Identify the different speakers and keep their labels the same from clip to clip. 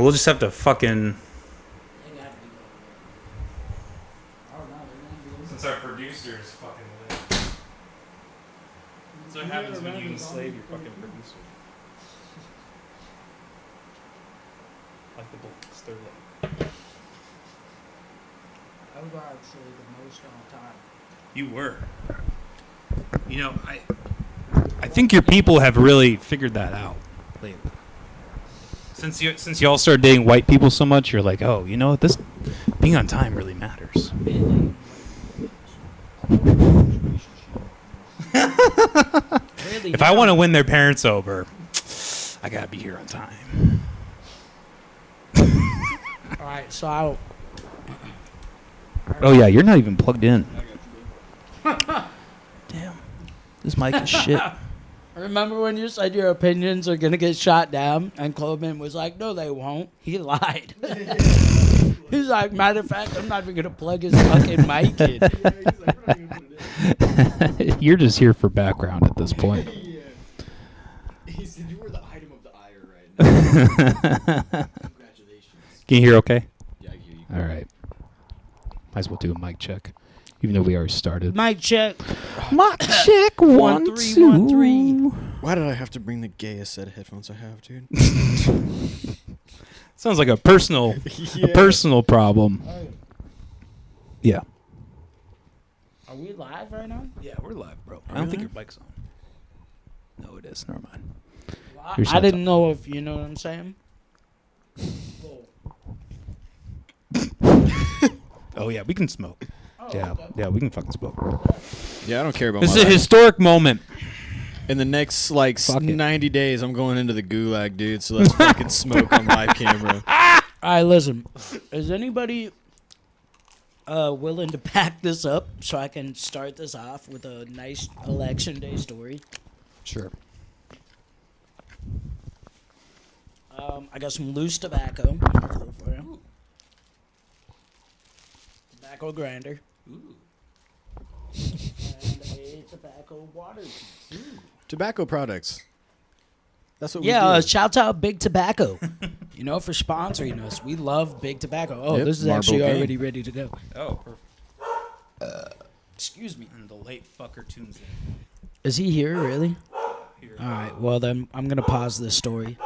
Speaker 1: We'll just have to fucking. Since our producer is fucking lit. That's what happens when you enslave your fucking producer. Like the books, they're lit.
Speaker 2: I was actually the most on time.
Speaker 1: You were. You know, I think your people have really figured that out lately. Since y'all started dating white people so much, you're like, oh, you know what? This being on time really matters. If I want to win their parents over, I gotta be here on time.
Speaker 2: All right, so I'll.
Speaker 1: Oh yeah, you're not even plugged in. Damn, this mic is shit.
Speaker 2: Remember when you said your opinions are gonna get shot down, and Coleman was like, "No, they won't." He lied. He's like, matter of fact, I'm not even gonna plug his fucking mic in.
Speaker 1: You're just here for background at this point.
Speaker 3: Yeah. He said you were the item of the ire right now. Congratulations.
Speaker 1: Can you hear okay?
Speaker 3: Yeah, I hear you.
Speaker 1: All right. Might as well do a mic check, even though we already started.
Speaker 2: Mic check.
Speaker 1: Mic check. 1
Speaker 2: 3
Speaker 1: 2
Speaker 2: 1 3.
Speaker 3: Why did I have to bring the gayest set of headphones I have, dude?
Speaker 1: Sounds like a personal problem.
Speaker 2: Hey,
Speaker 1: Yeah.
Speaker 2: are we live right now?
Speaker 1: Yeah, we're live, bro. I don't think your mic's on. No, it is. Never mind.
Speaker 2: Well,
Speaker 1: You're
Speaker 2: I didn't know if you know what I'm saying.
Speaker 1: Oh yeah, we can smoke.
Speaker 2: Oh,
Speaker 1: Yeah,
Speaker 2: okay.
Speaker 1: yeah, we can fucking smoke.
Speaker 3: Yeah, I don't care about
Speaker 1: This
Speaker 3: my
Speaker 1: is a
Speaker 3: life.
Speaker 1: historic moment.
Speaker 3: In the next,
Speaker 1: Fuck it.
Speaker 3: 90 days, I'm going into the gulag, dude, so let's fucking smoke on live camera.
Speaker 2: All right, listen. Is anybody willing to pack this up so I can start this off with a nice election day story?
Speaker 1: Sure.
Speaker 2: I got some loose tobacco. For you. Tobacco grinder. And a tobacco water piece.
Speaker 3: Tobacco products. That's what
Speaker 2: Yeah,
Speaker 3: we do.
Speaker 2: shouts out Big Tobacco. You know, for sponsoring us. We love Big Tobacco. Oh,
Speaker 3: Yep,
Speaker 2: this is
Speaker 3: Marlboro
Speaker 2: actually
Speaker 3: Gang.
Speaker 2: already ready to go.
Speaker 1: Oh, perfect.
Speaker 2: Excuse me.
Speaker 1: And the late fucker tunes
Speaker 2: Is he here, really?
Speaker 1: in. Here.
Speaker 2: All right, well, then I'm going to pause this story.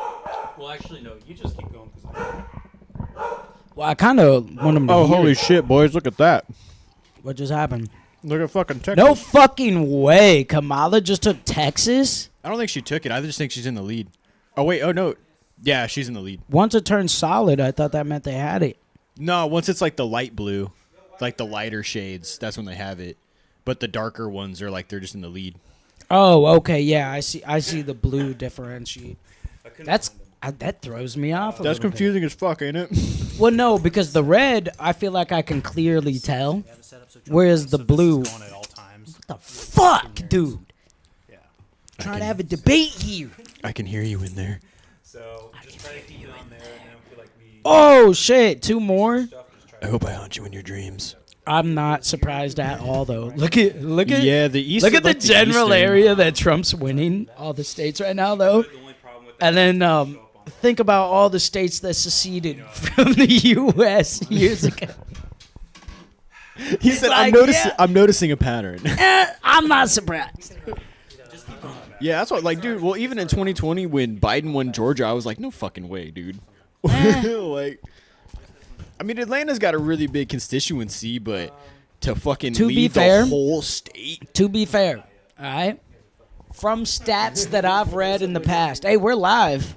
Speaker 1: Well, actually, no. You just keep going because
Speaker 2: Well, I kind of want him to
Speaker 3: Oh,
Speaker 2: hear
Speaker 3: holy
Speaker 2: it.
Speaker 3: shit, boys, look at that.
Speaker 2: What just happened?
Speaker 3: Look at fucking Texas.
Speaker 2: No fucking way. Kamala just took Texas?
Speaker 3: I don't think she took it. I just think she's in the lead. Oh, wait. Oh, no. Yeah, she's in the lead.
Speaker 2: Once it turned solid, I thought that meant they had it.
Speaker 3: No, once it's like the light blue, like the lighter shades, that's when they have it. But the darker ones are like they're just in the lead.
Speaker 2: Oh, okay, yeah, I see the blue differentiate. That throws me off a
Speaker 3: That's
Speaker 2: little
Speaker 3: confusing as fuck, ain't it?
Speaker 2: bit. Well, no, because the red, I feel like I can clearly tell. Whereas the blue,
Speaker 1: Going at all times.
Speaker 2: what the fuck, dude?
Speaker 1: Yeah.
Speaker 2: Trying to have a debate here.
Speaker 3: I can hear you in there.
Speaker 1: So just try to keep it on there, and I don't feel like we.
Speaker 2: Oh, shit, 2 more?
Speaker 3: I hope I haunt you in your dreams.
Speaker 2: I'm not surprised at all, though. Look at
Speaker 3: Yeah, the East.
Speaker 2: look at the
Speaker 3: like
Speaker 2: general
Speaker 3: Eastern.
Speaker 2: area that Trump's winning all the states right now, though.
Speaker 1: The only problem with that
Speaker 2: And then think about all the states that seceded from the U.S. years ago.
Speaker 3: He said,
Speaker 2: like,
Speaker 3: I'm noticing a pattern.
Speaker 2: I'm not surprised.
Speaker 3: Yeah, that's what, like, dude, well, even in 2020 when Biden won Georgia, I was like, no fucking way, dude. Like, I mean, Atlanta's got a really big constituency, but to fucking
Speaker 2: To be
Speaker 3: lead
Speaker 2: fair-
Speaker 3: the whole state.
Speaker 2: To be fair, all right? From stats that I've read in the past. Hey, we're live.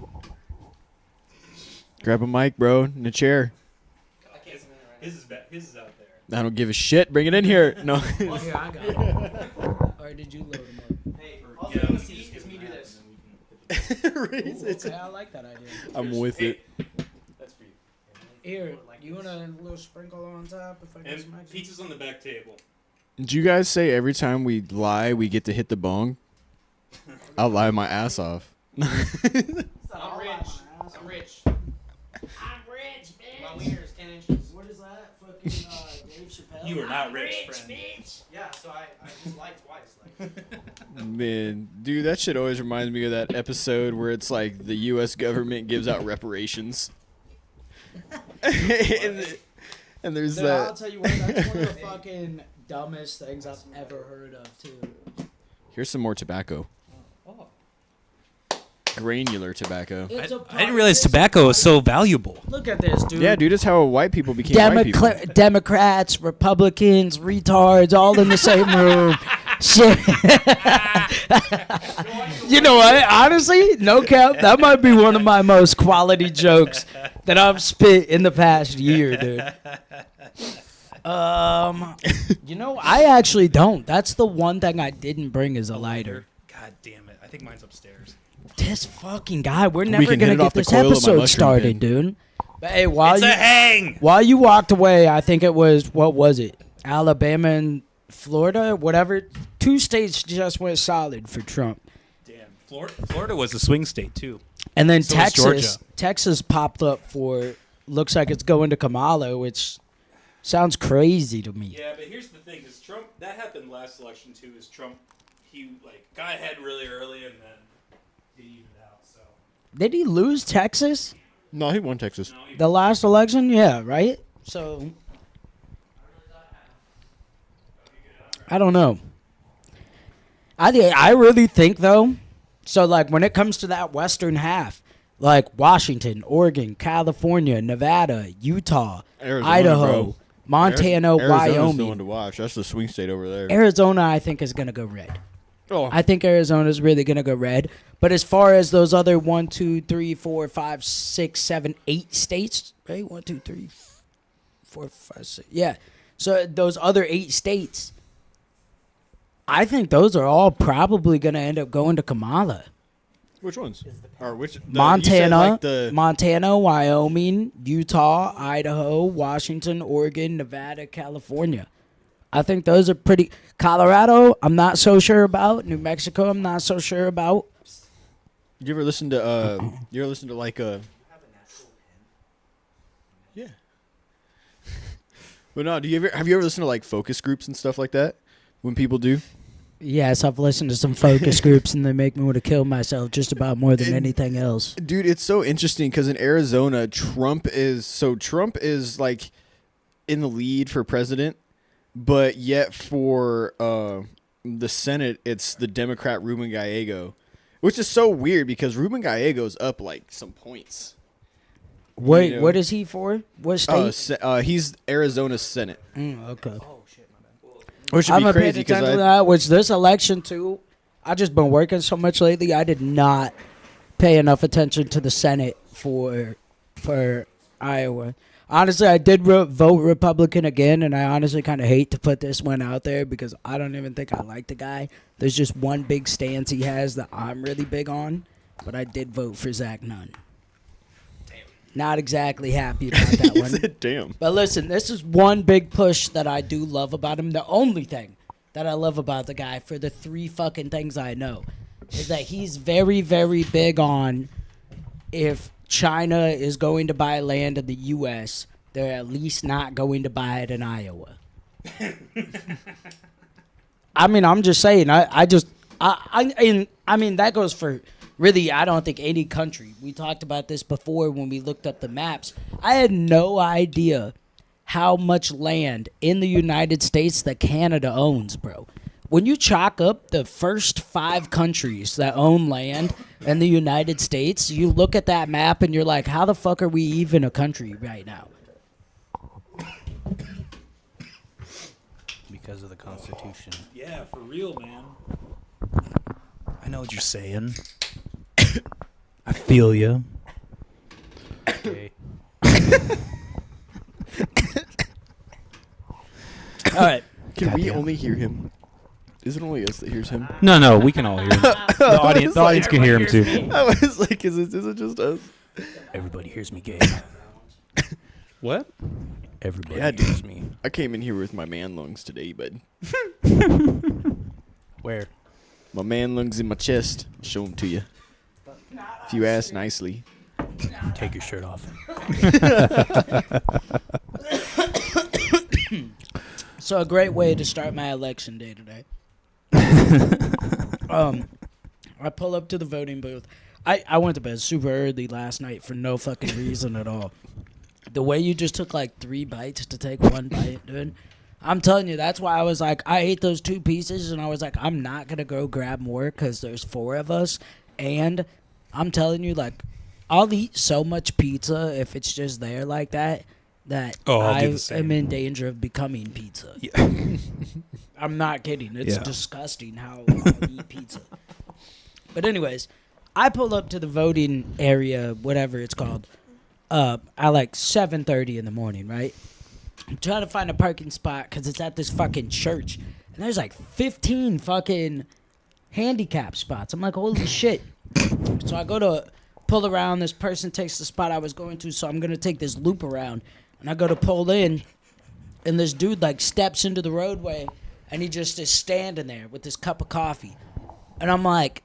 Speaker 3: Grab a mic, bro, in a chair.
Speaker 1: His is out there.
Speaker 3: I don't give a shit. Bring it in here. No.
Speaker 2: Well, here, I got it. Or did you load them up?
Speaker 1: Hey, all you need to see is me do this.
Speaker 2: Okay, I like that idea.
Speaker 3: I'm with it.
Speaker 1: That's for you.
Speaker 2: Here, you want a little sprinkle on top if I get
Speaker 1: And
Speaker 2: some extra?
Speaker 1: pizza's on the back table.
Speaker 3: Did you guys say every time we lie, we get to hit the bong? I'll lie my ass off.
Speaker 1: I'm rich. I'm rich.
Speaker 2: I'm rich, bitch.
Speaker 1: My wiener is 10 inches.
Speaker 2: What is that? Fucking Dave Chappelle?
Speaker 1: You are not rich, friend.
Speaker 2: bitch.
Speaker 1: Yeah, so I just lied twice.
Speaker 3: Man, dude, that shit always reminds me of that episode where it's like the U.S. government gives out reparations. and there's
Speaker 2: Dude, I'll
Speaker 3: that.
Speaker 2: tell you what, that's one of the fucking dumbest things I've ever heard of, too.
Speaker 3: Here's some more tobacco.
Speaker 2: Oh.
Speaker 3: Granular tobacco.
Speaker 1: I didn't realize tobacco was so valuable.
Speaker 2: Look at this, dude.
Speaker 3: Yeah, dude, that's how white people became white people.
Speaker 2: Democrats, Republicans, retards, all in the same room. Shit. You know what? Honestly, no cap, that might be one of my most quality jokes that I've spit in the past year, dude. You know, I actually don't. That's the one thing I didn't bring as a lighter.
Speaker 1: God damn it. I think mine's upstairs.
Speaker 2: This fucking guy, we're never
Speaker 3: can hit
Speaker 2: gonna
Speaker 3: it
Speaker 2: get
Speaker 3: off the
Speaker 2: this
Speaker 3: coil of my
Speaker 2: episode
Speaker 3: mushroom
Speaker 2: started,
Speaker 3: pen.
Speaker 2: dude. But hey, while
Speaker 1: It's a hang!
Speaker 2: you walked away, I think it was, what was it? Alabama and Florida, whatever. 2 states just went solid for Trump.
Speaker 1: Damn. Florida was a swing state, too.
Speaker 2: And then
Speaker 1: So was Georgia.
Speaker 2: Texas popped up for, looks like it's going to Kamala, which sounds crazy to me.
Speaker 1: Yeah, but here's the thing. Is Trump, that happened last election, too, is Trump, he, like, got ahead really early and then he evened out, so.
Speaker 2: Did he lose Texas
Speaker 3: No, he won Texas.
Speaker 1: No, he,
Speaker 2: the last election? Yeah, right? So, I don't know. I really think, though, so, like, when it comes to that western half, like Washington, Oregon, California, Nevada, Utah,
Speaker 3: Arizona,
Speaker 2: Idaho,
Speaker 3: bro.
Speaker 2: Montana,
Speaker 3: Arizona's the one
Speaker 2: Wyoming.
Speaker 3: to watch. That's the swing state over there.
Speaker 2: Arizona, I think, is going to go red.
Speaker 3: Oh,
Speaker 2: I think Arizona's really going to go red. But as far as those other 1, 2, 3, 4, 5, 6, 7, 8 states, right? 1, 2, 3, 4, 5, 6. Yeah. So those other 8 states, I think those are all probably going to end up going to Kamala.
Speaker 3: which ones? Or which?
Speaker 2: Montana,
Speaker 3: the
Speaker 2: Montana, Wyoming, Utah, Idaho, Washington, Oregon, Nevada, California. I think those are pretty. Colorado, I'm not so sure about. New Mexico, I'm not so sure about.
Speaker 3: You ever listen to? You ever listen to like Yeah. But no, have you ever listened to like focus groups and stuff like that? When people do.
Speaker 2: Yes, I've listened to some focus groups, and they make me want to kill myself just about more than anything else.
Speaker 3: Dude, it's so interesting because in Arizona, Trump is like in the lead for president, but yet for the Senate, it's the Democrat Ruben Gallego, which is so weird because Ruben Gallego's up like some points.
Speaker 2: Wait,
Speaker 3: You know?
Speaker 2: what is he for? What state?
Speaker 3: He's Arizona's Senate,
Speaker 2: Okay.
Speaker 3: which
Speaker 2: I
Speaker 3: would be
Speaker 2: haven't paid
Speaker 3: crazy
Speaker 2: attention to
Speaker 3: because
Speaker 2: that, which this election, too, I just been working so much lately, I did not pay enough attention to the Senate for Iowa. Honestly, I did vote Republican again, and I honestly kind of hate to put this one out there because I don't even think I like the guy. There's just one big stance he has that I'm really big on, but I did vote for Zach Nunn. Not exactly happy about that
Speaker 3: he
Speaker 2: one.
Speaker 3: said, "Damn."
Speaker 2: But listen, this is one big push that I do love about him. The only thing that I love about the guy, for the 3 fucking things I know, is that he's very, very big on if China is going to buy land in the U.S., they're at least not going to buy it in Iowa. I mean, I'm just saying. I mean, that goes for really, I don't think any country. We talked about this before when we looked up the maps. I had no idea how much land in the United States that Canada owns, bro. When you chalk up the first 5 countries that own land in the United States, you look at that map and you're like, how the fuck are we even a country right now?
Speaker 4: Because of the Constitution.
Speaker 1: Yeah, for real, man. I know what you're saying. I feel you.
Speaker 4: Okay.
Speaker 2: All right.
Speaker 3: Can we only hear him? Is it only us that hears him?
Speaker 1: No, we can all hear him. The audience can hear him too.
Speaker 3: I was like, is it just us?
Speaker 4: Everybody hears me, gay.
Speaker 1: What?
Speaker 4: Everybody
Speaker 3: Yeah, dude.
Speaker 4: hears me.
Speaker 3: I came in here with my man lungs today, bud.
Speaker 4: Where?
Speaker 3: My man lungs in my chest. I'll show them to you. If you ask nicely.
Speaker 4: Take your shirt off.
Speaker 2: So a great way to start my election day today. I pull up to the voting booth. I went to bed super early last night for no fucking reason at all. The way you just took like 3 bites to take 1 bite, dude. I'm telling you, that's why I was like, I ate those 2 pieces, and I was like, I'm not gonna go grab more because there's 4 of us, and I'm telling you, like, I'll eat so much pizza if it's just there like that
Speaker 1: I'll do
Speaker 2: I
Speaker 1: the same.
Speaker 2: am in danger of becoming pizza.
Speaker 1: Yeah.
Speaker 2: I'm not kidding. It's
Speaker 1: Yeah.
Speaker 2: disgusting how I'll eat pizza. But anyways, I pull up to the voting area, whatever it's called, at like 7:30 in the morning, right? I'm trying to find a parking spot because it's at this fucking church. And there's like 15 fucking handicap spots. I'm like, holy shit. So I go to pull around. This person takes the spot I was going to, so I'm going to take this loop around. And I go to pull in, and this dude like steps into the roadway, and he just is standing there with this cup of coffee. And I'm like,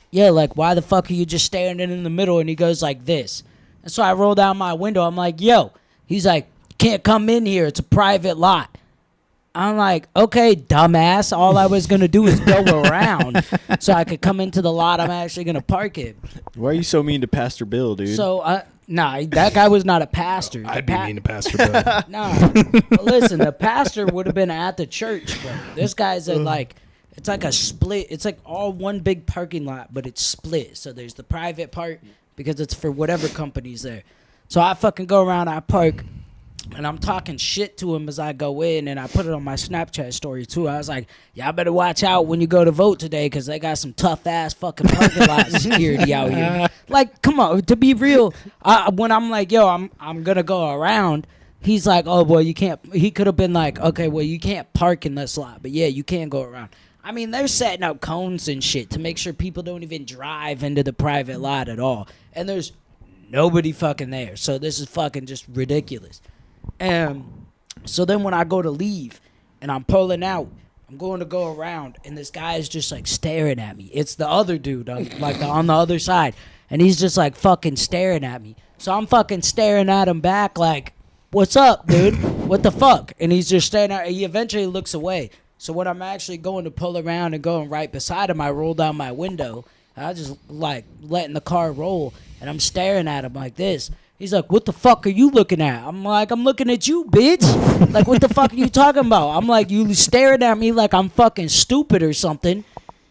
Speaker 2: yeah, like, why the fuck are you just standing in the middle? And he goes like this. And so I roll down my window. I'm like, yo. He's like, can't come in here. It's a private lot. I'm like, okay, dumbass. All I was going to do is go around so I could come into the lot I'm actually going to park in.
Speaker 3: Why are you so mean to Pastor Bill, dude?
Speaker 2: So, nah, that guy was not a pastor.
Speaker 1: I'd be mean to Pastor Bill.
Speaker 2: Nah. Listen, the pastor would have been at the church, bro. This guy's at like, it's like a split. It's like all one big parking lot, but it's split. So there's the private part because it's for whatever company's there. So I fucking go around, I park, and I'm talking shit to him as I go in, and I put it on my Snapchat story too. I was like, y'all better watch out when you go to vote today because they got some tough-ass fucking parking lot security out here. Like, come on, to be real, when I'm like, yo, I'm going to go around, he's like, oh, boy, you can't. He could have been like, okay, well, you can't park in this lot, but yeah, you can go around. I mean, they're setting up cones and shit to make sure people don't even drive into the private lot at all. And there's nobody fucking there. So this is fucking just ridiculous. So then when I go to leave and I'm pulling out, I'm going to go around, and this guy is just like staring at me. It's the other dude on the other side, and he's just like fucking staring at me. So I'm fucking staring at him back like, what's up, dude? What the fuck? And he's just staring at me. He eventually looks away. So when I'm actually going to pull around and going right beside him, I roll down my window. And I just like letting the car roll, and I'm staring at him like this. He's like, what the fuck are you looking at? I'm like, I'm looking at you, bitch. Like, what the fuck are you talking about? I'm like, you staring at me like I'm fucking stupid or something.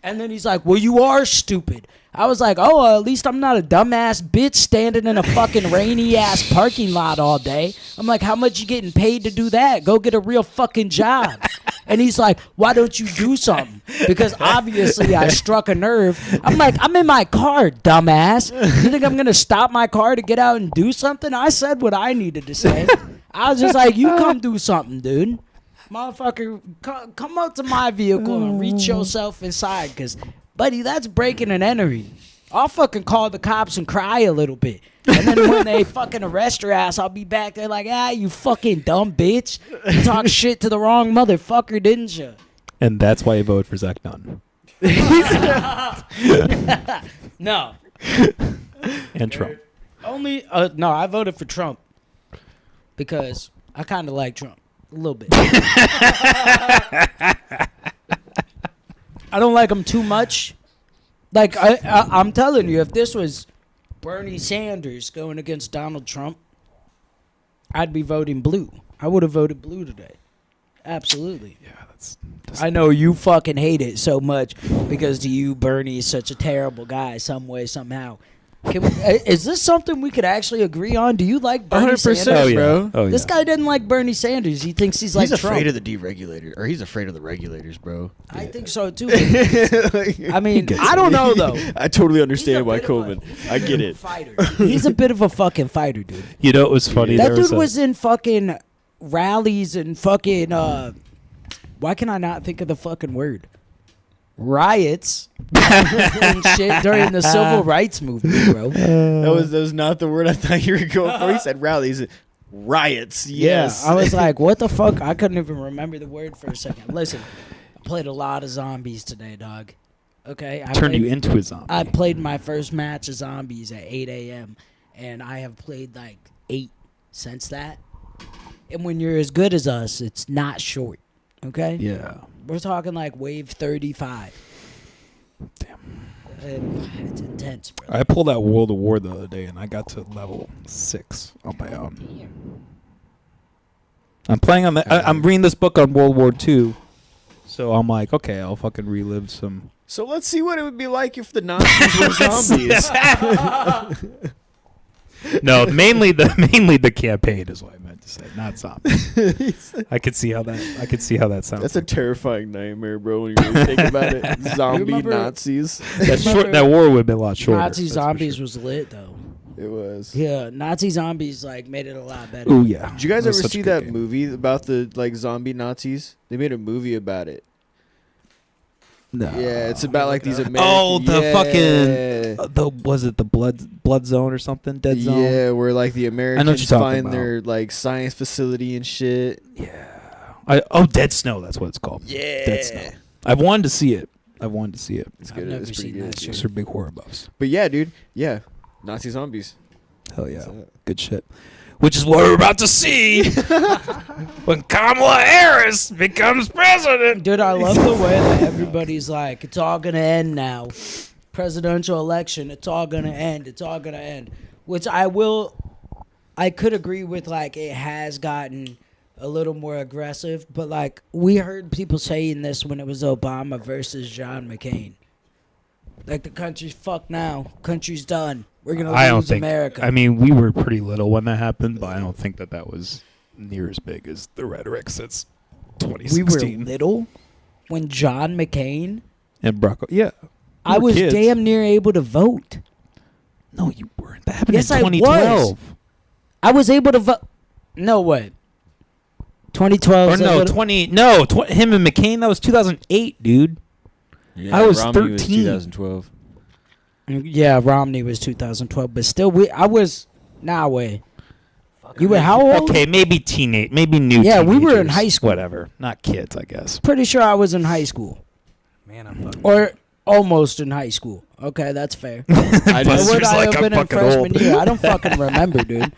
Speaker 2: And then he's like, well, you are stupid. I was like, oh, at least I'm not a dumbass bitch standing in a fucking rainy-ass parking lot all day. I'm like, how much you getting paid to do that? Go get a real fucking job. And he's like, why don't you do something? Because obviously I struck a nerve. I'm like, I'm in my car, dumbass. You think I'm going to stop my car to get out and do something? I said what I needed to say. I was just like, you come do something, dude. Motherfucker, come up to my vehicle and reach yourself inside, because, buddy, that's breaking and entering. I'll fucking call the cops and cry a little bit. And then when they fucking arrest your ass, I'll be back there like, you fucking dumb bitch. You talk shit to the wrong motherfucker, didn't you?
Speaker 1: And that's why you voted for Zach Nunn.
Speaker 2: No.
Speaker 1: And Trump.
Speaker 2: No, I voted for Trump because I kind of like Trump. A little bit. I don't like him too much. Like, I'm telling you, if this was Bernie Sanders going against Donald Trump, I'd be voting blue. I would have voted blue today. Absolutely.
Speaker 1: Yeah, that's
Speaker 2: I know you fucking hate it so much because to you, Bernie is such a terrible guy some way, somehow. Is this something we could actually agree on? Do you like Bernie
Speaker 3: 100%,
Speaker 2: Sanders?
Speaker 1: Oh, yeah.
Speaker 3: bro.
Speaker 1: Oh, yeah.
Speaker 2: This guy doesn't like Bernie Sanders. He thinks he's like
Speaker 3: He's
Speaker 2: Trump.
Speaker 3: afraid of the deregulator, or he's afraid of the regulators, bro.
Speaker 2: I think so too. I mean, I don't know though.
Speaker 3: I totally
Speaker 2: He's a
Speaker 3: understand why
Speaker 2: bit of a-
Speaker 3: Coleman.
Speaker 2: he's
Speaker 3: I
Speaker 2: a
Speaker 3: get
Speaker 2: bit of
Speaker 3: it.
Speaker 2: a fighter. He's a bit of a fucking fighter, dude.
Speaker 1: You know, it was funny.
Speaker 2: That
Speaker 1: there
Speaker 2: dude
Speaker 1: a-
Speaker 2: was in fucking rallies and fucking why can I not think of the fucking word? Riots and shit during the civil rights movement, bro.
Speaker 3: That was not the word I thought you were going for. He said rallies. Riots, yes.
Speaker 2: Yeah, I was like, what the fuck? I couldn't even remember the word for a second. Listen, I played a lot of zombies today, dog. Okay?
Speaker 1: turned you into a zombie.
Speaker 2: I played my first match of zombies at 8 a.m., and I have played like 8 since that. And when you're as good as us, it's not short, okay?
Speaker 1: Yeah.
Speaker 2: We're talking like wave 35.
Speaker 1: Damn.
Speaker 2: It's intense, bro.
Speaker 1: I pulled out World of War the other day, and I got to level 6 on my own. I'm playing on that. I'm reading this book on World War II, so I'm like, okay, I'll fucking relive some.
Speaker 3: So let's see what it would be like if the Nazis were zombies.
Speaker 1: No, mainly the campaign is what I meant to say, not zombies. I could see how that sounds.
Speaker 3: That's a terrifying nightmare, bro. When you really think about it, zombie
Speaker 2: remember-
Speaker 3: Nazis.
Speaker 1: That war would have been a lot shorter.
Speaker 2: Nazi
Speaker 1: that's for
Speaker 2: zombies
Speaker 1: sure.
Speaker 2: was lit though.
Speaker 3: It was.
Speaker 2: Yeah, Nazi zombies like made it a lot better.
Speaker 1: Ooh yeah.
Speaker 3: Did you guys
Speaker 1: That was
Speaker 3: ever
Speaker 1: such a
Speaker 3: see
Speaker 1: good
Speaker 3: that
Speaker 1: game.
Speaker 3: movie about the like zombie Nazis? They made a movie about it.
Speaker 1: No.
Speaker 3: Yeah, it's about like these American.
Speaker 1: Oh, the
Speaker 3: yeah.
Speaker 1: fucking was it the blood zone or something? Dead zone.
Speaker 3: Yeah, where like the
Speaker 1: you're
Speaker 3: Americans
Speaker 1: talking
Speaker 3: find
Speaker 1: about.
Speaker 3: their like science facility and shit.
Speaker 1: Yeah. Dead Snow. That's what it's called.
Speaker 3: Yeah,
Speaker 1: Dead Snow. I've wanted to see it.
Speaker 3: It's
Speaker 2: I've
Speaker 3: good.
Speaker 2: never
Speaker 3: It's pretty
Speaker 2: seen
Speaker 3: good.
Speaker 2: that shit.
Speaker 1: Those are big horror buffs.
Speaker 3: But yeah, dude. Yeah, Nazi zombies.
Speaker 1: Hell yeah.
Speaker 3: What's up?
Speaker 1: Good shit. Which is what we're about to see when Kamala Harris becomes president.
Speaker 2: Dude, I love the way that everybody's like, it's all gonna end now. Presidential election, it's all gonna end. It's all gonna end. Which I could agree with. Like, it has gotten a little more aggressive, but like we heard people saying this when it was Obama versus John McCain. Like, the country's fucked now. Country's done. We're gonna
Speaker 1: I don't
Speaker 2: lose
Speaker 1: think.
Speaker 2: America.
Speaker 1: I mean, we were pretty little when that happened, but I don't think that was near as big as the rhetoric since
Speaker 2: we were
Speaker 1: 2016.
Speaker 2: little when John McCain.
Speaker 1: And Barack. Yeah.
Speaker 2: I was
Speaker 1: kids.
Speaker 2: damn near able to vote.
Speaker 1: No, you weren't. That happened
Speaker 2: Yes,
Speaker 1: in
Speaker 2: I
Speaker 1: 2012.
Speaker 2: was. I was able to vote. No way. 2012.
Speaker 1: Or
Speaker 2: is a
Speaker 1: no,
Speaker 2: little-
Speaker 1: 20. No, him and McCain. That was 2008, dude.
Speaker 3: Yeah,
Speaker 1: I was
Speaker 3: Romney was
Speaker 1: 13.
Speaker 3: 2012.
Speaker 2: Yeah, Romney was 2012, but still, I was. Nah, way. You were how old?
Speaker 1: Okay, maybe teenage, maybe new.
Speaker 2: Yeah, we were in
Speaker 1: teenagers,
Speaker 2: high school.
Speaker 1: Whatever, not kids, I guess.
Speaker 2: Pretty sure I was in high school,
Speaker 4: Man, I'm fucking.
Speaker 2: or almost in high school. Okay, that's fair.
Speaker 3: I
Speaker 1: Plus,
Speaker 3: just,
Speaker 2: Or would
Speaker 1: you're
Speaker 2: I
Speaker 1: like,
Speaker 2: have
Speaker 1: I'm
Speaker 2: been in
Speaker 1: fucking
Speaker 2: freshman
Speaker 1: old.
Speaker 2: year? I don't fucking remember, dude.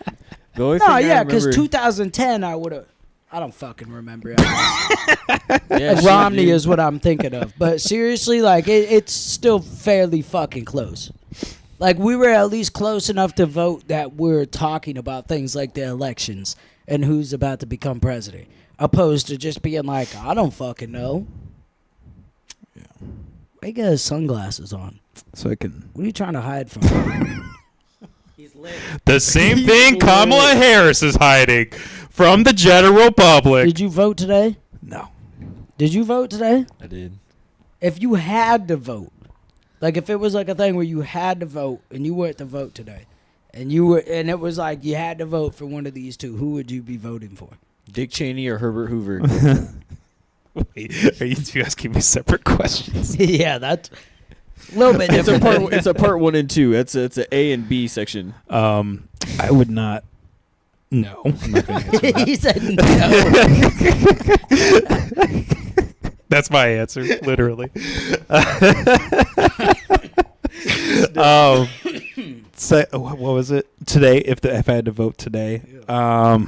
Speaker 3: the only
Speaker 2: No,
Speaker 3: thing I
Speaker 2: yeah, because
Speaker 3: remember-
Speaker 2: 2010, I would have. I don't fucking remember.
Speaker 3: yeah, shit,
Speaker 2: Romney
Speaker 3: dude.
Speaker 2: is what I'm thinking of. But seriously, like, it's still fairly fucking close. Like, we were at least close enough to vote that we're talking about things like the elections and who's about to become president, opposed to just being like, I don't fucking know.
Speaker 1: Yeah.
Speaker 2: Why you got his sunglasses on?
Speaker 1: So I can.
Speaker 2: What are you trying to hide from? He's lit.
Speaker 1: The same thing Kamala Harris is hiding from the general public.
Speaker 2: Did you vote today?
Speaker 1: No.
Speaker 2: Did you vote today?
Speaker 3: I did.
Speaker 2: If you had to vote, like if it was like a thing where you had to vote and you went to vote today, and it was like you had to vote for one of these two, who would you be voting for?
Speaker 3: Dick Cheney or Herbert Hoover?
Speaker 1: Wait, are you two asking me separate questions?
Speaker 2: Yeah, that's a little bit
Speaker 3: it's a
Speaker 2: different.
Speaker 3: part. It's a part 1 and 2. It's a A and B section.
Speaker 1: I would not. No, I'm not going to answer that.
Speaker 2: He said no.
Speaker 1: That's my answer, literally. So, what was it today? If I had to vote today, I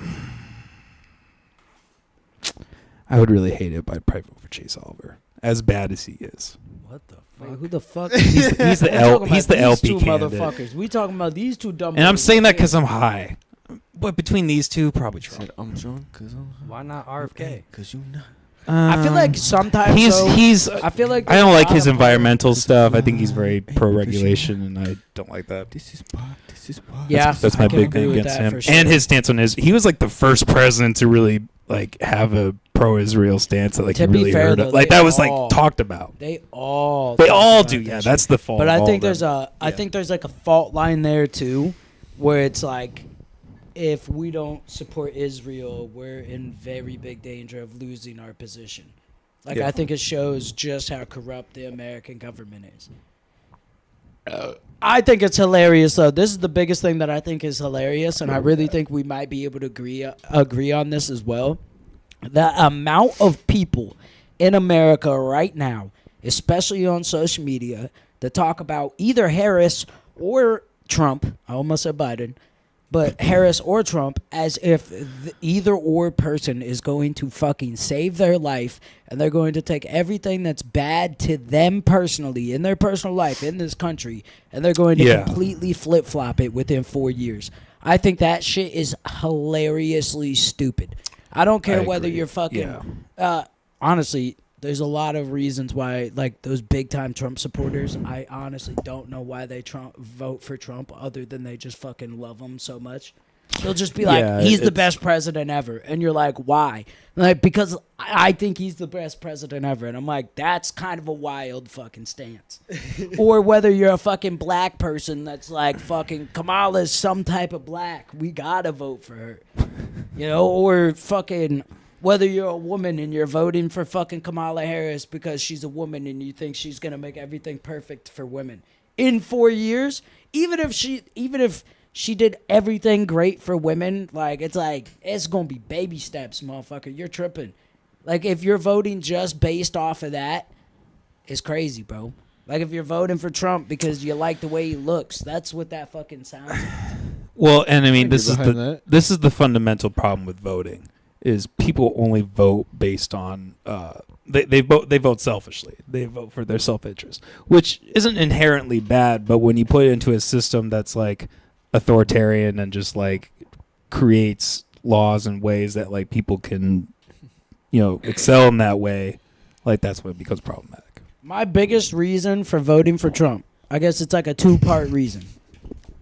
Speaker 1: would really hate it, but I'd probably vote for Chase Oliver. As bad as he is,
Speaker 4: What the
Speaker 2: Wait,
Speaker 4: fuck?
Speaker 2: who the fuck?
Speaker 1: he's the
Speaker 2: We're
Speaker 1: L.
Speaker 2: talking
Speaker 1: He's the
Speaker 2: about these
Speaker 1: LP
Speaker 2: two
Speaker 1: candidate.
Speaker 2: motherfuckers. We talking about these two dumb.
Speaker 1: And I'm
Speaker 2: boys.
Speaker 1: saying that because I'm high. But between these two, probably Trump.
Speaker 3: Said, I'm drunk because I'm
Speaker 4: Why not RFK?
Speaker 3: Because you know.
Speaker 2: I feel like sometimes
Speaker 1: he's.
Speaker 2: I feel like
Speaker 1: I don't
Speaker 2: there's a
Speaker 1: like
Speaker 2: lot
Speaker 1: his
Speaker 2: of-
Speaker 1: environmental stuff. I think he's very pro-regulation, and I don't like that.
Speaker 3: This is why. This is why.
Speaker 2: Yeah,
Speaker 1: That's
Speaker 2: I
Speaker 1: my
Speaker 2: can
Speaker 1: big
Speaker 2: agree
Speaker 1: thing
Speaker 2: with
Speaker 1: against
Speaker 2: that
Speaker 1: him.
Speaker 2: for sure.
Speaker 1: And his stance on he was like the first president to really like have a pro-Israel stance that like
Speaker 2: To
Speaker 1: he
Speaker 2: be
Speaker 1: really
Speaker 2: fair,
Speaker 1: heard
Speaker 2: though,
Speaker 1: of. Like
Speaker 2: they
Speaker 1: that was
Speaker 2: all-
Speaker 1: like talked about.
Speaker 2: They all
Speaker 1: They
Speaker 2: talk
Speaker 1: all
Speaker 2: about
Speaker 1: do.
Speaker 2: that
Speaker 1: Yeah,
Speaker 2: shit.
Speaker 1: that's the fault.
Speaker 2: But
Speaker 1: of
Speaker 2: I
Speaker 1: all
Speaker 2: think
Speaker 1: of
Speaker 2: there's
Speaker 1: them.
Speaker 2: I think there's like a fault line there too, where it's like, if we don't support Israel, we're in very big danger of losing our position. Like,
Speaker 1: Yeah.
Speaker 2: I think it shows just how corrupt the American government is. I think it's hilarious, though. This is the biggest thing that I think is hilarious, and I really think we might be able to agree on this as well. The amount of people in America right now, especially on social media, that talk about either Harris or Trump, I almost said Biden, but Harris or Trump, as if either or person is going to fucking save their life, and they're going to take everything that's bad to them personally in their personal life in this country, and they're going to completely flip-flop it within 4 years. I think that shit is hilariously stupid. I don't care whether you're fucking honestly, there's a lot of reasons why, like, those big-time Trump supporters, I honestly don't know why they vote for Trump other than they just fucking love him so much. They'll just be like, he's the best president ever. And you're like, why? Like, because I think he's the best president ever. And I'm like, that's kind of a wild fucking stance. Or whether you're a fucking black person that's like, fucking Kamala's some type of black. We gotta vote for her. You know, or fucking... Whether you're a woman and you're voting for fucking Kamala Harris because she's a woman and you think she's gonna make everything perfect for women in 4 years, even if she did everything great for women, like it's gonna be baby steps, motherfucker. You're tripping. Like, if you're voting just based off of that, it's crazy, bro. Like, if you're voting for Trump because you like the way he looks, that's what that fucking sounds like.
Speaker 1: Well, and I mean, this is the fundamental problem with voting. Is people only vote based on they vote selfishly. They vote for their self-interest, which isn't inherently bad, but when you put it into a system that's like authoritarian and just like creates laws and ways that like people can, you know, excel in that way, like that's when it becomes problematic.
Speaker 2: My biggest reason for voting for Trump, I guess it's like a two-part reason.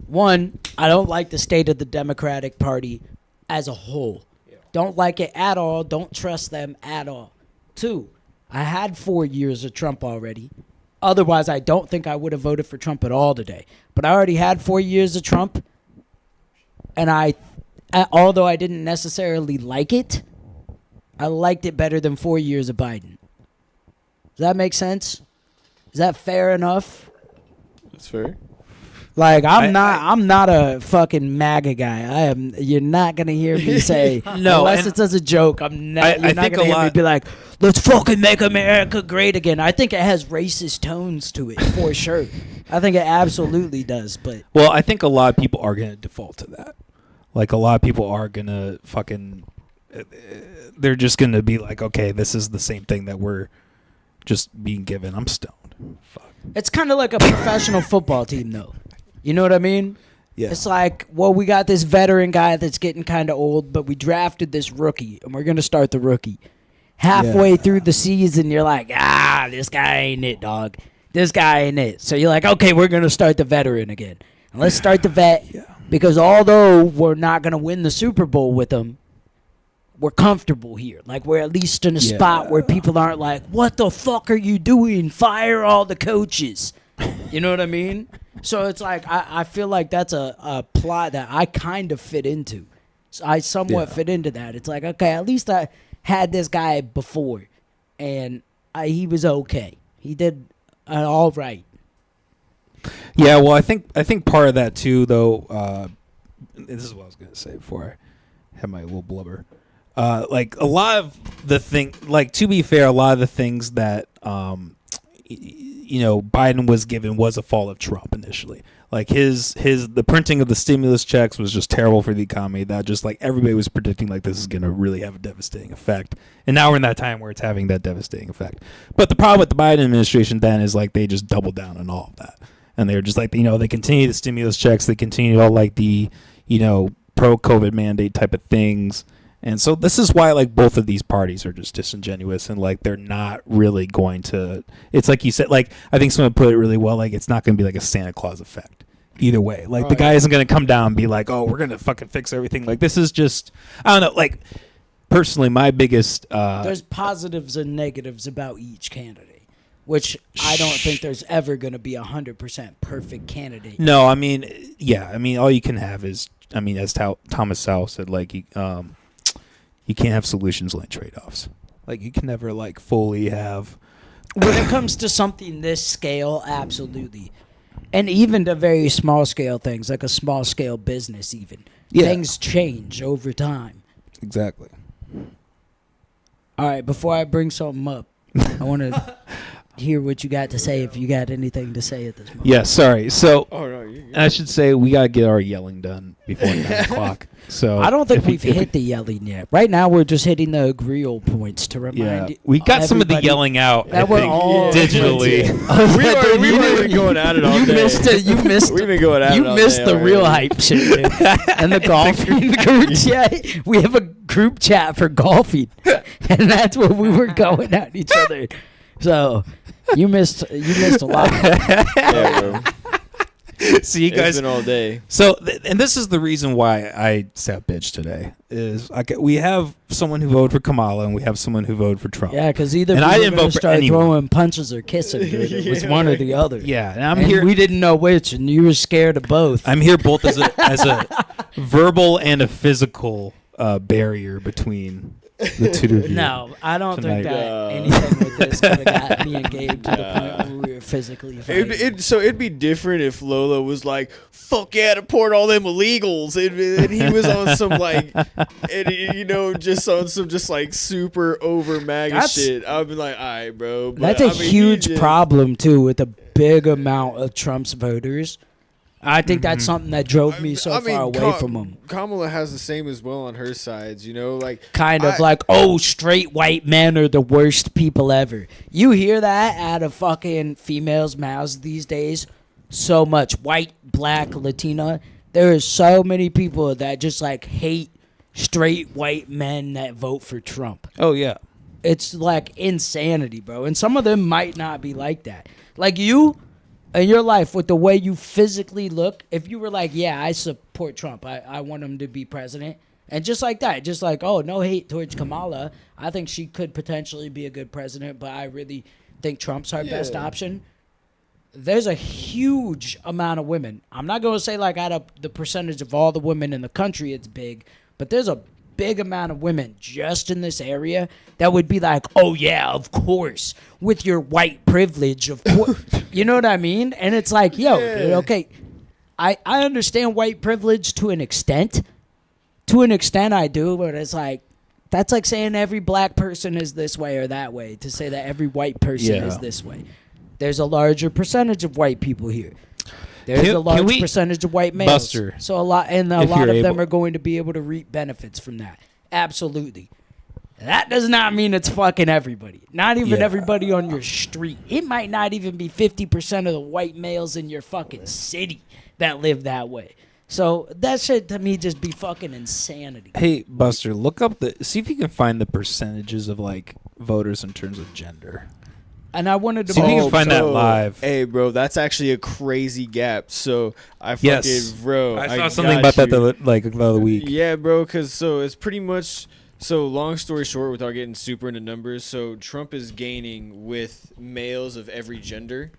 Speaker 2: One, I don't like the state of the Democratic Party as a whole. Don't like it at all. Don't trust them at all. Two, I had 4 years of Trump already. Otherwise, I don't think I would have voted for Trump at all today. But I already had 4 years of Trump. And although I didn't necessarily like it, I liked it better than 4 years of Biden. Does that make sense? Is that fair enough?
Speaker 3: That's fair.
Speaker 2: Like, I'm not a fucking MAGA guy. You're not gonna hear me say
Speaker 1: no,
Speaker 2: unless it's as a joke. You're not gonna hear me be like, let's fucking make America great again. I think it has racist tones to it for sure. I think it absolutely does. But
Speaker 1: well, I think a lot of people are gonna default to that. Like, a lot of people are gonna fucking, they're just gonna be like, okay, this is the same thing that we're just being given. I'm stoned. Fuck.
Speaker 2: It's kind of like a professional football team, though. You know what I mean?
Speaker 1: Yeah.
Speaker 2: It's like, well, we got this veteran guy that's getting kind of old, but we drafted this rookie, and we're going to start the rookie. Halfway through the season, you're like, this guy ain't it, dog. This guy ain't it. So you're like, okay, we're going to start the veteran again. And let's start the vet, because although we're not going to win the Super Bowl with him, we're comfortable here. Like, we're at least in a spot where people aren't like, what the fuck are you doing? Fire all the coaches. You know what I mean? So it's like, I feel like that's a plot that I kind of fit into. So I somewhat fit into that. It's like, okay, at least I had this guy before, and he was okay. He did all right.
Speaker 1: Yeah, well, I think part of that too, though. This is what I was gonna say before I had my little blubber. Like, a lot of the thing, like, to be fair, a lot of the things that Biden was given was a fall of Trump initially. Like, the printing of the stimulus checks was just terrible for the economy. That just, like, everybody was predicting, like, this is going to really have a devastating effect. And now we're in that time where it's having that devastating effect. But the problem with the Biden administration then is, like, they just doubled down on all of that. And they're just like, they continue the stimulus checks. They continue all, like, the, pro-COVID mandate type of things. And so this is why, like, both of these parties are just disingenuous, and, like, they're not really going to, it's like you said, like, I think someone put it really well, like, it's not going to be like a Santa Claus effect either way. Like, the guy isn't going to come down and be like, oh, we're going to fucking fix everything. Like, this is just, I don't know, like, personally, my biggest
Speaker 2: there's positives and negatives about each candidate, which I don't think there's ever going to be 100% perfect candidate.
Speaker 1: No, I mean, all you can have is, as Thomas Sowell said, like, you can't have solutions like trade-offs. Like, you can never, like, fully have.
Speaker 2: When it comes to something this scale, absolutely. And even to very small scale things, like a small scale business even. Yeah. Things change over time.
Speaker 1: Exactly.
Speaker 2: All right, before I bring something up, I want to hear what you got to say if you got anything to say at this moment.
Speaker 1: Yeah, sorry. So
Speaker 3: Oh no, you're good.
Speaker 1: I should say we gotta get our yelling done before 9 o'clock. So
Speaker 2: I don't think
Speaker 1: if we-
Speaker 2: we've
Speaker 1: if we-
Speaker 2: hit the yelling yet. Right now, we're just hitting the agreeal points to
Speaker 1: Yeah,
Speaker 2: remind
Speaker 1: we got some of the
Speaker 2: everybody
Speaker 1: yelling out. I
Speaker 2: that we're
Speaker 1: think,
Speaker 2: all
Speaker 1: digitally.
Speaker 3: We've already been going at it all
Speaker 2: You
Speaker 3: day.
Speaker 2: missed it. You missed
Speaker 3: We've been going at
Speaker 2: You
Speaker 3: it all
Speaker 2: missed
Speaker 3: day
Speaker 2: the real
Speaker 3: already.
Speaker 2: hype shit, dude. And the golfing group chat. We have a group chat for golfing, and that's where we were going at each other. So you missed a lot.
Speaker 3: Yeah, bro.
Speaker 1: So you
Speaker 3: It's
Speaker 1: guys.
Speaker 3: been all day.
Speaker 1: So and this is the reason why I sat bitch today is we have someone who voted for Kamala and we have someone who voted for Trump.
Speaker 2: Yeah, because either
Speaker 1: And
Speaker 2: we
Speaker 1: I
Speaker 2: were
Speaker 1: didn't
Speaker 2: gonna
Speaker 1: vote for
Speaker 2: start
Speaker 1: anyone.
Speaker 2: throwing punches or kissing, dude. It was
Speaker 3: Yeah,
Speaker 2: one or
Speaker 3: right.
Speaker 2: the other.
Speaker 1: Yeah, and I'm
Speaker 2: And
Speaker 1: here.
Speaker 2: we didn't know which, and you were scared of both.
Speaker 1: I'm here both as a verbal and a physical barrier between the two of you.
Speaker 2: No, I don't think
Speaker 1: Tonight.
Speaker 2: that anything with this could have got me and Gabe to the point where we were physically fighting.
Speaker 3: It'd be different if Lola was like, "Fuck yeah, deport all them illegals," and he was on some like, just on some just like super over MAGA
Speaker 2: That's-
Speaker 3: shit. I'd be like, "All right, bro." But,
Speaker 2: That's a
Speaker 3: I mean, he
Speaker 2: huge
Speaker 3: just-
Speaker 2: problem too with a big amount of Trump's voters. I think that's something that drove me so far away from him.
Speaker 3: Kamala has the same as well on her sides, like
Speaker 2: Kind of like, oh, straight white men are the worst people ever. You hear that out of fucking females' mouths these days so much. White, black, Latina. There are so many people that just like hate straight white men that vote for Trump.
Speaker 1: Oh yeah.
Speaker 2: It's like insanity, bro. And some of them might not be like that. Like you, in your life, with the way you physically look, if you were like, yeah, I support Trump, I want him to be president, and just like that, just like, oh, no hate towards Kamala, I think she could potentially be a good president, but I really think Trump's our best option. There's a huge amount of women. I'm not going to say like out of the percentage of all the women in the country it's big, but there's a big amount of women just in this area that would be like, oh yeah, of course, with your white privilege, of course. You know what I mean? And it's like, yo, dude, okay, I understand white privilege to an extent. To an extent I do, but it's like, that's like saying every black person is this way or that way, to say that every white person
Speaker 1: Yeah.
Speaker 2: is this way. There's a larger percentage of white people here. There's
Speaker 1: Can-
Speaker 2: a large
Speaker 1: can we-
Speaker 2: percentage of white males.
Speaker 1: Buster,
Speaker 2: So a lot
Speaker 1: if
Speaker 2: of
Speaker 1: you're
Speaker 2: them
Speaker 1: able-
Speaker 2: are going to be able to reap benefits from that. Absolutely. That does not mean it's fucking everybody. Not even
Speaker 1: Yeah.
Speaker 2: everybody on your street. It might not even be 50% of the white males in your fucking city that live that way. So that shit to me just be fucking insanity.
Speaker 1: Hey Buster, look up see if you can find the percentages of like voters in terms of gender.
Speaker 2: And I wanted to
Speaker 1: See if you
Speaker 2: make
Speaker 1: can find that live.
Speaker 3: Hey, bro, that's actually a crazy gap. So I fucking,
Speaker 1: Yes.
Speaker 3: bro,
Speaker 1: I saw something
Speaker 3: got
Speaker 1: about that
Speaker 3: you.
Speaker 1: the other week.
Speaker 3: Yeah, bro, because so it's pretty much. So long story short, without getting super into numbers, so Trump is gaining with males of every gender.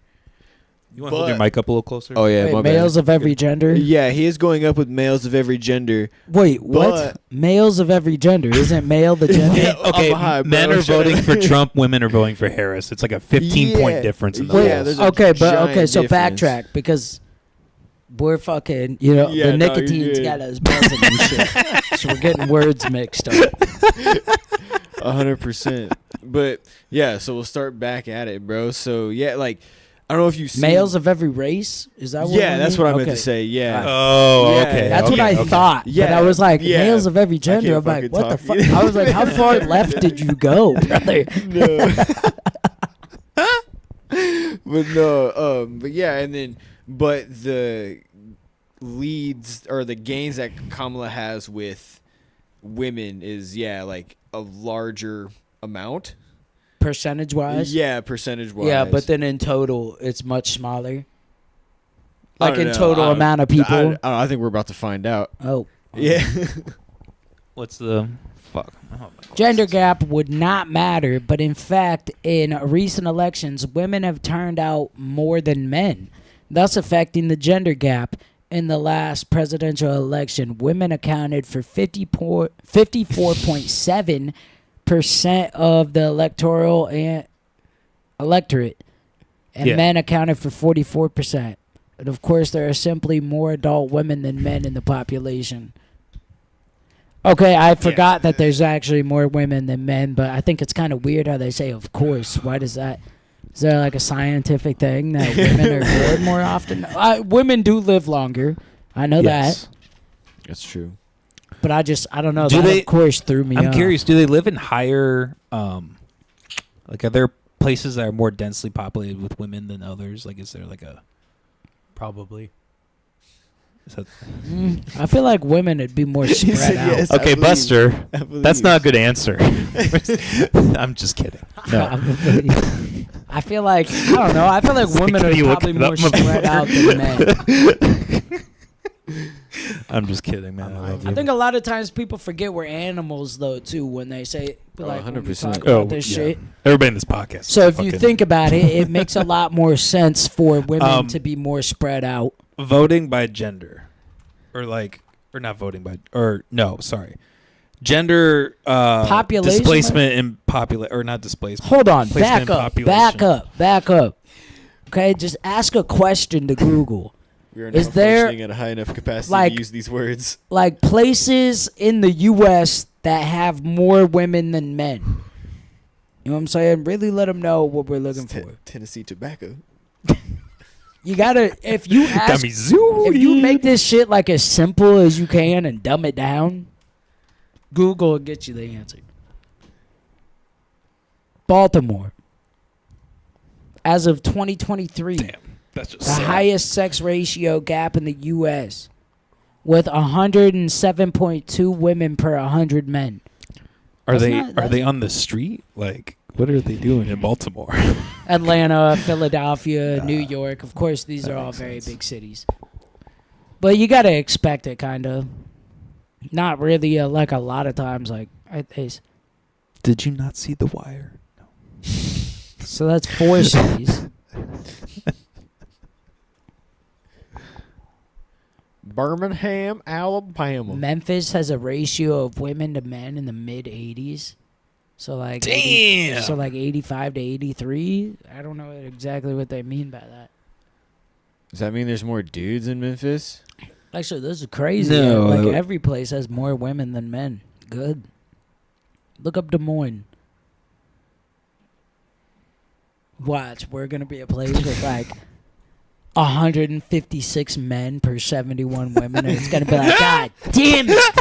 Speaker 1: You want to hold your mic up a little closer?
Speaker 3: Oh yeah,
Speaker 2: Wait,
Speaker 3: my
Speaker 2: males
Speaker 3: bad.
Speaker 2: of every gender?
Speaker 3: Yeah, he is going up with males of every gender.
Speaker 2: Wait, what?
Speaker 3: But-
Speaker 2: Males of every gender. Isn't male the gender?
Speaker 3: Yeah,
Speaker 1: Okay,
Speaker 3: I'm high, bro.
Speaker 1: men are
Speaker 3: Shut
Speaker 1: voting
Speaker 3: up.
Speaker 1: for Trump, women are voting for Harris. It's like a 15-point
Speaker 3: Yeah.
Speaker 1: difference in the
Speaker 3: Wait,
Speaker 1: polls.
Speaker 3: yeah, there's a
Speaker 2: Okay, but
Speaker 3: giant
Speaker 2: okay, so
Speaker 3: difference.
Speaker 2: backtrack because we're fucking,
Speaker 3: Yeah,
Speaker 2: the
Speaker 3: no,
Speaker 2: nicotine's
Speaker 3: you're
Speaker 2: got
Speaker 3: good.
Speaker 2: us buzzing and shit. So we're getting words mixed up.
Speaker 3: 100%. But yeah, so we'll start back at it, bro. So yeah, like I don't know if you see
Speaker 2: Males of every race? Is that what
Speaker 3: Yeah, that's what I meant
Speaker 2: Okay.
Speaker 3: to say. Yeah.
Speaker 1: Oh,
Speaker 3: Yeah,
Speaker 1: okay.
Speaker 2: That's what
Speaker 1: okay,
Speaker 2: I
Speaker 1: okay.
Speaker 2: thought. But
Speaker 3: Yeah,
Speaker 2: I was like,
Speaker 3: yeah.
Speaker 2: males of every
Speaker 3: I
Speaker 2: gender. I'm
Speaker 3: can't
Speaker 2: like, what the fuck?
Speaker 3: fucking talk.
Speaker 2: I was like, how far left did you go, brother?
Speaker 3: No. But no, but yeah, and then but the leads or the gains that Kamala has with women is like a larger amount.
Speaker 2: Percentage wise?
Speaker 3: Yeah, percentage wise.
Speaker 2: Yeah, but then in total, it's much smaller.
Speaker 3: I
Speaker 2: Like
Speaker 3: don't
Speaker 2: in
Speaker 3: know.
Speaker 2: total amount of people.
Speaker 3: I think we're about to find out.
Speaker 2: Oh.
Speaker 3: Yeah.
Speaker 1: What's the fuck? Oh, my glasses.
Speaker 2: Gender gap would not matter, but in fact, in recent elections, women have turned out more than men, thus affecting the gender gap. In the last presidential election, women accounted for 54.7% of the electorate, and
Speaker 1: Yeah.
Speaker 2: men accounted for 44%. And of course, there are simply more adult women than men in the population. Okay, I forgot that there's actually more women than men, but I think it's kind of weird how they say, of course. Why does that Is there like a scientific thing that women are born more often? Women do live longer. I know
Speaker 1: Yes.
Speaker 2: that.
Speaker 3: That's true.
Speaker 2: But I don't know.
Speaker 1: Do
Speaker 2: That,
Speaker 1: they-
Speaker 2: of course, threw me
Speaker 1: I'm
Speaker 2: off.
Speaker 1: curious. Do they live in higher? Like, are there places that are more densely populated with women than others? Like, is there like a?
Speaker 4: Probably.
Speaker 1: Is that,
Speaker 2: I feel like women would be more
Speaker 3: said
Speaker 2: spread out.
Speaker 3: yes. I
Speaker 1: okay,
Speaker 3: believe-
Speaker 1: Buster.
Speaker 3: I believe.
Speaker 1: That's not a good answer. I'm just kidding. No.
Speaker 2: Probably. I feel like I don't know. I feel like women
Speaker 1: Can
Speaker 2: are
Speaker 1: you look
Speaker 2: probably
Speaker 1: it up,
Speaker 2: more
Speaker 1: my
Speaker 2: spread out than men.
Speaker 1: I'm just kidding, man. I love you.
Speaker 2: I think a lot of times people forget we're animals, though, too, when they say like when we
Speaker 3: 100%.
Speaker 2: talk about this shit.
Speaker 1: Everybody in this podcast.
Speaker 2: So if you
Speaker 1: fucking-
Speaker 2: think about it, it makes a lot more sense for women to
Speaker 1: Um,
Speaker 2: be more spread out.
Speaker 1: voting by gender, or not voting by, or no, sorry, gender
Speaker 2: Population,
Speaker 1: displacement and or not displacement.
Speaker 2: Hold on,
Speaker 1: placement
Speaker 2: back
Speaker 1: in
Speaker 2: up,
Speaker 1: population.
Speaker 2: back up. Okay, just ask a question to Google.
Speaker 3: We are
Speaker 2: Is
Speaker 3: now
Speaker 2: there,
Speaker 3: functioning at a high enough capacity
Speaker 2: like-
Speaker 3: to use these words.
Speaker 2: Like places in the U.S. that have more women than men. You know what I'm saying? Really let them know what we're looking
Speaker 3: It's
Speaker 2: for.
Speaker 3: Tennessee tobacco.
Speaker 2: You gotta, if you
Speaker 1: Got
Speaker 2: ask,
Speaker 1: me zoo.
Speaker 2: if you make this shit like as simple as you can and dumb it down, Google will get you the answer. Baltimore. As of 2023,
Speaker 1: Damn, that's just
Speaker 2: the
Speaker 1: sad.
Speaker 2: highest sex ratio gap in the U.S. with 107.2 women per 100 men.
Speaker 1: Are
Speaker 2: That's
Speaker 1: they
Speaker 2: not-
Speaker 1: are
Speaker 2: that's-
Speaker 1: they on the street? Like, what are they doing in Baltimore?
Speaker 2: Atlanta, Philadelphia, New York. Of course, these
Speaker 1: that
Speaker 2: are all
Speaker 1: makes
Speaker 2: very
Speaker 1: sense.
Speaker 2: big cities. But you got to expect it, kind of. Not really, like a lot of times. Like,
Speaker 1: Did you not see The Wire?
Speaker 2: so that's 4 cities.
Speaker 3: Birmingham, Alabama.
Speaker 2: Memphis has a ratio of women to men in the mid 80s. So like
Speaker 1: Damn.
Speaker 2: so like 85 to 83. I don't know exactly what they mean by that.
Speaker 3: Does that mean there's more dudes in Memphis?
Speaker 2: Actually, this is crazy.
Speaker 1: No.
Speaker 2: Like every place has more women than men. Good. Look up Des Moines. Watch, we're gonna be a place with like 156 men per 71 women, and it's gonna be like, God damn it!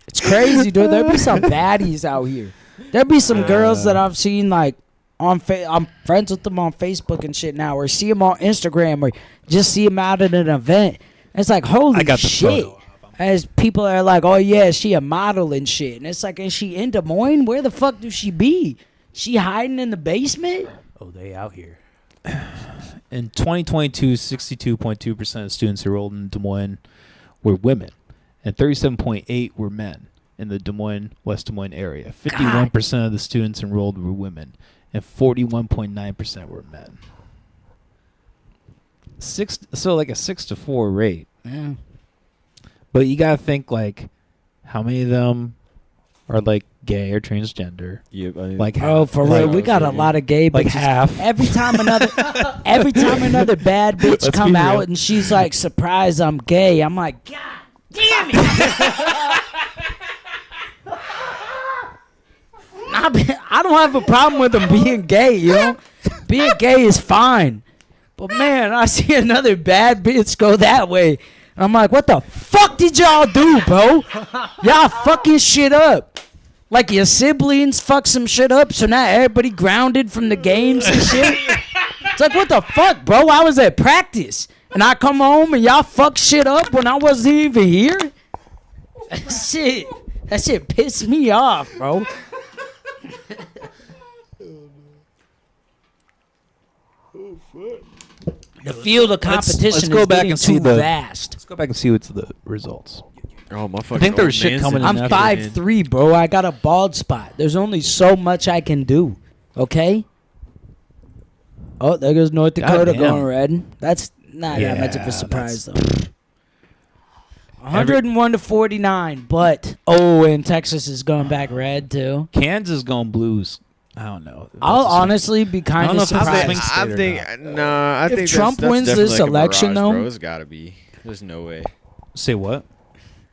Speaker 2: It's crazy, dude. There'll be some baddies out here. There'll be some girls that I've seen like I'm friends with them on Facebook and shit now, or see them on Instagram, or just see them out at an event. And it's like, holy
Speaker 1: I got the
Speaker 2: shit!
Speaker 1: photo.
Speaker 2: As people are like, oh yeah, she a model and shit, and it's like, is she in Des Moines? Where the fuck do she be? She hiding in the basement?
Speaker 4: Oh, they out here.
Speaker 1: In 2022, 62.2% of students enrolled in Des Moines were women, and 37.8% were men in the Des Moines, West Des Moines area. 51% of the students enrolled were women, and 41.9% were men. So like a 6-to-4 rate.
Speaker 2: Yeah.
Speaker 1: But you gotta think, like, how many of them are like gay or transgender?
Speaker 3: Yep.
Speaker 1: Like,
Speaker 2: Oh, for
Speaker 1: like,
Speaker 2: real, we got a lot of gay
Speaker 1: like
Speaker 2: bitches.
Speaker 1: half.
Speaker 2: Every time another bad bitch
Speaker 1: Let's
Speaker 2: come
Speaker 1: be
Speaker 2: out
Speaker 1: real.
Speaker 2: and she's like, surprised I'm gay, I'm like, God damn it! I don't have a problem with them being gay, you know? Being gay is fine. But man, I see another bad bitch go that way. I'm like, what the fuck did y'all do, bro? Y'all fucking shit up. Like your siblings fuck some shit up, so now everybody grounded from the games and shit. It's like, what the fuck, bro? I was at practice, and I come home and y'all fuck shit up when I wasn't even here. That shit pissed me off, bro. The field of competition
Speaker 1: let's go
Speaker 2: is
Speaker 1: back
Speaker 2: getting
Speaker 1: and see
Speaker 2: too
Speaker 1: the-
Speaker 2: vast.
Speaker 1: Let's go back and see what's the results.
Speaker 3: Oh my fucking!
Speaker 1: I think there was
Speaker 3: old
Speaker 1: shit
Speaker 3: man
Speaker 1: coming in
Speaker 3: syndrome.
Speaker 2: I'm
Speaker 1: after,
Speaker 2: 5'3", bro. I got a bald spot. There's only so much I can do. Okay? Oh, there goes North Dakota
Speaker 1: Goddamn.
Speaker 2: going red. That's not that much of
Speaker 1: Yeah,
Speaker 2: a surprise, though. 101 to 49, but and Texas is going back red too.
Speaker 1: Kansas going blues. I don't know.
Speaker 2: I'll
Speaker 1: That's a-
Speaker 2: honestly be kind
Speaker 1: I don't
Speaker 2: of
Speaker 1: know if it's a swing
Speaker 2: surprised.
Speaker 1: state
Speaker 3: I
Speaker 1: or
Speaker 3: think
Speaker 1: not.
Speaker 3: nah. I
Speaker 2: If
Speaker 3: think
Speaker 2: Trump
Speaker 3: that's
Speaker 2: wins
Speaker 3: definitely
Speaker 2: this
Speaker 3: like a
Speaker 2: election,
Speaker 3: mirage,
Speaker 2: though-
Speaker 3: bro. It's gotta be. There's no way.
Speaker 1: Say what?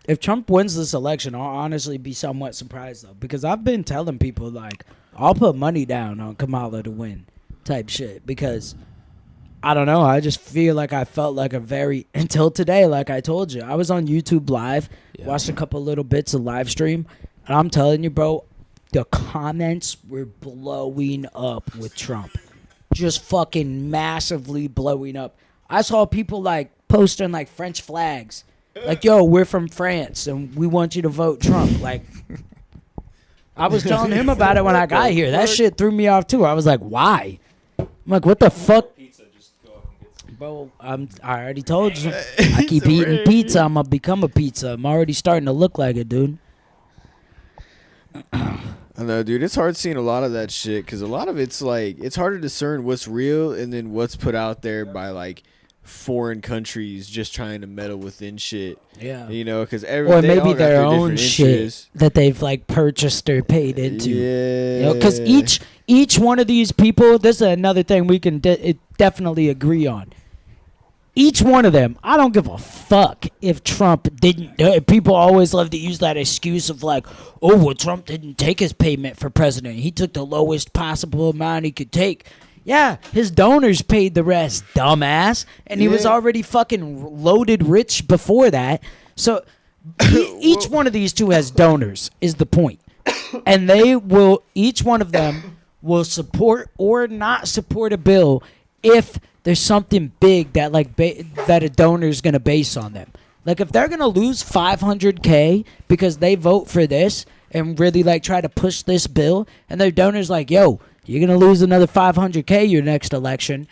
Speaker 2: If Trump wins this election, I'll honestly be somewhat surprised though, because I've been telling people like, I'll put money down on Kamala to win type shit because I don't know. I just feel like I felt like until today, like I told you, I was on YouTube Live, watched a couple little bits of live stream, and I'm telling you, bro, the comments were blowing up with Trump. Just fucking massively blowing up. I saw people like posting like French flags. Like, yo, we're from France and we want you to vote Trump. Like, I was telling him about it when I got here. That shit threw me off too. I was like, why? I'm like, what the fuck? Bro, I already told you. I keep eating pizza. I'm going to become a pizza. I'm already starting to look like it, dude.
Speaker 3: I know, dude. It's hard seeing a lot of that shit because a lot of it's like it's hard to discern what's real and then what's put out there by like foreign countries just trying to meddle within shit.
Speaker 2: Yeah.
Speaker 3: You know, because
Speaker 2: or maybe their own shit that they've like purchased or paid into.
Speaker 3: Yeah.
Speaker 2: Because each one of these people, this is another thing we can definitely agree on. Each one of them, I don't give a fuck if Trump didn't. People always love to use that excuse of like, oh, well, Trump didn't take his payment for president. He took the lowest possible amount he could take. Yeah, his donors paid the rest, dumbass. And he was already fucking loaded rich before that. So each one of these two has donors, is the point. And each one of them will support or not support a bill if there's something big that that a donor is going to base on them. Like if they're going to lose $500K because they vote for this and really like try to push this bill and their donor's like, yo, you're going to lose another $500K your next election.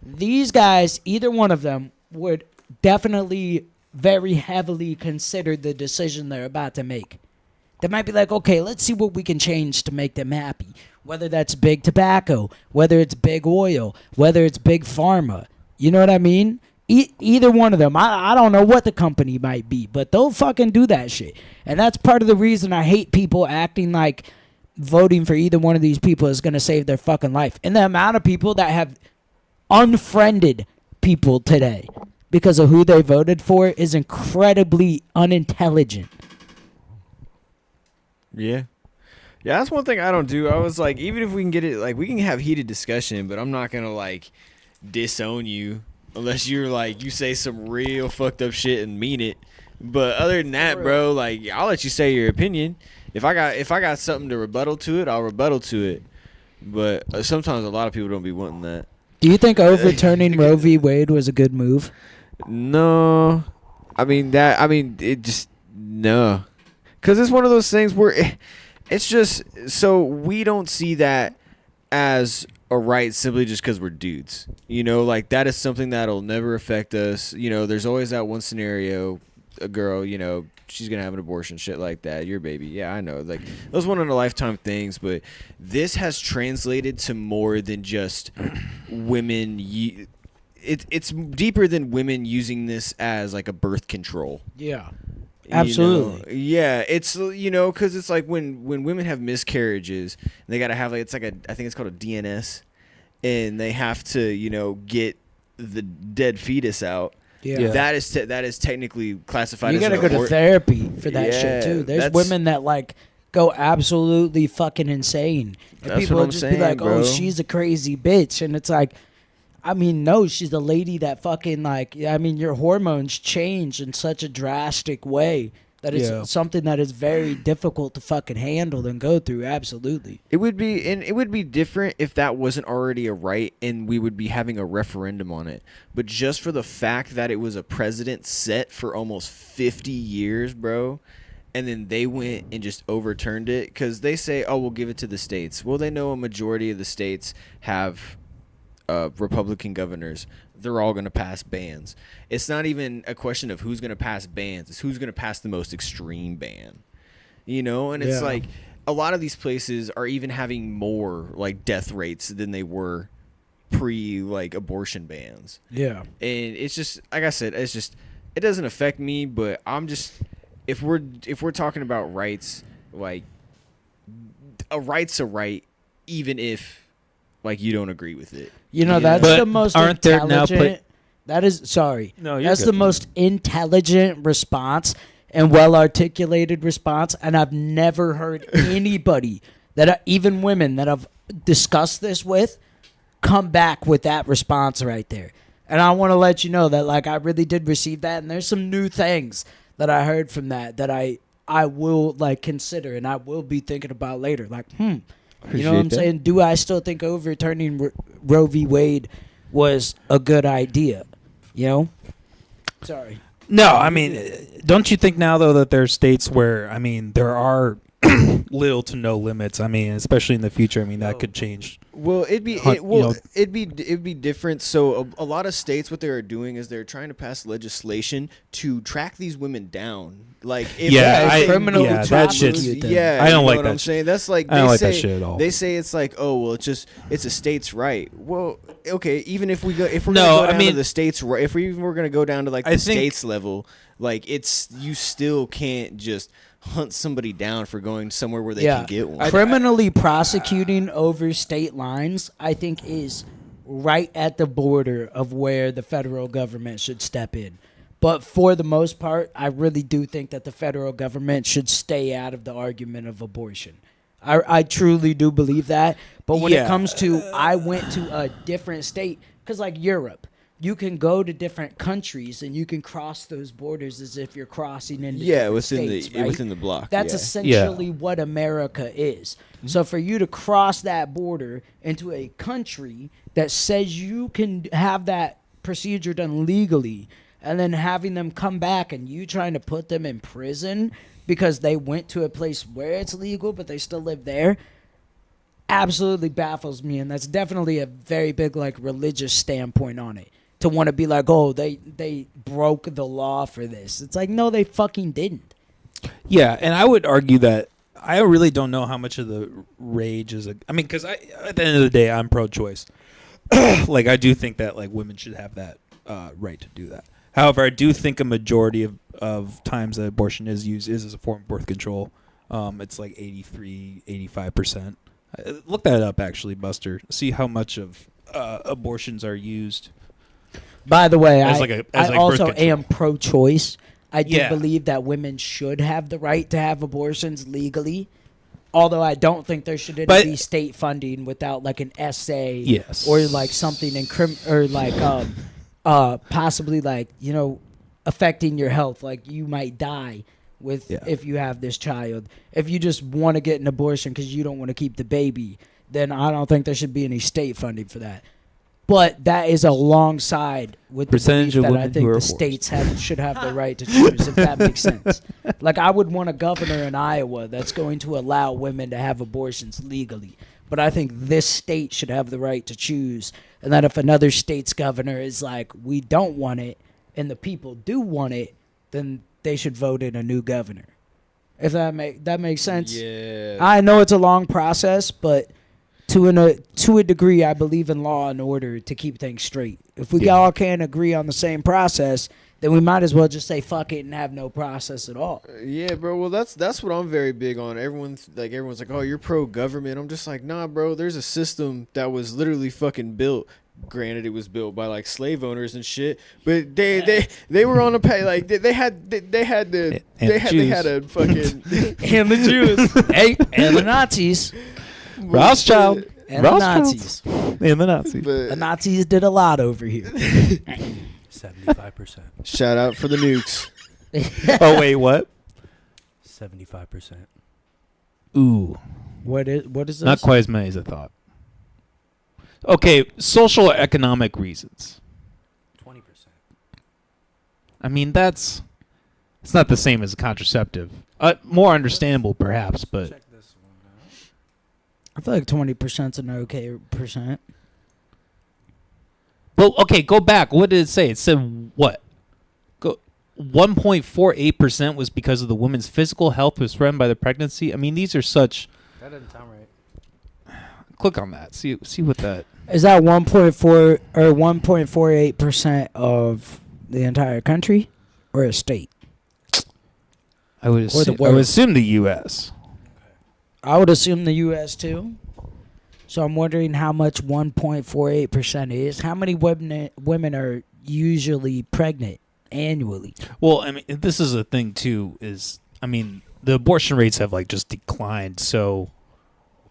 Speaker 2: These guys, either one of them would definitely very heavily consider the decision they're about to make. They might be like, okay, let's see what we can change to make them happy. Whether that's big tobacco, whether it's big oil, whether it's big pharma. You know what I mean? Either one of them. I don't know what the company might be, but they'll fucking do that shit. And that's part of the reason I hate people acting like voting for either one of these people is going to save their fucking life. And the amount of people that have unfriended people today because of who they voted for is incredibly unintelligent.
Speaker 3: Yeah. Yeah, that's one thing I don't do. I was like, even if we can get it, like, we can have heated discussion, but I'm not going to, like, disown you unless you're, like, you say some real fucked up shit and mean it. But other than that, bro, like, I'll let you say your opinion. If I got something to rebuttal to it, I'll rebuttal to it. But sometimes a lot of people don't be wanting that.
Speaker 2: Do you think overturning Roe v. Wade was a good move?
Speaker 3: No. It just, no. Because it's one of those things where it's just, so we don't see that as a right simply just because we're dudes. You know, like that is something that'll never affect us. You know, there's always that one scenario, a girl, you know, she's going to have an abortion, shit like that. Your baby. Yeah, I know. Like those one in a lifetime things, but this has translated to more than just women. It's deeper than women using this as like a birth control.
Speaker 2: Yeah. Absolutely.
Speaker 3: You know? Yeah, it's, you know, because it's like when women have miscarriages, they got to have, like, it's like I think it's called a DNS, and they have to, you know, get the dead fetus out.
Speaker 2: Yeah.
Speaker 3: That is technically classified as
Speaker 2: you gotta go to therapy for that shit, too. There's women that, like, go absolutely fucking insane. And
Speaker 3: That's
Speaker 2: people
Speaker 3: what
Speaker 2: will
Speaker 3: I'm
Speaker 2: just
Speaker 3: saying,
Speaker 2: be like,
Speaker 3: bro.
Speaker 2: oh, she's a crazy bitch. And it's like, I mean, no, she's a lady that fucking, like, I mean, your hormones change in such a drastic way that it's something that is very difficult to fucking handle and go through. Absolutely.
Speaker 3: It would be different if that wasn't already a right and we would be having a referendum on it. But just for the fact that it was a precedent set for almost 50 years, bro, and then they went and just overturned it because they say, oh, we'll give it to the states. Well, they know a majority of the states have Republican governors. They're all going to pass bans. It's not even a question of who's going to pass bans. It's who's going to pass the most extreme ban. You know, and it's like a lot of these places are even having more like death rates than they were pre like abortion bans.
Speaker 2: Yeah.
Speaker 3: And it's just, like I said, it's just, it doesn't affect me, but I'm just, if we're talking about rights, like a right's a right, even if like you don't agree with it.
Speaker 2: You know, that's
Speaker 1: But
Speaker 2: the most
Speaker 1: aren't there now
Speaker 2: intelligent. That is, sorry.
Speaker 1: No, you're
Speaker 2: that's
Speaker 1: good.
Speaker 2: the most intelligent response and well articulated response. And I've never heard anybody even women that I've discussed this with come back with that response right there. And I want to let you know that, like, I really did receive that, and there's some new things that I heard from that I will, like, consider and I will be thinking about later. Like, you know what I'm saying? Do I still think overturning Roe v. Wade was a good idea? You know? Sorry.
Speaker 1: No, I mean, don't you think now though that there are states where, I mean, there are little to no limits. I mean, especially in the future. I mean, that could change.
Speaker 3: Well, it'd be different. So a lot of states, what they're doing is they're trying to pass legislation to track these women down. Like, if
Speaker 2: criminal
Speaker 1: that shit's.
Speaker 3: Yeah,
Speaker 1: I don't
Speaker 3: you know
Speaker 1: like
Speaker 3: what
Speaker 1: that.
Speaker 3: I'm saying. That's like
Speaker 1: I don't like that shit at all.
Speaker 3: They say it's like, oh well, it's a state's right. Well, okay, even if we're gonna go down to the states, if we're gonna go down to like the states level, like you still can't just hunt somebody down for going somewhere where they can get one.
Speaker 2: Criminally prosecuting over state lines, I think, is right at the border of where the federal government should step in. But for the most part, I really do think that the federal government should stay out of the argument of abortion. I truly do believe that. But when it comes to, I went to a different state, because like Europe, you can go to different countries and you can cross those borders as if you're crossing into states, right?
Speaker 3: Within the block.
Speaker 2: That's essentially what America is. So for you to cross that border into a country that says you can have that procedure done legally, and then having them come back and you trying to put them in prison because they went to a place where it's legal but they still live there, absolutely baffles me. And that's definitely a very big, like, religious standpoint on it, to want to be like, oh, they broke the law for this. It's like, no, they fucking didn't.
Speaker 1: Yeah, and I would argue that I really don't know how much of the rage is I mean, because at the end of the day, I'm pro-choice. Like, I do think that, like, women should have that right to do that. However, I do think a majority of times that abortion is used is as a form of birth control. It's like 83, 85%. Look that up, actually, Buster. See how much of abortions are used.
Speaker 2: By the way,
Speaker 1: I
Speaker 2: also am pro-choice. I do believe that women should have the right to have abortions legally. Although I don't think there should be state funding without, like, an essay or, like, something possibly, like, you know, affecting your health. Like, you might die if you have this child. If you just want to get an abortion because you don't want to keep the baby, then I don't think there should be any state funding for that. But that is alongside with the belief that I think the states should have the right to choose, if that makes sense. Like, I would want a governor in Iowa that's going to allow women to have abortions legally. But I think this state should have the right to choose. And that if another state's governor is like, we don't want it, and the people do want it, then they should vote in a new governor. If that makes sense.
Speaker 3: Yeah.
Speaker 2: I know it's a long process, but to a degree, I believe in law and order to keep things straight. If we all can't agree on the same process, then we might as well just say fuck it and have no process at all.
Speaker 3: Yeah, bro. Well, that's what I'm very big on. Everyone's like, oh, you're pro-government. I'm just like, nah, bro. There's a system that was literally fucking built. Granted, it was built by like slave owners and shit, but they were on a pay, like they had a fucking
Speaker 2: and the Jews and the Nazis.
Speaker 1: Rothschild.
Speaker 2: And the Nazis.
Speaker 1: And the Nazis.
Speaker 2: The Nazis did a lot over here.
Speaker 4: 75%.
Speaker 3: Shout out for the nukes.
Speaker 1: Oh, wait, what?
Speaker 4: 75%.
Speaker 1: Ooh.
Speaker 2: What is this?
Speaker 1: Not quite as many as I thought. Okay, social or economic reasons.
Speaker 4: 20%.
Speaker 1: I mean, it's not the same as a contraceptive. More understandable, perhaps, but...
Speaker 4: Check this one out.
Speaker 2: I feel like 20% is an okay percent.
Speaker 1: Well, okay, go back. What did it say? It said what? 1.48% was because of the woman's physical health was threatened by the pregnancy. I mean, these are such...
Speaker 4: That doesn't sound right.
Speaker 1: Click on that. See what that...
Speaker 2: Is that 1.4 or 1.48% of the entire country or a state?
Speaker 1: I would assume the U.S.
Speaker 2: I would assume the U.S. too. So I'm wondering how much 1.48% is. How many women are usually pregnant annually?
Speaker 1: Well, I mean, this is a thing too. The abortion rates have like just declined so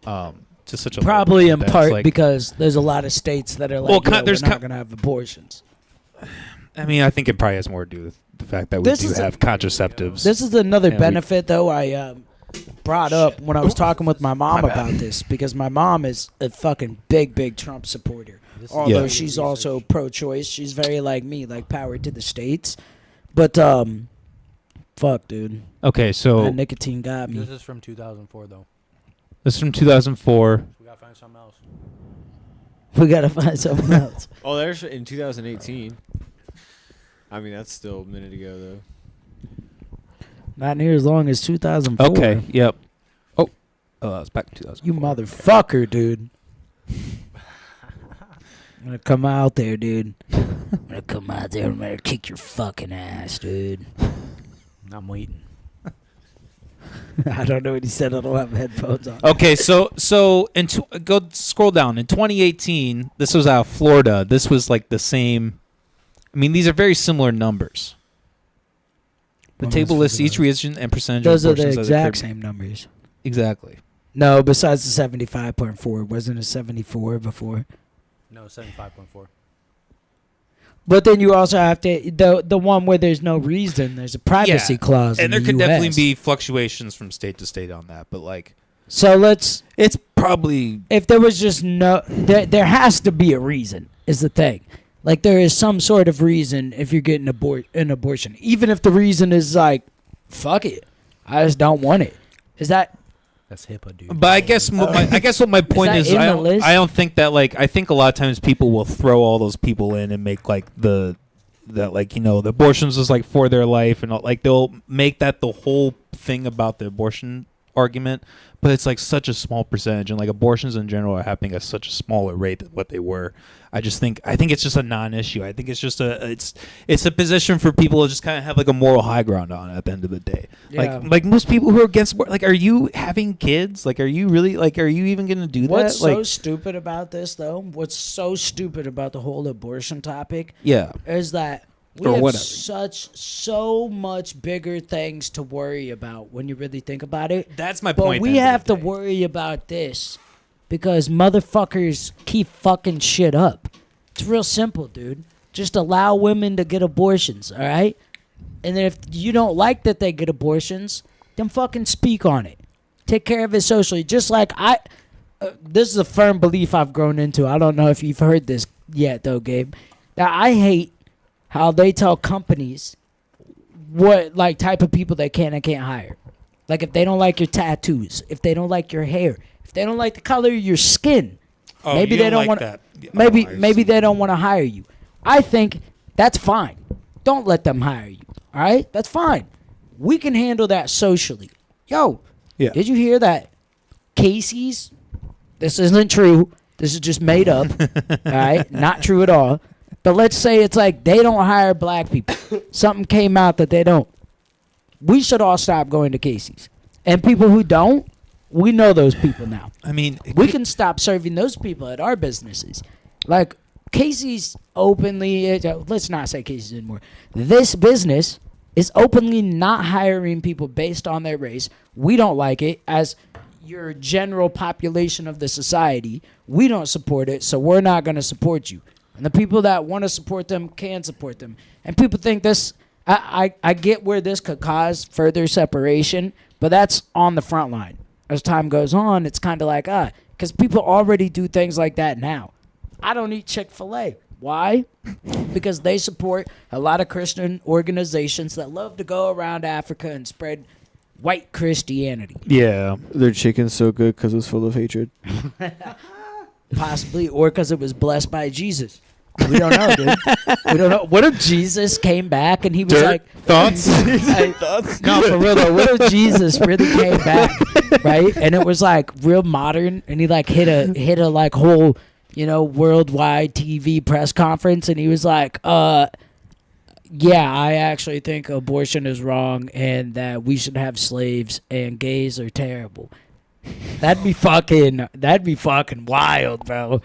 Speaker 1: To such a
Speaker 2: Probably
Speaker 1: low
Speaker 2: in
Speaker 1: point that
Speaker 2: part
Speaker 1: it's like,
Speaker 2: because there's a lot of states that are like,
Speaker 1: Well,
Speaker 2: well,
Speaker 1: there's
Speaker 2: we're not going to have abortions.
Speaker 1: I mean, I think it probably has more to do with the fact that we
Speaker 2: This
Speaker 1: do
Speaker 2: is
Speaker 1: have contraceptives.
Speaker 2: This is another
Speaker 1: And we-
Speaker 2: benefit, though, I brought up when I was talking with my mom
Speaker 1: My bad.
Speaker 2: about this, because my mom is a fucking big Trump supporter. Although
Speaker 1: Yeah.
Speaker 2: she's also pro-choice. She's very like me, like power to the states. But, fuck, dude.
Speaker 1: Okay, so
Speaker 2: That nicotine got me.
Speaker 4: This is from 2004, though.
Speaker 1: this is from 2004.
Speaker 4: We gotta find something else.
Speaker 2: We got to find something else.
Speaker 3: Oh, there's in 2018. I mean, that's still a minute ago, though.
Speaker 2: Not near as long as 2004.
Speaker 1: Okay, yep. Oh, that was back in 2004.
Speaker 2: You motherfucker, dude. I'm gonna come out there, dude. I'm gonna come out there and I'm gonna kick your fucking ass, dude.
Speaker 4: I'm waiting.
Speaker 2: I don't know what he said. I don't have headphones on.
Speaker 1: Okay, so go scroll down. In 2018, this was out of Florida. This was like the same. I mean, these are very similar numbers. The
Speaker 2: Well,
Speaker 1: table
Speaker 2: let's
Speaker 1: lists
Speaker 2: figure
Speaker 1: each
Speaker 2: it out.
Speaker 1: region and percentage
Speaker 2: Those
Speaker 1: of
Speaker 2: are the
Speaker 1: abortions as
Speaker 2: exact
Speaker 1: occurred.
Speaker 2: same numbers.
Speaker 1: Exactly.
Speaker 2: No, besides the 75.4. Wasn't it 74 before?
Speaker 4: No, 75.4.
Speaker 2: But then you also have to the one where there's no reason. There's a privacy
Speaker 1: Yeah,
Speaker 2: clause.
Speaker 1: And
Speaker 2: in
Speaker 1: there
Speaker 2: the
Speaker 1: could definitely
Speaker 2: US.
Speaker 1: be fluctuations from state to state on that, but like
Speaker 2: So let's.
Speaker 1: it's probably
Speaker 2: If there was just no, there has to be a reason. Is the thing. Like there is some sort of reason if you're getting an abortion, even if the reason is like, fuck it, I just don't want it. Is that?
Speaker 4: That's HIPAA, dude.
Speaker 1: But I guess what my point
Speaker 2: that
Speaker 1: is,
Speaker 2: in
Speaker 1: I
Speaker 2: the
Speaker 1: don't,
Speaker 2: list?
Speaker 1: I don't think that like I think a lot of times people will throw all those people in and make like the abortions is like for their life and all, like they'll make that the whole thing about the abortion argument, but it's like such a small percentage, and like abortions in general are happening at such a smaller rate than what they were. I think it's just a non-issue. I think it's just it's a position for people to just kind of have like a moral high ground on at the end of the day.
Speaker 2: Yeah.
Speaker 1: Like most people who are against like, are you having kids? Like, are you really like, are you even gonna do
Speaker 2: What's
Speaker 1: that? Like,
Speaker 2: so stupid about this though? What's so stupid about the whole abortion topic
Speaker 1: yeah.
Speaker 2: is that we
Speaker 1: Or
Speaker 2: have
Speaker 1: whatever.
Speaker 2: so much bigger things to worry about when you really think about it.
Speaker 1: That's my
Speaker 2: But
Speaker 1: point.
Speaker 2: we have to worry about this because motherfuckers keep fucking shit up. It's real simple, dude. Just allow women to get abortions, all right? And then if you don't like that they get abortions, then fucking speak on it. Take care of it socially. Just like this is a firm belief I've grown into. I don't know if you've heard this yet, though, Gabe. Now, I hate how they tell companies what like type of people they can and can't hire. Like if they don't like your tattoos, if they don't like your hair, if they don't like the color of your skin, maybe they don't want to. Maybe they don't want to hire you. I think that's fine. Don't let them hire you. All right, that's fine. We can handle that socially. Yo,
Speaker 1: Yeah.
Speaker 2: did you hear that? Casey's. This isn't true. This is just made up. All right, not true at all. But let's say it's like they don't hire black people. Something came out that they don't. We should all stop going to Casey's. And people who don't, we know those people now.
Speaker 1: I mean,
Speaker 2: We can stop serving those people at our businesses. Like Casey's openly, let's not say Casey's anymore. This business is openly not hiring people based on their race. We don't like it as your general population of the society. We don't support it, so we're not going to support you. And the people that want to support them can support them. And people think this, I get where this could cause further separation, but that's on the front line. As time goes on, it's kind of like, because people already do things like that now. I don't eat Chick-fil-A. Why? Because they support a lot of Christian organizations that love to go around Africa and spread white Christianity.
Speaker 1: yeah.
Speaker 3: Their chicken's so good because it's full of hatred.
Speaker 2: Possibly, or because it was blessed by Jesus. We don't know, dude. We don't know. What if Jesus came back and he was like,
Speaker 1: thoughts?
Speaker 2: Hey, no, for real though. What if Jesus really came back, right? And it was like real modern, and he like hit a like whole, worldwide TV press conference, and he was like, yeah, I actually think abortion is wrong, and that we should have slaves, and gays are terrible. That'd be fucking wild, bro.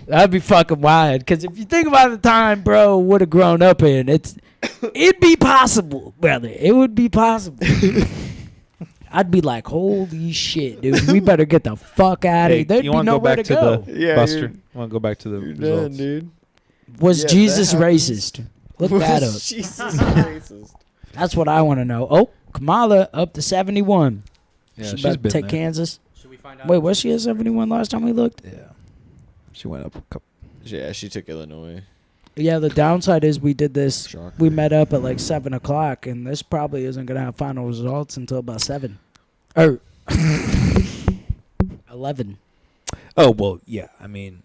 Speaker 2: That'd be fucking wild. Because if you think about the time, bro, would have grown up in, it'd be possible, brother. It would be possible. I'd be like, holy shit, dude, we better get the fuck out of here. There'd
Speaker 1: you
Speaker 2: be
Speaker 1: want to go
Speaker 2: nowhere
Speaker 1: back
Speaker 2: to
Speaker 1: to
Speaker 2: go.
Speaker 1: the
Speaker 3: Yeah,
Speaker 1: Buster? Want to go back to the
Speaker 3: You're
Speaker 1: results?
Speaker 3: done, dude.
Speaker 2: Was
Speaker 3: Yeah,
Speaker 2: Jesus
Speaker 3: that happens.
Speaker 2: racist? Look that up.
Speaker 3: Jesus racist.
Speaker 2: That's what I want to know. Oh, Kamala up to 71.
Speaker 1: Yeah,
Speaker 2: she
Speaker 1: she's
Speaker 2: about to
Speaker 1: been
Speaker 2: take
Speaker 1: there.
Speaker 2: Kansas.
Speaker 4: Should we find out?
Speaker 2: Wait, was she at 71 last time we looked?
Speaker 1: Yeah, she went up a couple.
Speaker 3: Yeah, she took Illinois.
Speaker 2: Yeah, the downside is we did this.
Speaker 3: Shocker.
Speaker 2: We met up at like 7 o'clock, and this probably isn't going to have final results until about 7. Or 11.
Speaker 1: Oh well, yeah. I mean,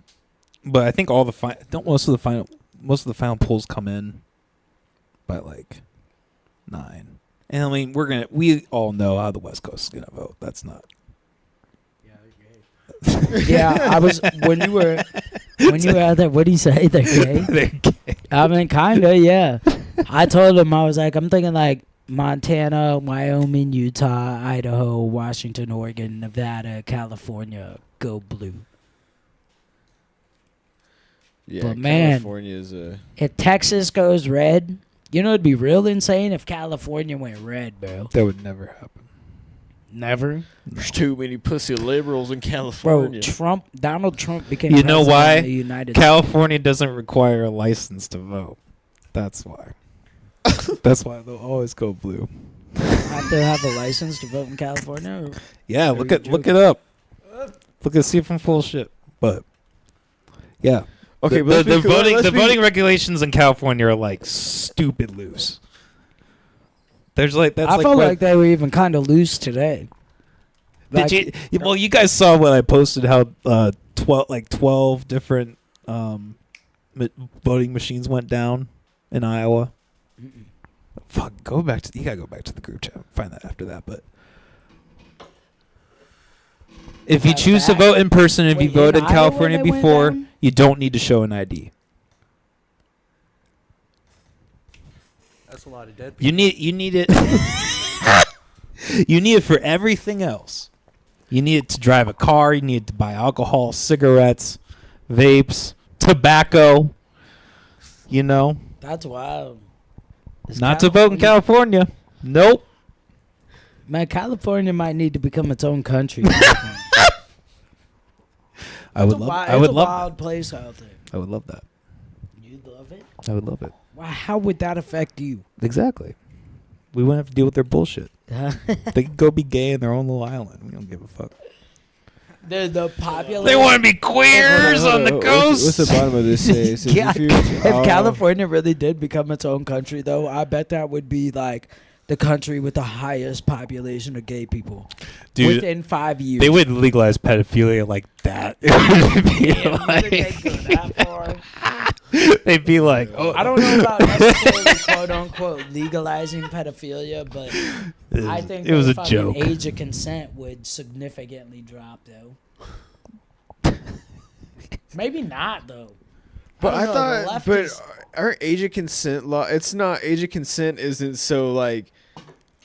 Speaker 1: but I think all the don't most of the final polls come in by like 9. And I mean, we all know how the West Coast is gonna vote. That's not.
Speaker 2: Yeah, I was when you were out there. What do you say? They're gay.
Speaker 1: They're gay.
Speaker 2: I mean, kinda, yeah. I told him, I was like, I'm thinking like Montana, Wyoming, Utah, Idaho, Washington, Oregon, Nevada, California, go blue.
Speaker 3: Yeah,
Speaker 2: But man-
Speaker 3: California's
Speaker 2: If Texas goes red, you know, it'd be real insane if California went red, bro.
Speaker 1: That would never happen.
Speaker 2: Never.
Speaker 3: there's too many pussy liberals in
Speaker 2: Bro,
Speaker 3: California.
Speaker 2: Donald Trump became
Speaker 1: You know
Speaker 2: president
Speaker 1: why?
Speaker 2: of the United
Speaker 1: California doesn't require a license to vote. That's why. That's why they'll always go blue.
Speaker 2: States. Have to have a license to vote in California? Or?
Speaker 1: Yeah,
Speaker 2: Are
Speaker 1: look
Speaker 2: you
Speaker 1: it up. Look at see if I'm full of shit. But yeah.
Speaker 3: Okay,
Speaker 1: the,
Speaker 3: but let's
Speaker 1: the
Speaker 3: be clear,
Speaker 1: voting
Speaker 3: let's
Speaker 1: the
Speaker 3: be-
Speaker 1: voting regulations in California are like stupid loose. There's like that's
Speaker 2: I
Speaker 1: like
Speaker 2: felt
Speaker 1: what-
Speaker 2: like they were even kind of loose today. Like,
Speaker 1: Did you? Well, you guys saw what I posted. How 12 different voting machines went down in Iowa. Fuck, you gotta go back to the group chat. Find that after that. But if you
Speaker 2: That
Speaker 1: choose to
Speaker 2: back-
Speaker 1: vote in person, if
Speaker 2: Wait,
Speaker 1: you voted in
Speaker 2: Iowa
Speaker 1: California
Speaker 2: they went
Speaker 1: before,
Speaker 2: down?
Speaker 1: you don't need to show an ID.
Speaker 4: That's a lot of dead people.
Speaker 1: You need it. You need it for everything else. You need it to drive a car. You need it to buy alcohol, cigarettes, vapes, tobacco. You know,
Speaker 2: That's wild. Is
Speaker 1: not to vote in California. Nope.
Speaker 2: Man, California might need to become its own country.
Speaker 1: I would love. I would
Speaker 2: It's a
Speaker 1: love.
Speaker 2: wild place out there.
Speaker 1: I would love that.
Speaker 2: You'd love it?
Speaker 1: I would love it.
Speaker 2: Wow, how would that affect you?
Speaker 1: Exactly. We wouldn't have to deal with their bullshit. They could go be gay in their own little island. We don't give a fuck.
Speaker 2: The popular.
Speaker 1: They want to be queers on the coast.
Speaker 3: What's the bottom of this say? It says
Speaker 2: Yeah,
Speaker 3: if you-
Speaker 2: if
Speaker 3: oh.
Speaker 2: California really did become its own country, though, I bet that would be like the country with the highest population of gay people
Speaker 1: Dude,
Speaker 2: within 5 years.
Speaker 1: they would legalize pedophilia like that. It would be
Speaker 2: Damn, you think they'd go
Speaker 1: like,
Speaker 2: that far?
Speaker 1: they'd be like, oh,
Speaker 2: I don't know about necessarily quote unquote legalizing pedophilia, but I think
Speaker 1: it was
Speaker 2: the
Speaker 1: a
Speaker 2: fucking
Speaker 1: joke.
Speaker 2: age of consent would significantly drop, though. Maybe not, though.
Speaker 3: But
Speaker 2: don't
Speaker 3: I
Speaker 2: know, the
Speaker 3: thought,
Speaker 2: left
Speaker 3: but
Speaker 2: is-
Speaker 3: our age of consent law, it's not, age of consent isn't so like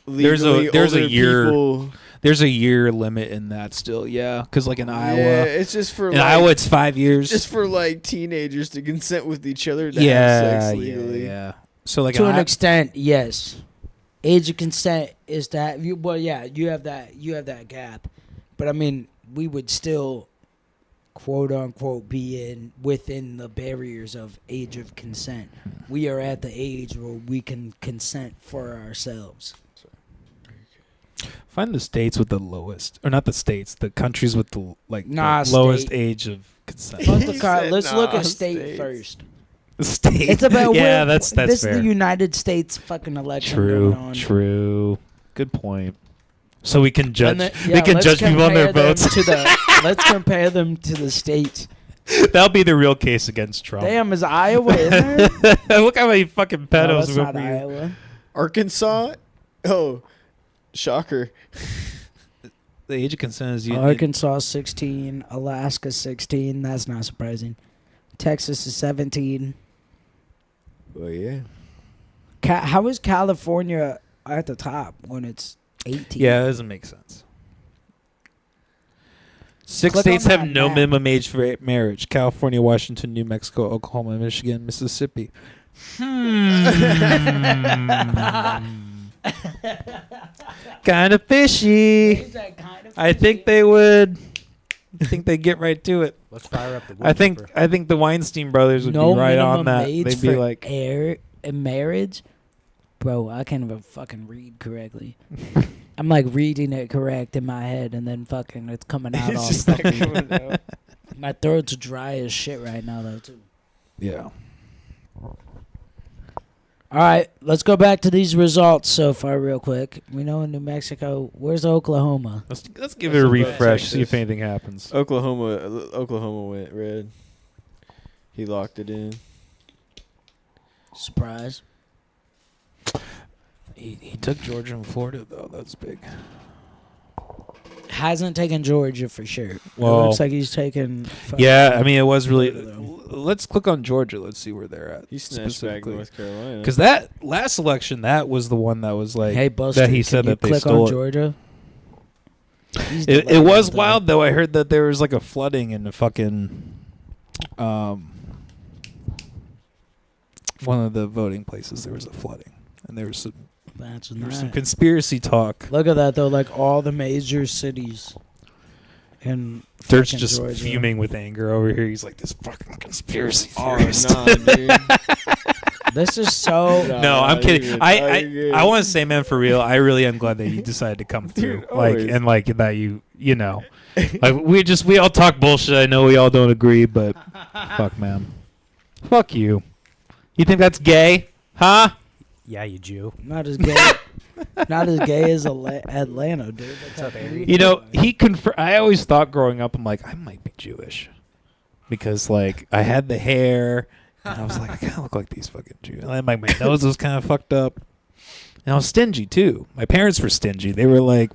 Speaker 1: There's a-
Speaker 3: legally
Speaker 1: there's a
Speaker 3: older
Speaker 1: year
Speaker 3: people-
Speaker 1: There's a year limit in that still, yeah. Because like in
Speaker 3: Yeah,
Speaker 1: Iowa,
Speaker 3: it's just for
Speaker 1: in
Speaker 3: like,
Speaker 1: Iowa it's 5 years.
Speaker 3: just for like teenagers to consent with each other to have
Speaker 1: yeah,
Speaker 3: sex
Speaker 1: yeah,
Speaker 3: legally.
Speaker 1: yeah. So like
Speaker 2: To
Speaker 1: in
Speaker 2: an
Speaker 1: I-
Speaker 2: extent, yes. Age of consent is that you. Well, yeah, you have that gap, but I mean, we would still, quote unquote, be within the barriers of age of consent. We are at the age where we can consent for ourselves.
Speaker 1: find the states with the lowest, or not the states, the countries with the like
Speaker 2: Nah,
Speaker 1: the lowest
Speaker 2: state.
Speaker 1: age of consent.
Speaker 2: Fuck
Speaker 3: He
Speaker 2: the car.
Speaker 3: said,
Speaker 2: Let's look
Speaker 3: nah,
Speaker 2: at state
Speaker 3: states.
Speaker 2: first.
Speaker 1: The state.
Speaker 2: It's about
Speaker 1: yeah,
Speaker 2: where-
Speaker 1: that's
Speaker 2: this is
Speaker 1: fair.
Speaker 2: the United States fucking election
Speaker 1: True,
Speaker 2: going on.
Speaker 1: true. Good point. So we can judge.
Speaker 2: And then-
Speaker 1: we
Speaker 2: yeah,
Speaker 1: can
Speaker 2: let's
Speaker 1: judge people on their
Speaker 2: compare them
Speaker 1: votes.
Speaker 2: to the- let's compare them to the states.
Speaker 1: That'll be the real case against Trump.
Speaker 2: Damn, is Iowa in there?
Speaker 1: Look how many fucking
Speaker 2: No,
Speaker 1: pedos
Speaker 2: that's
Speaker 1: were
Speaker 2: not
Speaker 1: here.
Speaker 2: Iowa.
Speaker 3: Arkansas? Oh, shocker.
Speaker 1: The age of consent is
Speaker 2: Arkansas 16, Alaska 16. That's not surprising. Texas is 17.
Speaker 3: Oh, yeah.
Speaker 2: How is California at the top when it's 18?
Speaker 1: Yeah, that doesn't make sense. 6
Speaker 2: Click
Speaker 1: states
Speaker 2: on
Speaker 1: have
Speaker 2: that
Speaker 1: no
Speaker 2: map.
Speaker 1: minimum age for marriage: California, Washington, New Mexico, Oklahoma, Michigan, Mississippi. Kind of fishy.
Speaker 2: Is that kind of
Speaker 1: I think they would. I think they'd get right to it.
Speaker 4: Let's fire up the wood
Speaker 1: I think
Speaker 4: chipper.
Speaker 1: the Weinstein brothers would
Speaker 2: no
Speaker 1: be right on
Speaker 2: minimum
Speaker 1: that.
Speaker 2: age
Speaker 1: They'd be
Speaker 2: for
Speaker 1: like,
Speaker 2: heir and marriage. Bro, I can't even fucking read correctly. I'm like reading it correct in my head, and then fucking it's coming out all
Speaker 3: It's just not
Speaker 2: fucking.
Speaker 3: coming out.
Speaker 2: My throat's dry as shit right now, though, too.
Speaker 1: yeah.
Speaker 2: All right, let's go back to these results so far real quick. We know in New Mexico. Where's Oklahoma?
Speaker 1: Let's give it a
Speaker 3: That's about
Speaker 1: refresh. See if
Speaker 3: Texas.
Speaker 1: anything happens.
Speaker 3: Oklahoma went red. He locked it in.
Speaker 2: Surprise.
Speaker 1: He took Georgia and Florida though. That's big.
Speaker 2: Hasn't taken Georgia for sure. It
Speaker 1: Well,
Speaker 2: looks like he's taken. fucking-
Speaker 1: Yeah, I mean it was really.
Speaker 2: Florida, though.
Speaker 1: Let's click on Georgia. Let's see where they're at.
Speaker 3: He snatched back
Speaker 1: specifically.
Speaker 3: North Carolina.
Speaker 1: Because that last election, that was the one that was like
Speaker 2: Hey, Buster,
Speaker 1: that he
Speaker 2: can
Speaker 1: said
Speaker 2: you
Speaker 1: that they
Speaker 2: click
Speaker 1: stole
Speaker 2: on
Speaker 1: it.
Speaker 2: Georgia? He's
Speaker 1: It
Speaker 2: delayed
Speaker 1: was
Speaker 2: though.
Speaker 1: wild though. I heard that there was like a flooding in the fucking one of the voting places. There was a flooding, and there was some conspiracy talk.
Speaker 2: Look at that though, like all the major cities. And
Speaker 1: Dirt's
Speaker 2: fucking
Speaker 1: just
Speaker 2: Georgia.
Speaker 1: fuming with anger over here. He's like, this fucking conspiracy
Speaker 3: Oh,
Speaker 1: theorist.
Speaker 3: nah, dude.
Speaker 2: This is so.
Speaker 1: No, I'm kidding.
Speaker 3: Dude,
Speaker 1: I want to say, man, for real, I really am glad that you decided to come through.
Speaker 3: Dude,
Speaker 1: Like,
Speaker 3: always.
Speaker 1: and like that you know, like we all talk bullshit. I know we all don't agree, but fuck, man. Fuck you. You think that's gay? Huh?
Speaker 4: Yeah, you Jew.
Speaker 2: Not as gay. Not as gay as Atlanta, dude. What's
Speaker 4: up, Andy?
Speaker 1: You know, I always thought growing up, I'm like, I might be Jewish. Because, like, I had the hair, and I was like, I kind of look like these fucking Jews. And my nose was kind of fucked up. And I was stingy, too. My parents were stingy. They were like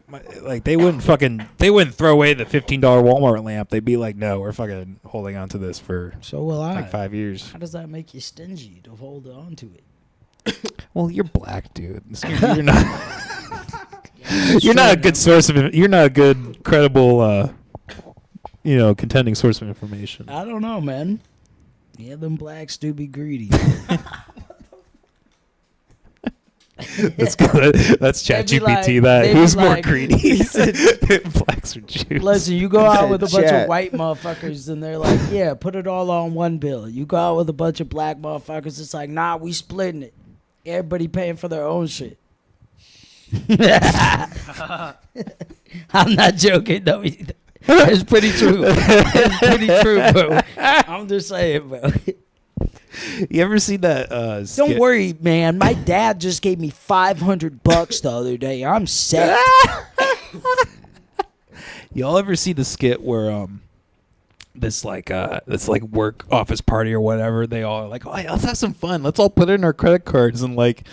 Speaker 1: they wouldn't throw away the $15 Walmart lamp. They'd be like, no, we're fucking holding on to this for,
Speaker 2: So will I.
Speaker 1: like, 5 years.
Speaker 2: How does that make you stingy to hold on to it?
Speaker 1: Well, you're black, dude. You're not. You're not a good source of. You're not a good, credible, contending source of information.
Speaker 2: I don't know, man. Yeah, them blacks do be greedy.
Speaker 1: That's good. That's
Speaker 2: They'd be
Speaker 1: ChatGPT.
Speaker 2: like-
Speaker 1: That
Speaker 2: they'd be
Speaker 1: who's more
Speaker 2: like-
Speaker 1: greedy? Blacks or Jews?
Speaker 2: Listen, you go out with a bunch of
Speaker 3: Chat.
Speaker 2: white motherfuckers and they're like, yeah, put it all on one bill. You go out with a bunch of black motherfuckers, it's like, nah, we splitting it. Everybody paying for their own shit. I'm not joking, though. Either. It's pretty true. It's pretty true, bro. I'm just saying, bro.
Speaker 1: You ever see that?
Speaker 2: Don't
Speaker 1: skit?
Speaker 2: worry, man. My dad just gave me $500 the other day. I'm set.
Speaker 1: Y'all ever see the skit where this work office party or whatever? They all are like, oh, yeah, let's have some fun. Let's all put in our credit cards and like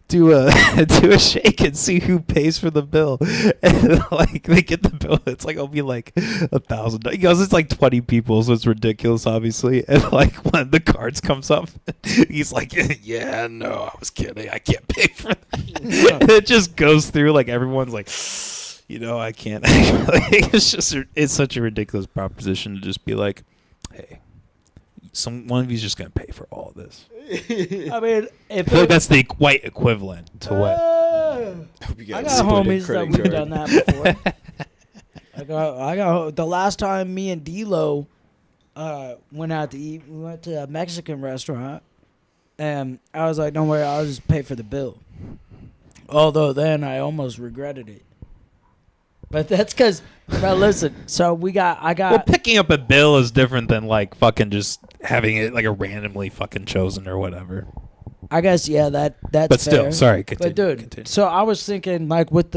Speaker 1: do a do a shake and see who pays for the bill. And like they get the bill, it's like it'll be like $1,000. He goes, it's like 20 people, so it's ridiculous, obviously. And like when the cards comes up, he's like, yeah, no, I was kidding. I can't pay for that. And it just goes through like everyone's like, I can't. It's such a ridiculous proposition to just be like, hey, one of you's just gonna pay for all of this.
Speaker 2: I mean,
Speaker 1: I feel like that's the white equivalent to what.
Speaker 3: Hope you
Speaker 2: I
Speaker 3: guys
Speaker 2: got
Speaker 3: split a
Speaker 2: homies that
Speaker 3: credit
Speaker 2: we've
Speaker 3: card.
Speaker 2: done that before. I got the last time me and D-Lo went out to eat. We went to a Mexican restaurant, and I was like, "Don't worry, I'll just pay for the bill." Although then I almost regretted it. But that's because, bro, listen. So I got.
Speaker 1: Well, picking up a bill is different than like fucking just having it like a randomly fucking chosen or whatever.
Speaker 2: I guess that's
Speaker 1: But still,
Speaker 2: fair.
Speaker 1: sorry. Continue,
Speaker 2: But dude,
Speaker 1: continue.
Speaker 2: so I was thinking like with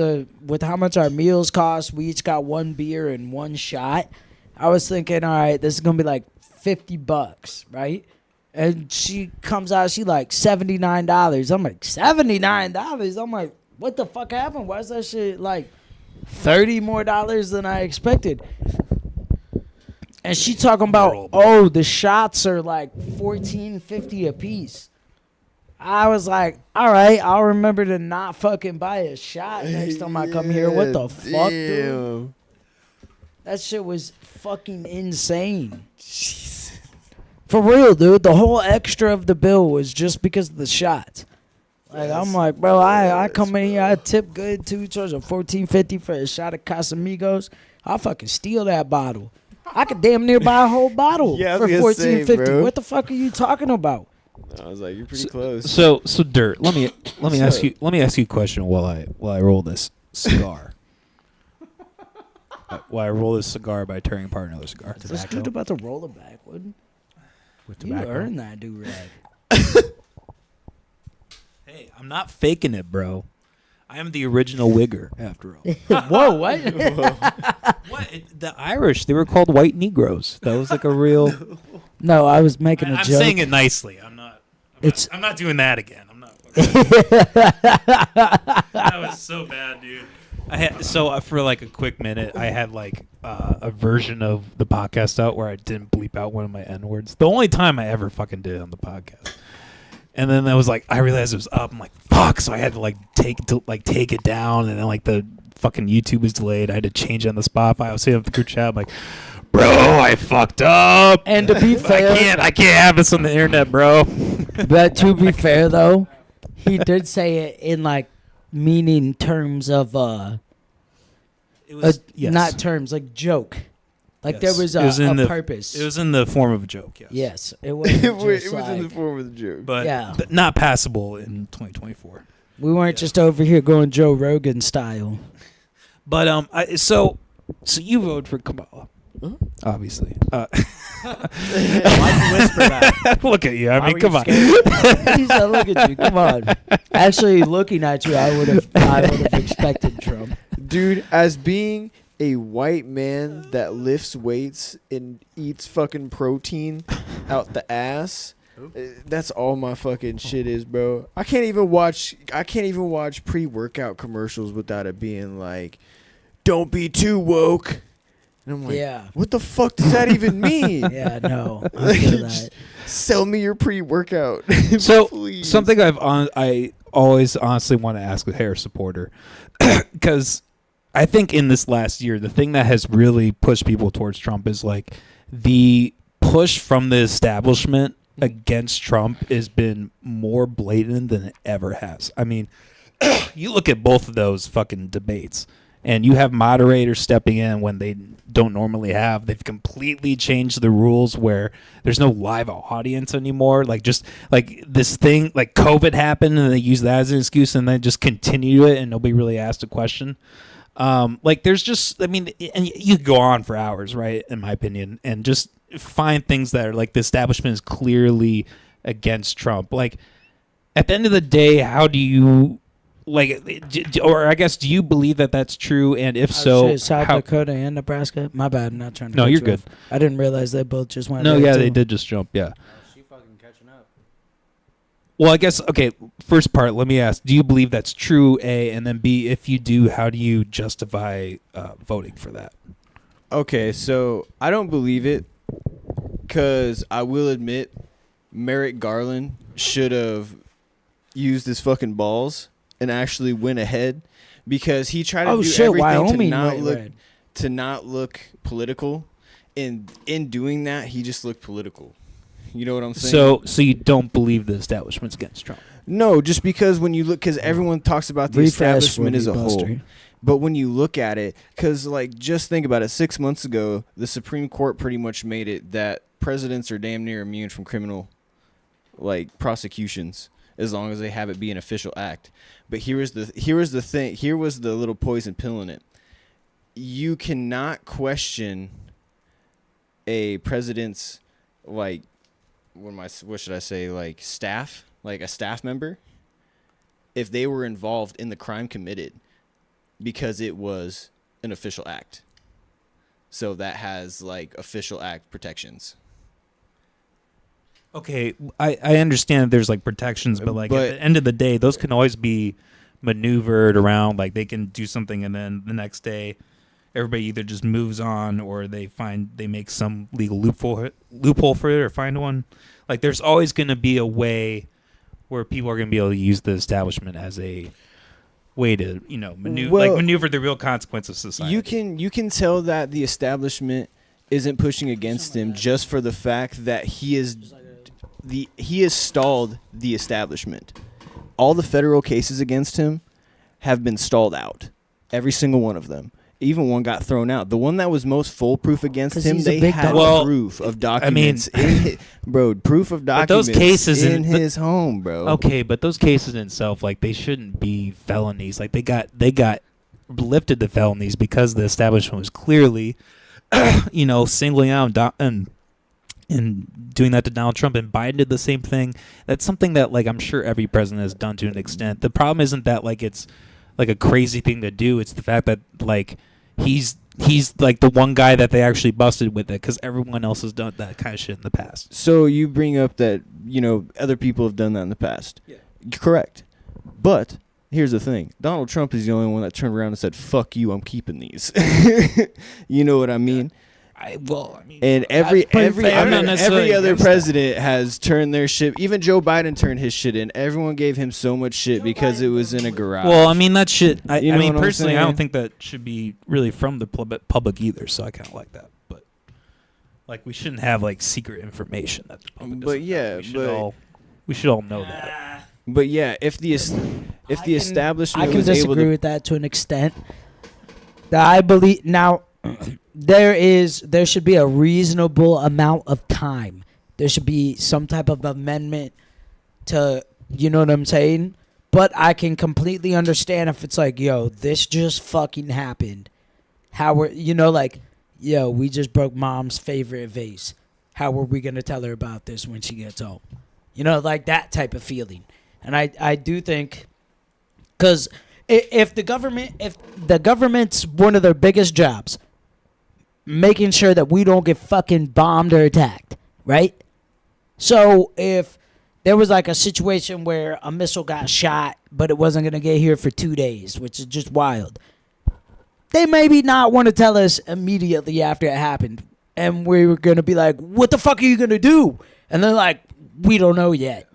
Speaker 2: how much our meals cost, we each got one beer and one shot. I was thinking, all right, this is gonna be like $50, right? And she comes out, she like $79. I'm like, $79? I'm like, what the fuck happened? Why is that shit like $30 more than I expected? And she talking about, oh, the shots are like $14.50 a piece. I was like, all right, I'll remember to not fucking buy a shot next time I come here. What the fuck, dude?
Speaker 3: Damn.
Speaker 2: That shit was fucking insane. For real, dude. The whole extra of the bill was just because of the shots. Like I'm like, bro, I come in here, I tip good too, charge a $14.50 for a shot of Casamigos. I'll fucking steal that bottle. I could damn near buy a whole bottle
Speaker 3: Yeah, I
Speaker 2: for
Speaker 3: was gonna say,
Speaker 2: $14.50.
Speaker 3: bro.
Speaker 2: What the fuck are you talking about?
Speaker 3: I was like, you're pretty close.
Speaker 1: So Dirt. Let me ask you. Let me ask you a question while I roll this cigar. While I roll this cigar by tearing apart another cigar.
Speaker 2: This dude about to roll it backward.
Speaker 4: With
Speaker 2: You
Speaker 4: tobacco.
Speaker 2: earned that do-rag.
Speaker 1: Hey, I'm not faking it, bro. I am the original wigger, after all.
Speaker 2: Whoa, what?
Speaker 1: What? The Irish, they were called white Negroes. That was like a real.
Speaker 2: No, I was making a
Speaker 1: I'm
Speaker 2: joke.
Speaker 1: saying it nicely. I'm not doing that again. I'm not. That was so bad, dude. For like a quick minute, I had like a version of the podcast out where I didn't bleep out one of my N words. The only time I ever fucking did it on the podcast. And then I was like, I realized it was up. I'm like, fuck. So I had to take it down, and then like the fucking YouTube was delayed. I had to change it on the Spotify. I was saying up the group chat, I'm like, bro, I fucked up.
Speaker 2: And to be fair,
Speaker 1: I can't have this on the internet, bro.
Speaker 2: but to be fair though, he did say it in like meaning terms of
Speaker 1: It was
Speaker 2: not terms like joke. Like
Speaker 1: Yes.
Speaker 2: there was
Speaker 1: It was in
Speaker 2: a
Speaker 1: the-
Speaker 2: purpose.
Speaker 1: It was in the form of a joke, yes.
Speaker 2: Yes, it
Speaker 3: it
Speaker 2: wasn't
Speaker 3: was
Speaker 2: just
Speaker 3: in the
Speaker 2: like,
Speaker 3: form of the joke.
Speaker 1: But
Speaker 2: Yeah.
Speaker 1: not passable in 2024.
Speaker 2: we weren't just over here going Joe Rogan style.
Speaker 1: But so you voted for Kamala,
Speaker 3: Huh?
Speaker 1: obviously.
Speaker 4: Why'd you whisper that?
Speaker 1: Look at you. I
Speaker 4: Why
Speaker 1: mean,
Speaker 4: were
Speaker 1: come
Speaker 4: you
Speaker 1: on.
Speaker 4: scared?
Speaker 2: He said, "Look at you, come on." Actually, looking at you, I would have expected Trump.
Speaker 3: Dude, as being a white man that lifts weights and eats fucking protein out the ass, that's all my fucking shit is, bro. I can't even watch pre-workout commercials without it being like, "Don't be too woke." And I'm like,
Speaker 2: Yeah.
Speaker 3: what the fuck does that even mean?
Speaker 2: Yeah, no, I
Speaker 3: Like,
Speaker 2: feel
Speaker 3: just
Speaker 2: that.
Speaker 3: sell me your pre-workout.
Speaker 1: So
Speaker 3: Please.
Speaker 1: something I always honestly want to ask a Harris supporter, because I think in this last year, the thing that has really pushed people towards Trump is like the push from the establishment against Trump has been more blatant than it ever has. I mean, you look at both of those fucking debates, and you have moderators stepping in when they don't normally have. They've completely changed the rules where there's no live audience anymore. Like just like this thing, like COVID happened, and they use that as an excuse, and then just continue it, and nobody really asked a question. Like there's just, I mean, and you could go on for hours, right? In my opinion, and just find things that are like the establishment is clearly against Trump. Like at the end of the day, how do you or I guess, do you believe that that's true? And if so,
Speaker 2: Shit, South
Speaker 1: how?
Speaker 2: Dakota and Nebraska. My bad, I'm not trying to.
Speaker 1: No,
Speaker 2: cut
Speaker 1: you're
Speaker 2: you
Speaker 1: good.
Speaker 2: off. I didn't realize they both just went.
Speaker 1: No,
Speaker 2: there,
Speaker 1: yeah,
Speaker 2: too.
Speaker 1: they did just jump. Yeah.
Speaker 4: She fucking catching up.
Speaker 1: Well, I guess, okay, first part, let me ask, do you believe that's true, A, and then B, if you do, how do you justify voting for that?
Speaker 3: Okay, so I don't believe it because I will admit Merrick Garland should have used his fucking balls and actually went ahead because he tried to
Speaker 2: Oh
Speaker 3: do
Speaker 2: shit,
Speaker 3: everything
Speaker 2: Wyoming
Speaker 3: to not look political. And in doing that, he just looked political. You know what I'm saying?
Speaker 1: So you don't believe the establishment's against Trump?
Speaker 3: No, just because when you look, because everyone talks about the
Speaker 2: Refresh
Speaker 3: establishment
Speaker 2: for
Speaker 3: as
Speaker 2: me,
Speaker 3: a whole.
Speaker 2: Buster.
Speaker 3: But when you look at it, because like just think about it, 6 months ago, the Supreme Court pretty much made it that presidents are damn near immune from criminal like prosecutions as long as they have it be an official act. But here was the thing. Here was the little poison pill in it. You cannot question a president's like what should I say, like staff, like a staff member, if they were involved in the crime committed, because it was an official act. So that has like official act protections.
Speaker 1: Okay, I understand that there's like protections, but like at the end of the day, those can always be maneuvered around. Like they can do something, and then the next day, everybody either just moves on, or they make some legal loophole for it, or find one. Like there's always going to be a way where people are going to be able to use the establishment as a way to maneuver the real consequence of society.
Speaker 3: You can tell that the establishment isn't pushing against him just for the fact that he has stalled the establishment. all the federal cases against him have been stalled out. Every single one of them. Even one got thrown out. The one that was most foolproof against
Speaker 2: 'Cause
Speaker 3: him,
Speaker 2: he's a
Speaker 3: they
Speaker 2: big
Speaker 3: had
Speaker 2: dog.
Speaker 1: Well,
Speaker 3: proof of
Speaker 1: I
Speaker 3: documents. Proof of
Speaker 1: But those
Speaker 3: documents
Speaker 1: cases
Speaker 3: in
Speaker 1: in-
Speaker 3: his home, bro.
Speaker 1: Okay, but those cases in itself, like they shouldn't be felonies. Like they got lifted the felonies because the establishment was clearly, singling out and doing that to Donald Trump, and Biden did the same thing. That's something that like I'm sure every president has done to an extent. The problem isn't that like it's like a crazy thing to do. It's the fact that like he's like the one guy that they actually busted with it, because everyone else has done that kind of shit in the past.
Speaker 3: So you bring up that, other people have done that in the past. Yeah. Correct. But here's the thing. Donald Trump is the only one that turned around and said, fuck you, I'm keeping these. You know what I mean? And every other president has turned their shit. Even Joe Biden turned his shit in. Everyone gave him so much shit because it was in a garage.
Speaker 1: Well, I mean that shit. I
Speaker 3: You know
Speaker 1: mean
Speaker 3: what I'm
Speaker 1: personally, I
Speaker 3: saying?
Speaker 1: don't think that should be really from the public either. So I kind of like that, but like we shouldn't have like secret information that the public
Speaker 3: But
Speaker 1: doesn't
Speaker 3: yeah,
Speaker 1: know.
Speaker 3: but-
Speaker 1: we should all know that.
Speaker 3: But yeah, if the establishment
Speaker 2: I can
Speaker 3: was able
Speaker 2: disagree
Speaker 3: to,
Speaker 2: with that to an extent. That I believe now there should be a reasonable amount of time. There should be some type of amendment to, you know what I'm saying? But I can completely understand if it's like, yo, this just fucking happened. How we're, we just broke mom's favorite vase. How are we going to tell her about this when she gets home? Like that type of feeling. And I do think, because if the government's one of their biggest jobs, making sure that we don't get fucking bombed or attacked, right? So if there was like a situation where a missile got shot, but it wasn't going to get here for 2 days, which is just wild, they maybe not want to tell us immediately after it happened. And we were going to be like, what the fuck are you going to do? And they're like, we don't know yet.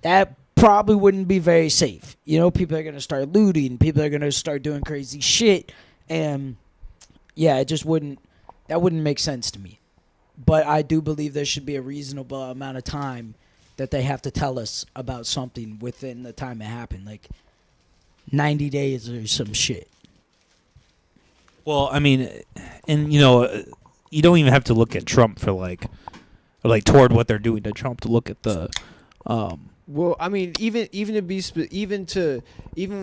Speaker 2: That probably wouldn't be very safe. People are going to start looting. People are going to start doing crazy shit. And yeah, that wouldn't make sense to me. But I do believe there should be a reasonable amount of time that they have to tell us about something within the time it happened. Like 90 days or some shit.
Speaker 1: Well, I mean, and you don't even have to look at Trump for like toward what they're doing to Trump to look at the.
Speaker 3: well, I mean, even when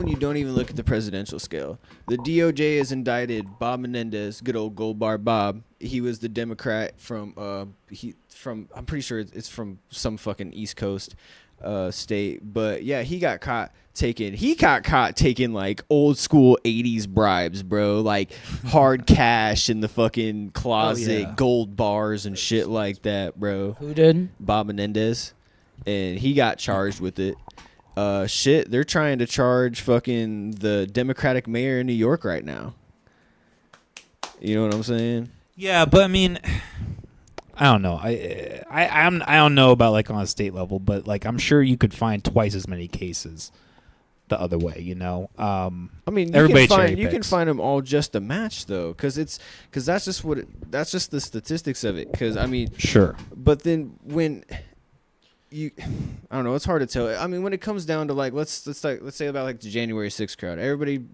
Speaker 3: you don't even look at the presidential scale, the DOJ has indicted Bob Menendez, good old Gold Bar Bob. He was the Democrat from I'm pretty sure it's from some fucking East Coast state, but yeah, he got caught taking like old school 80s bribes, bro, like hard cash in the fucking closet, gold bars and shit like that, bro.
Speaker 2: Who did?
Speaker 3: Bob Menendez. And he got charged with it. They're trying to charge fucking the Democratic mayor in New York right now. You know what I'm saying?
Speaker 1: Yeah, but I mean, I don't know. I don't know about like on a state level, but like I'm sure you could find twice as many cases the other way.
Speaker 3: I mean,
Speaker 1: everybody
Speaker 3: you can find them all just a match though, because that's just the statistics of it. Because I mean,
Speaker 1: sure.
Speaker 3: But then when I don't know. It's hard to tell. I mean, when it comes down to like, let's say about like the January 6th crowd.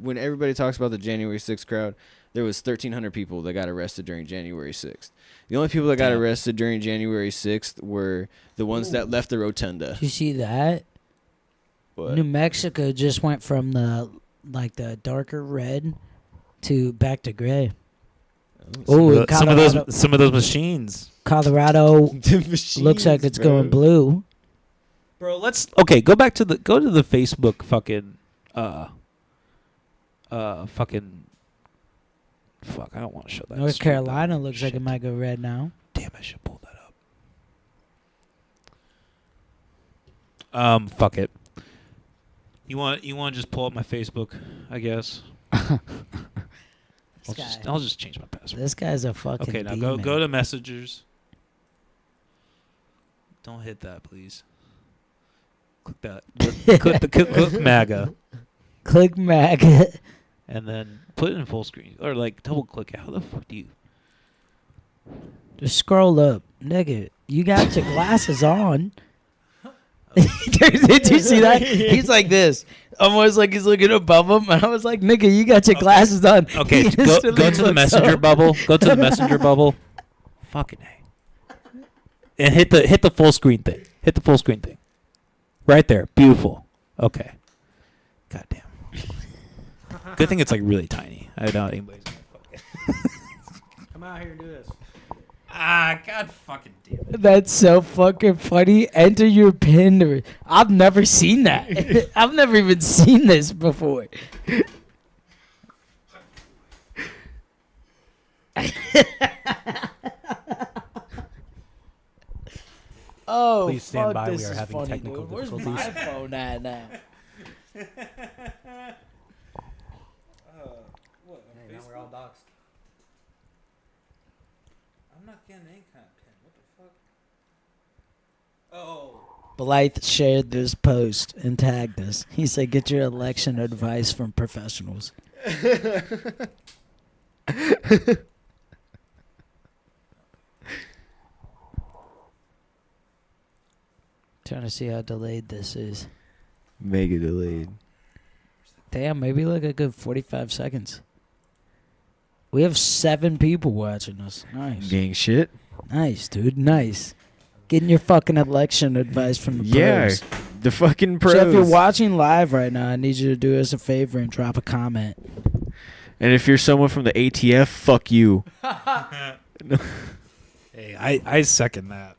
Speaker 3: When everybody talks about the January 6th crowd, there was 1,300 people that got arrested during January 6th. The only people that got arrested during January 6th were the ones that left the rotunda.
Speaker 2: Did you see that?
Speaker 3: What?
Speaker 2: New Mexico just went from the darker red to back to gray. Oh,
Speaker 1: Some of those machines.
Speaker 2: Colorado
Speaker 3: The machines,
Speaker 2: looks like it's
Speaker 3: bro.
Speaker 2: going blue.
Speaker 1: Bro, go to the Facebook fucking fuck, I don't want to show that.
Speaker 2: North Carolina looks like it might go red now.
Speaker 1: Damn, I should pull that up. Fuck it. You want to just pull up my Facebook, I guess. I'll just change my password.
Speaker 2: This guy's a fucking
Speaker 1: Okay, now
Speaker 2: demon.
Speaker 1: go to messengers. Don't hit that, please. Click that. Click MAGA,
Speaker 2: Click MAGA.
Speaker 1: and then put it in full screen or like double click it. How the fuck do you?
Speaker 2: Just scroll up, nigga. You got your glasses on. Did you see that? He's like this, almost like he's looking above him. And I was like, "Nigga, you got your glasses on."
Speaker 1: Okay,
Speaker 2: He
Speaker 1: go
Speaker 2: instantly
Speaker 1: to the
Speaker 2: looks
Speaker 1: messenger
Speaker 2: up.
Speaker 1: bubble. Go to the messenger bubble. Fucking A. And hit the full screen thing. Hit the full screen thing. Right there. Beautiful. Okay. Goddamn. Good thing it's like really tiny. I doubt anybody's gonna fucking.
Speaker 4: Come out here and do this.
Speaker 1: God fucking damn it.
Speaker 2: That's so fucking funny. Enter your pin. I've never seen that. I've never even seen this before. Oh,
Speaker 4: Please stand
Speaker 2: fuck,
Speaker 4: by.
Speaker 2: this
Speaker 4: We are
Speaker 2: is
Speaker 4: having
Speaker 2: funny,
Speaker 4: technical
Speaker 2: dude. Where's
Speaker 4: difficulties.
Speaker 2: my phone at now?
Speaker 4: Hey, now we're all doxxed.
Speaker 1: I'm not getting any kind of pin. What the fuck? Oh.
Speaker 2: Blythe shared this post and tagged us. He said, "Get your election advice from professionals." Trying to see how delayed this is.
Speaker 3: Mega delayed.
Speaker 2: Damn, maybe like a good 45 seconds. We have 7 people watching us. Nice.
Speaker 3: Gang shit.
Speaker 2: Nice, dude. Nice. Getting your fucking election advice from the
Speaker 3: Yeah,
Speaker 2: pros.
Speaker 3: the fucking pros.
Speaker 2: So if you're watching live right now, I need you to do us a favor and drop a comment.
Speaker 3: And if you're someone from the ATF, fuck you.
Speaker 1: Hey, I second that.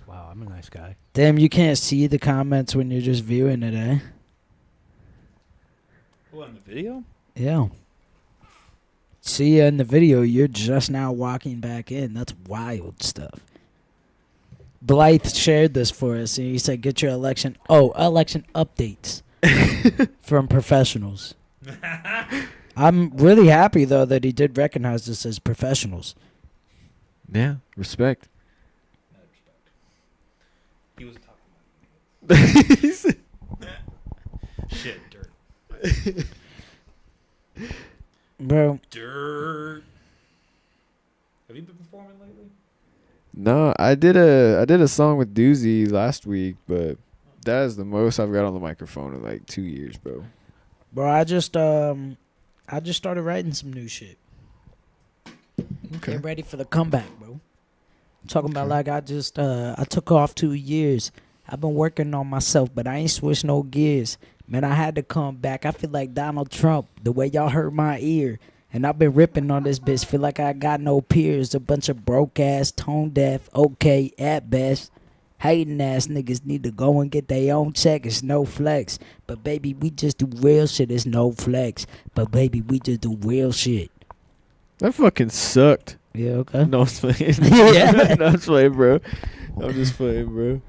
Speaker 4: Wow, I'm a nice guy.
Speaker 2: Damn, you can't see the comments when you're just viewing it, eh?
Speaker 1: What, in the video?
Speaker 2: Yeah. See ya in the video. You're just now walking back in. That's wild stuff. Blythe shared this for us, and he said, "Get your election updates from professionals." I'm really happy though that he did recognize this as professionals.
Speaker 3: Yeah, respect.
Speaker 1: He was talking about shit, dirt.
Speaker 2: Bro,
Speaker 1: Dirt. Have you been performing lately?
Speaker 3: No, I did a song with Doozy last week, but that is the most I've got on the microphone in like 2 years, bro.
Speaker 2: I just started writing some new shit.
Speaker 3: Okay.
Speaker 2: Get ready for the comeback, bro. I'm talking about like I took off 2 years. I've been working on myself, but I ain't switched no gears. Man, I had to come back. I feel like Donald Trump, the way y'all hurt my ear. And I've been ripping on this bitch. Feel like I got no peers. A bunch of broke ass, tone deaf, okay at best. Hating ass niggas need to go and get their own check. It's no flex. But baby, we just do real shit. It's no flex. But baby, we just do real shit.
Speaker 3: That fucking sucked.
Speaker 2: Yeah, okay.
Speaker 3: No, I'm just playing.
Speaker 2: Yeah.
Speaker 3: No, I'm just playing, bro. I'm just playing, bro.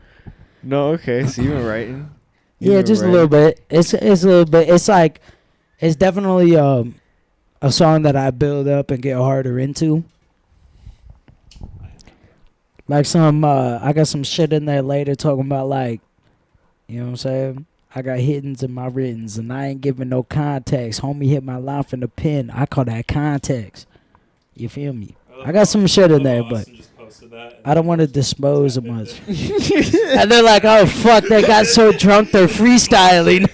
Speaker 3: No, okay. So you been writing? You
Speaker 2: Yeah,
Speaker 3: been
Speaker 2: just a
Speaker 3: writing?
Speaker 2: little bit. It's a little bit. It's like, it's definitely a song that I build up and get harder into. Like I got some shit in there later talking about like, you know what I'm saying? I got hiddens in my writtens and I ain't giving no context. Homie hit my line from the pen. I call that context. You feel me? I got some shit in there, but I don't want to dispose of much. And they're like, oh, fuck, they got so drunk they're freestyling.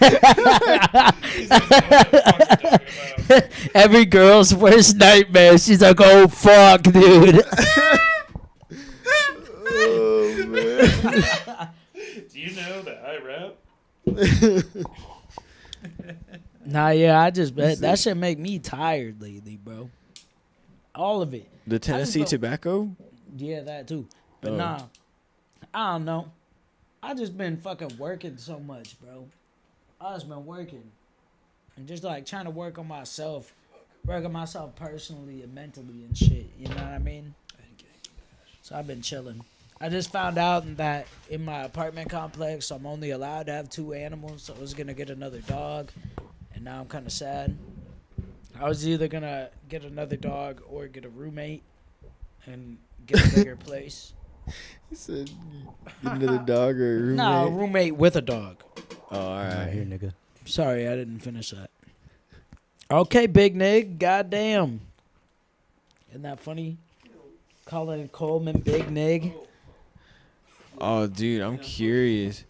Speaker 2: Every girl's worst nightmare. She's like, oh, fuck, dude.
Speaker 3: Oh, man.
Speaker 1: Do you know that I rap?
Speaker 2: Nah, yeah, that shit make me tired lately, bro. All of it.
Speaker 3: The Tennessee
Speaker 2: felt-
Speaker 3: tobacco?
Speaker 2: Yeah, that too. But
Speaker 3: Oh.
Speaker 2: nah, I don't know. I just been fucking working so much, bro. I just been working. And just like trying to work on myself. Work on myself personally and mentally and shit. You know what I mean? So I've been chilling. I just found out that in my apartment complex, I'm only allowed to have 2 animals. So I was going to get another dog. And now I'm kind of sad. I was either going to get another dog or get a roommate and get a bigger place.
Speaker 3: He said, get another dog or a roommate?
Speaker 2: No, a roommate with a dog.
Speaker 3: Oh, all
Speaker 4: Right here,
Speaker 3: right.
Speaker 4: nigga.
Speaker 2: Sorry, I didn't finish that. Okay, big nig. Goddamn. Isn't that funny? Colin Coleman, big nig.
Speaker 3: Oh, dude, I'm curious.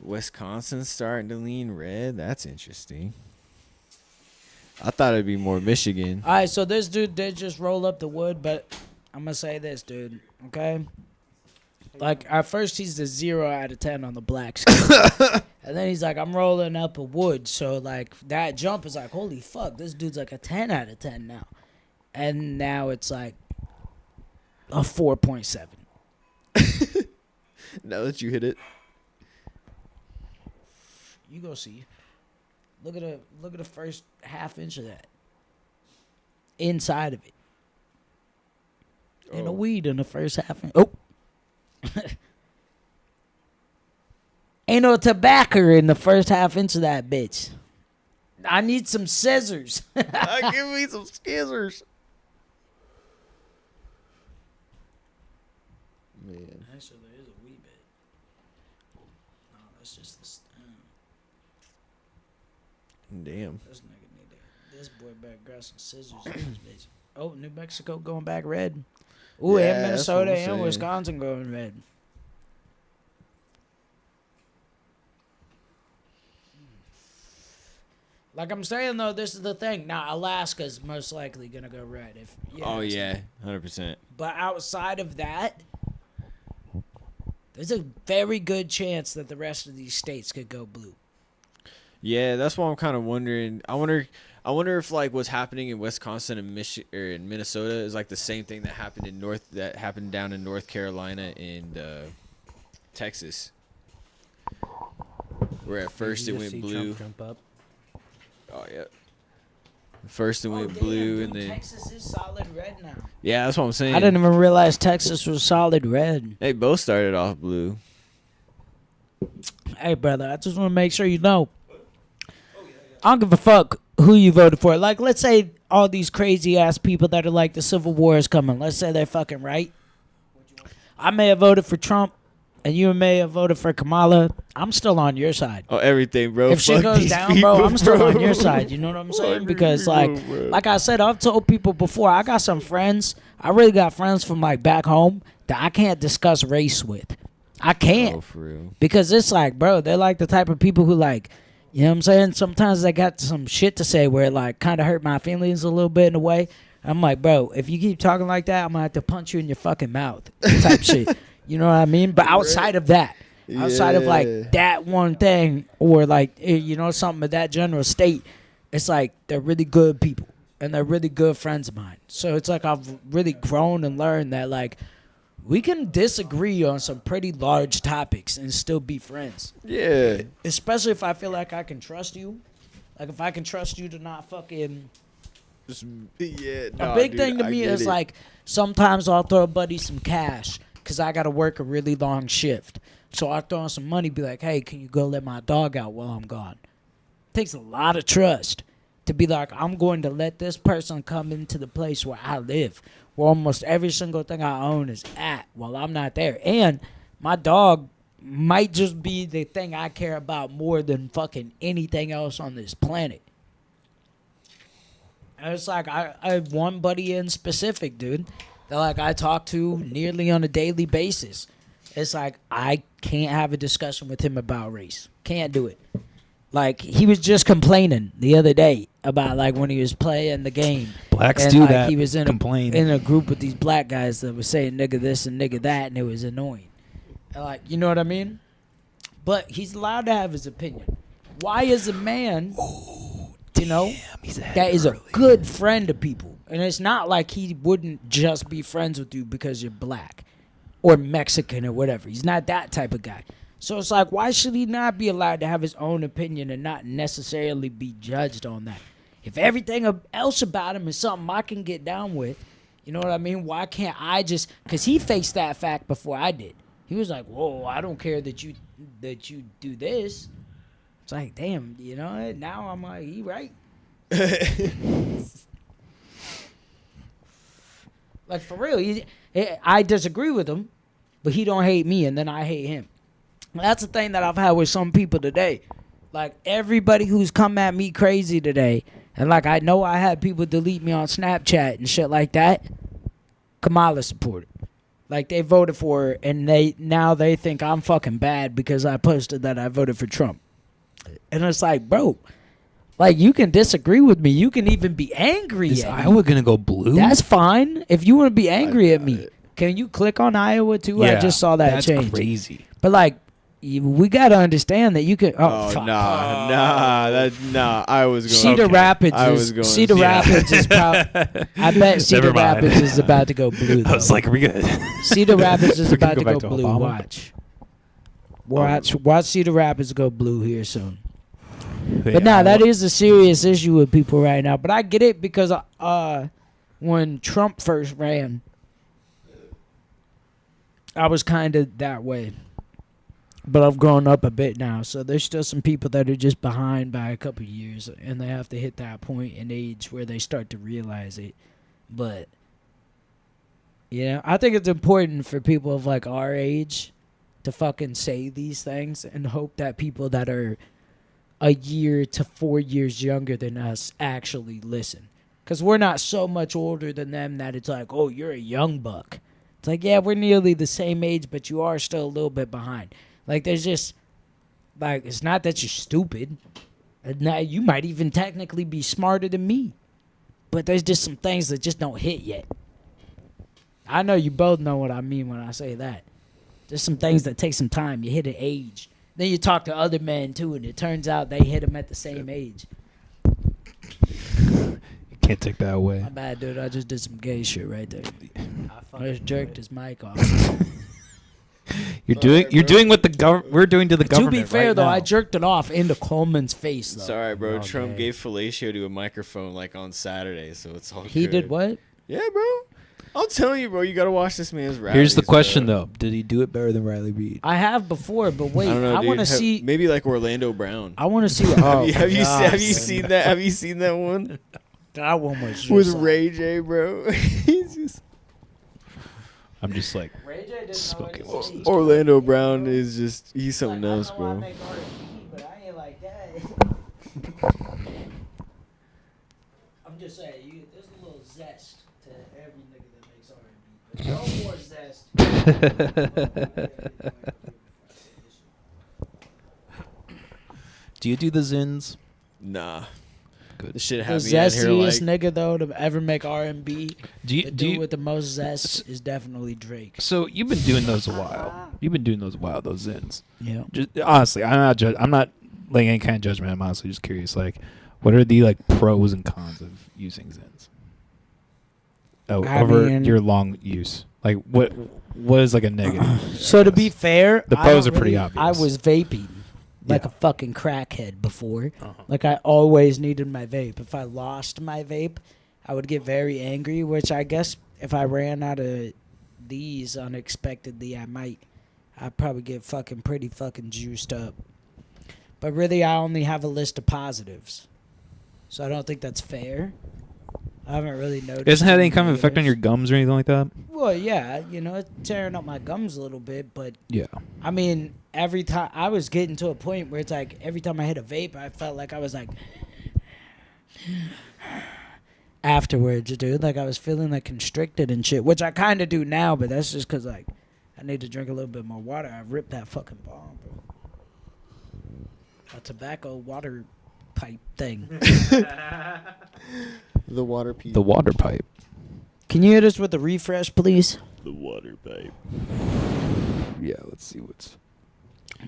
Speaker 3: Wisconsin's starting to lean red. That's interesting. I thought it'd be more Michigan.
Speaker 2: All right, so this dude did just roll up the wood, but I'm gonna say this, dude. Okay. Like at first he's the 0 out of 10 on the black scale, and then he's like, I'm rolling up a wood. So like that jump is like, holy fuck, this dude's like a 10 out of 10 now, and now it's like a 4.7.
Speaker 3: Now that you hit it.
Speaker 2: You go see. Look at the first half inch of that. Inside of it. And a weed in the first half inch. Oh. Ain't no tobacco in the first half inch of that bitch. I need some scissors.
Speaker 3: Give me some scissors. Man.
Speaker 2: Actually, there is a wee bit. No, that's just the
Speaker 3: Damn.
Speaker 2: This nigga need to. This boy better grab some scissors in this bitch. Oh, New Mexico going back red. Ooh,
Speaker 3: Yeah,
Speaker 2: and
Speaker 3: that's what
Speaker 2: Minnesota
Speaker 3: I'm
Speaker 2: and
Speaker 3: saying.
Speaker 2: Wisconsin going red. Like I'm saying though, this is the thing. Now Alaska's most likely gonna go red if.
Speaker 3: Oh yeah, 100%.
Speaker 2: But outside of that, there's a very good chance that the rest of these states could go blue.
Speaker 3: Yeah, that's why I'm kind of wondering. I wonder if like what's happening in Wisconsin and or in Minnesota is like the same thing that happened down in North Carolina and Texas, where at first it
Speaker 4: You just
Speaker 3: went
Speaker 4: see
Speaker 3: blue.
Speaker 4: Trump jump up.
Speaker 3: Oh yeah. First it went blue and then
Speaker 2: Texas is solid red now.
Speaker 3: yeah, that's what I'm saying.
Speaker 2: I didn't even realize Texas was solid red.
Speaker 3: They both started off blue.
Speaker 2: Hey, brother, I just want to make sure you know. I don't give a fuck who you voted for. Like, let's say all these crazy ass people that are like the Civil War is coming. Let's say they're fucking right. I may have voted for Trump, and you may have voted for Kamala. I'm still on your side.
Speaker 3: Oh, everything, bro.
Speaker 2: If shit
Speaker 3: Fuck
Speaker 2: goes
Speaker 3: these
Speaker 2: down, bro,
Speaker 3: people,
Speaker 2: I'm still
Speaker 3: bro.
Speaker 2: on your side. You know what I'm saying? Because, like I said, I've told people before, I got some friends. I really got friends from, like, back home that I can't discuss race with. I can't.
Speaker 3: Oh, for real.
Speaker 2: Because it's like, bro, they're like the type of people who, like, you know what I'm saying? Sometimes they got some shit to say where it, like, kind of hurt my feelings a little bit in a way. I'm like, bro, if you keep talking like that, I'm going to have to punch you in your fucking mouth type shit. You know what I mean? But outside of that, outside of, like, that one thing or, like, you know, something of that general state, it's like they're really good people and they're really good friends of mine. So it's like I've really grown and learned that, like, we can disagree on some pretty large topics and still be friends.
Speaker 3: Yeah.
Speaker 2: Especially if I feel like I can trust you. Like, if I can trust you to not fucking...
Speaker 3: Just, yeah.
Speaker 2: A big thing to me is, like, sometimes I'll throw a buddy some cash because I got to work a really long shift. So I'll throw in some money, be like, hey, can you go let my dog out while I'm gone? Takes a lot of trust to be like, I'm going to let this person come into the place where I live, where almost every single thing I own is at while I'm not there. And my dog might just be the thing I care about more than fucking anything else on this planet. And it's like, I have one buddy in specific, dude, that like I talk to nearly on a daily basis. It's like, I can't have a discussion with him about race. Can't do it. Like, he was just complaining the other day about, like, when he was playing the game.
Speaker 1: Blacks
Speaker 2: and,
Speaker 1: do
Speaker 2: like,
Speaker 1: that.
Speaker 2: He was in
Speaker 1: complain.
Speaker 2: in a group with these black guys that were saying nigga this and nigga that, and it was annoying. And, like, you know what I mean? But he's allowed to have his opinion. Why is a man, you know, that is a good friend to people? And it's not like he wouldn't just be friends with you because you're black or Mexican or whatever. He's not that type of guy. So it's like, why should he not be allowed to have his own opinion and not necessarily be judged on that? If everything else about him is something I can get down with, you know what I mean? Why can't I just... Because he faced that fact before I did. He was like, whoa, I don't care that you do this. It's like, damn, you know, now I'm like, he right. Like, for real, I disagree with him, but he don't hate me, and then I hate him. That's the thing that I've had with some people today. Like, everybody who's come at me crazy today, and, like, I know I had people delete me on Snapchat and shit like that, Kamala supporter. Like they voted for her, and they think I'm fucking bad because I posted that I voted for Trump. And it's like, bro, like you can disagree with me. You can even be angry
Speaker 1: Is
Speaker 2: at
Speaker 1: Iowa
Speaker 2: me.
Speaker 1: gonna go blue?
Speaker 2: That's fine. If you want to be angry at me, can you click on Iowa too? I just saw that
Speaker 1: that's
Speaker 2: change.
Speaker 1: crazy.
Speaker 2: But like, we gotta understand that you can.
Speaker 3: Oh,
Speaker 2: Fuck.
Speaker 3: nah. I was going.
Speaker 2: Cedar Rapids
Speaker 3: I
Speaker 2: is
Speaker 3: was going.
Speaker 2: Cedar Rapids is probably. I bet Cedar
Speaker 1: Never mind.
Speaker 2: Rapids is about to go blue.
Speaker 1: I was
Speaker 2: though.
Speaker 1: like, are we good?
Speaker 2: Cedar Rapids is
Speaker 1: We're gonna
Speaker 2: about to
Speaker 1: go
Speaker 2: go
Speaker 1: back to
Speaker 2: blue.
Speaker 1: Obama?
Speaker 2: Watch Cedar Rapids go blue here soon.
Speaker 1: Yeah,
Speaker 2: But nah, that is a serious issue with people right now. But I get it because when Trump first ran, I was kind of that way. But I've grown up a bit now, so there's still some people that are just behind by a couple of years, and they have to hit that point in age where they start to realize it. But yeah, I think it's important for people of like our age to fucking say these things and hope that people that are a year to 4 years younger than us actually listen. Because we're not so much older than them that it's like, oh, you're a young buck. It's like, yeah, we're nearly the same age, but you are still a little bit behind. Like, there's just, like, it's not that you're stupid. Now, you might even technically be smarter than me. But there's just some things that just don't hit yet. I know you both know what I mean when I say that. There's some things that take some time. You hit an age. Then you talk to other men, too, and it turns out they hit them at the same age.
Speaker 1: You can't take that away.
Speaker 2: My bad, dude. I just did some gay shit right there. I just jerked his mic off.
Speaker 1: You're doing what we're doing to the government.
Speaker 2: To be fair,
Speaker 1: right
Speaker 2: though,
Speaker 1: now.
Speaker 2: I jerked it off into Coleman's face, though.
Speaker 3: It's all right, bro.
Speaker 4: Oh,
Speaker 3: Trump
Speaker 4: dang.
Speaker 3: gave fellatio to a microphone like on Saturday, so it's all
Speaker 2: He
Speaker 3: good.
Speaker 2: did what?
Speaker 3: Yeah, bro. I'm telling you, bro. You gotta watch this man's rallies.
Speaker 1: Here's the question,
Speaker 3: bro.
Speaker 1: though: did he do it better than Riley Reid?
Speaker 2: I have before, but wait,
Speaker 3: I don't know,
Speaker 2: I
Speaker 3: dude.
Speaker 2: want to see.
Speaker 3: Maybe like Orlando Brown.
Speaker 2: I want to see.
Speaker 3: Have you
Speaker 2: God.
Speaker 3: seen that? Have you seen that one
Speaker 2: That one was just
Speaker 3: with
Speaker 2: like-
Speaker 3: Ray J, bro? He's just
Speaker 1: I'm just like
Speaker 2: Ray J didn't know
Speaker 1: smoking.
Speaker 2: what to say.
Speaker 3: Orlando Brown is just he's something
Speaker 2: Like,
Speaker 3: else,
Speaker 2: I know I
Speaker 3: bro.
Speaker 2: make R&B, but I ain't like that. I'm just saying, there's a little zest to every nigga that makes R&B, but no more zest.
Speaker 1: Do you do the zins?
Speaker 3: Nah,
Speaker 1: Good.
Speaker 3: this shit
Speaker 2: The
Speaker 3: had me out here like.
Speaker 2: zestiest nigga though to ever make R&B,
Speaker 1: Do you
Speaker 2: the
Speaker 1: do
Speaker 2: dude
Speaker 1: you,
Speaker 2: with the most zest is definitely Drake.
Speaker 1: So you've been doing those a while. You've been doing those a while. Those zins.
Speaker 2: Yeah.
Speaker 1: Just, honestly, I'm not laying any kind of judgment. I'm honestly just curious. Like, what are the like pros and cons of using zins? Over
Speaker 2: mean-
Speaker 1: your long use. Like, what is like a negative?
Speaker 2: So to be fair,
Speaker 1: The
Speaker 2: I
Speaker 1: pros
Speaker 2: don't
Speaker 1: are pretty
Speaker 2: really-
Speaker 1: obvious.
Speaker 2: I was vaping like
Speaker 1: Yeah.
Speaker 2: a fucking crackhead before.
Speaker 1: Uh-huh.
Speaker 2: Like I always needed my vape. If I lost my vape, I would get very angry, which I guess if I ran out of these unexpectedly, I'd probably get fucking pretty fucking juiced up. But really, I only have a list of positives. So I don't think that's fair. I haven't really noticed.
Speaker 1: Doesn't it have any kind of
Speaker 2: negatives.
Speaker 1: effect on your gums or anything like that?
Speaker 2: Well, yeah, it's tearing up my gums a little bit, but
Speaker 1: Yeah.
Speaker 2: I mean, every time I was getting to a point where it's like every time I hit a vape, I felt like I was like afterwards, dude. Like I was feeling like constricted and shit, which I kind of do now, but that's just because like I need to drink a little bit more water. I ripped that fucking bomb, bro. A tobacco water pipe thing.
Speaker 3: The water pipe.
Speaker 1: The water pipe.
Speaker 2: Can you hit us with the refresh, please?
Speaker 3: The water pipe.
Speaker 1: Yeah. Let's see what's.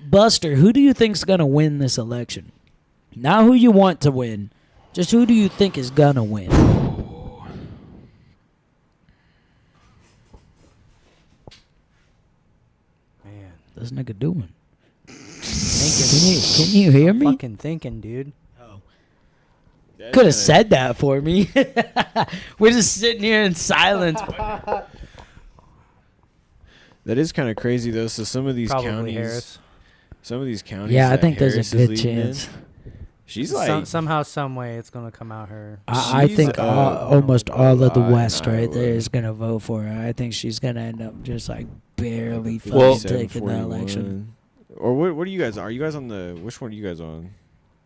Speaker 2: Buster, who do you think's gonna win this election? Not who you want to win, just who do you think is gonna win?
Speaker 4: Man,
Speaker 2: This nigga doing? Can you hear me?
Speaker 4: fucking thinking, dude.
Speaker 2: Could have said that for me. We're just sitting here in silence.
Speaker 3: That is kind of crazy though. So some of these
Speaker 4: Probably
Speaker 3: counties,
Speaker 4: Harris.
Speaker 3: some of these counties.
Speaker 2: Yeah, I
Speaker 3: that
Speaker 2: think there's
Speaker 3: Harris
Speaker 2: a
Speaker 3: is
Speaker 2: good
Speaker 3: leading in,
Speaker 2: chance.
Speaker 3: She's like,
Speaker 4: Somehow, some way, it's gonna come out her.
Speaker 2: I
Speaker 3: She's,
Speaker 2: think almost all of the
Speaker 3: in
Speaker 2: West right there
Speaker 3: Iowa.
Speaker 2: is gonna vote for her. I think she's gonna end up just like barely fucking
Speaker 1: Well-
Speaker 2: taking the election.
Speaker 3: Or what are you guys? Are you guys on the? Which one are you guys on?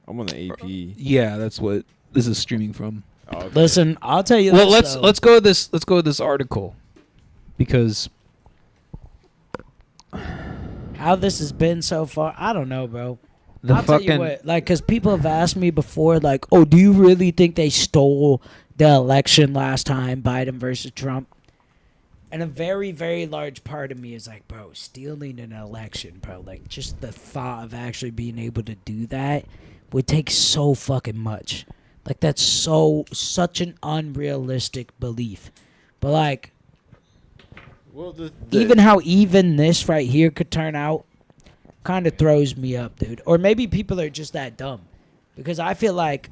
Speaker 3: I'm on the AP.
Speaker 1: Yeah, that's what this is streaming from.
Speaker 3: Oh, okay.
Speaker 2: Listen, I'll tell you.
Speaker 1: Well,
Speaker 2: this, though.
Speaker 1: let's go with this. Let's go with this article, because
Speaker 2: how this has been so far, I don't know, bro.
Speaker 1: The
Speaker 2: I'll tell you
Speaker 1: fucking
Speaker 2: what, like, because people have asked me before, like, oh, do you really think they stole the election last time, Biden versus Trump? And a very, very large part of me is like, bro, stealing an election, bro. Like, just the thought of actually being able to do that would take so fucking much. Like, that's such an unrealistic belief. But, like,
Speaker 3: Well,
Speaker 2: even how even this right here could turn out kind of throws me up, dude. Or maybe people are just that dumb. Because I feel like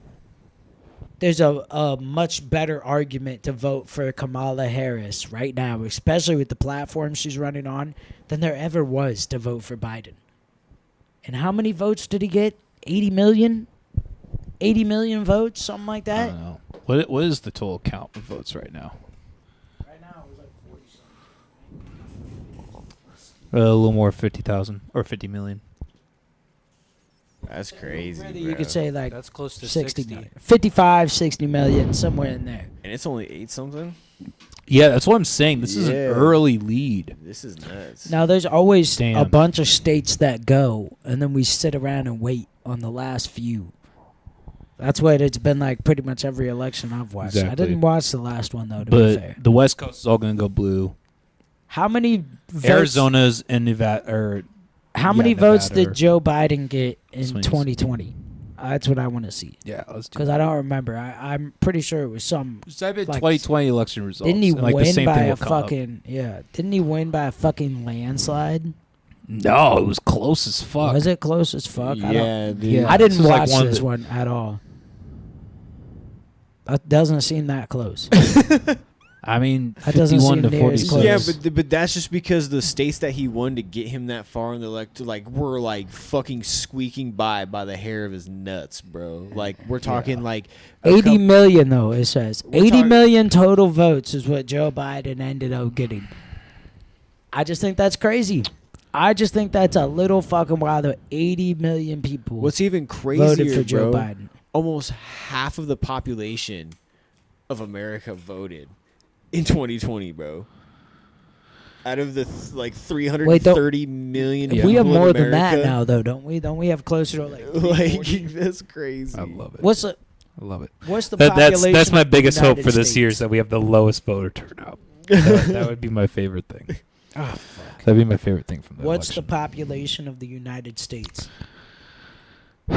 Speaker 2: there's a much better argument to vote for Kamala Harris right now, especially with the platform she's running on, than there ever was to vote for Biden. And how many votes did he get? 80 million? 80 million votes? Something like
Speaker 1: I
Speaker 2: that?
Speaker 1: don't know. What is the total count of votes right now?
Speaker 2: Right now it was like 40 something.
Speaker 1: A little more, 50,000 or 50 million.
Speaker 3: That's crazy.
Speaker 2: Really,
Speaker 3: bro.
Speaker 2: you could say like
Speaker 4: That's close to
Speaker 2: 60
Speaker 4: 60.
Speaker 2: million. 55, 60 million, somewhere in there.
Speaker 3: And it's only 8 something.
Speaker 1: Yeah, that's what I'm saying. This is an
Speaker 3: Yeah.
Speaker 1: early lead.
Speaker 3: This is nuts.
Speaker 2: Now, there's always a
Speaker 1: Damn.
Speaker 2: bunch of states that go, and then we sit around and wait on the last few. That's what it's been like pretty much every election I've watched. I
Speaker 1: Exactly.
Speaker 2: didn't watch the last one, though, to be fair.
Speaker 1: But the West Coast is all going to go blue.
Speaker 2: How many votes,
Speaker 1: Arizona's and Nevada, or
Speaker 2: How
Speaker 1: yeah,
Speaker 2: many votes
Speaker 1: Nevada
Speaker 2: did Joe Biden get in
Speaker 1: Swings.
Speaker 2: 2020? That's what I want to see.
Speaker 1: yeah, let's do.
Speaker 2: Because I don't remember. I'm pretty sure it was some.
Speaker 1: Just type in
Speaker 2: like,
Speaker 1: 2020 election results.
Speaker 2: Didn't he
Speaker 1: and, like, the
Speaker 2: win
Speaker 1: same
Speaker 2: by
Speaker 1: thing
Speaker 2: a
Speaker 1: will come up.
Speaker 2: fucking. Yeah. Didn't he win by a fucking landslide?
Speaker 1: No, it was close as fuck.
Speaker 2: Was it close as fuck?
Speaker 3: Yeah, dude.
Speaker 1: Yeah.
Speaker 2: I didn't
Speaker 1: This was like
Speaker 2: watch
Speaker 1: one of
Speaker 2: this
Speaker 1: the-
Speaker 2: one at all. That doesn't seem that close.
Speaker 1: I mean,
Speaker 2: That doesn't
Speaker 1: 51
Speaker 2: seem
Speaker 1: to
Speaker 2: near as
Speaker 1: 46.
Speaker 2: close.
Speaker 3: Yeah, but that's just because the states that he won to get him that far in the elected, like, were like fucking squeaking by the hair of his nuts, bro. Like, we're talking like
Speaker 2: 80 million, though, it says.
Speaker 3: We're
Speaker 2: 80
Speaker 3: talking-
Speaker 2: million total votes is what Joe Biden ended up getting. I just think that's crazy. I just think that's a little fucking wild. That 80 million people
Speaker 3: What's even crazier,
Speaker 2: voted for Joe
Speaker 3: bro,
Speaker 2: Biden.
Speaker 3: almost half of the population of America voted in 2020, bro. Out of the like 330 million
Speaker 1: Yeah.
Speaker 3: people
Speaker 2: We have
Speaker 3: in
Speaker 2: more than that
Speaker 3: America,
Speaker 2: now, though, don't we? Don't we have closer to like?
Speaker 3: Like
Speaker 2: 340?
Speaker 3: that's crazy.
Speaker 1: I love it.
Speaker 2: What's the
Speaker 1: I love it.
Speaker 2: What's the
Speaker 1: That's
Speaker 2: population?
Speaker 1: my
Speaker 2: of the
Speaker 1: biggest hope
Speaker 2: United
Speaker 1: for this year is
Speaker 2: States?
Speaker 1: that we have the lowest voter turnout. That would be my favorite thing.
Speaker 2: Oh, fuck.
Speaker 1: That'd be my favorite thing from the
Speaker 2: What's the
Speaker 1: election.
Speaker 2: population of the United States?
Speaker 1: I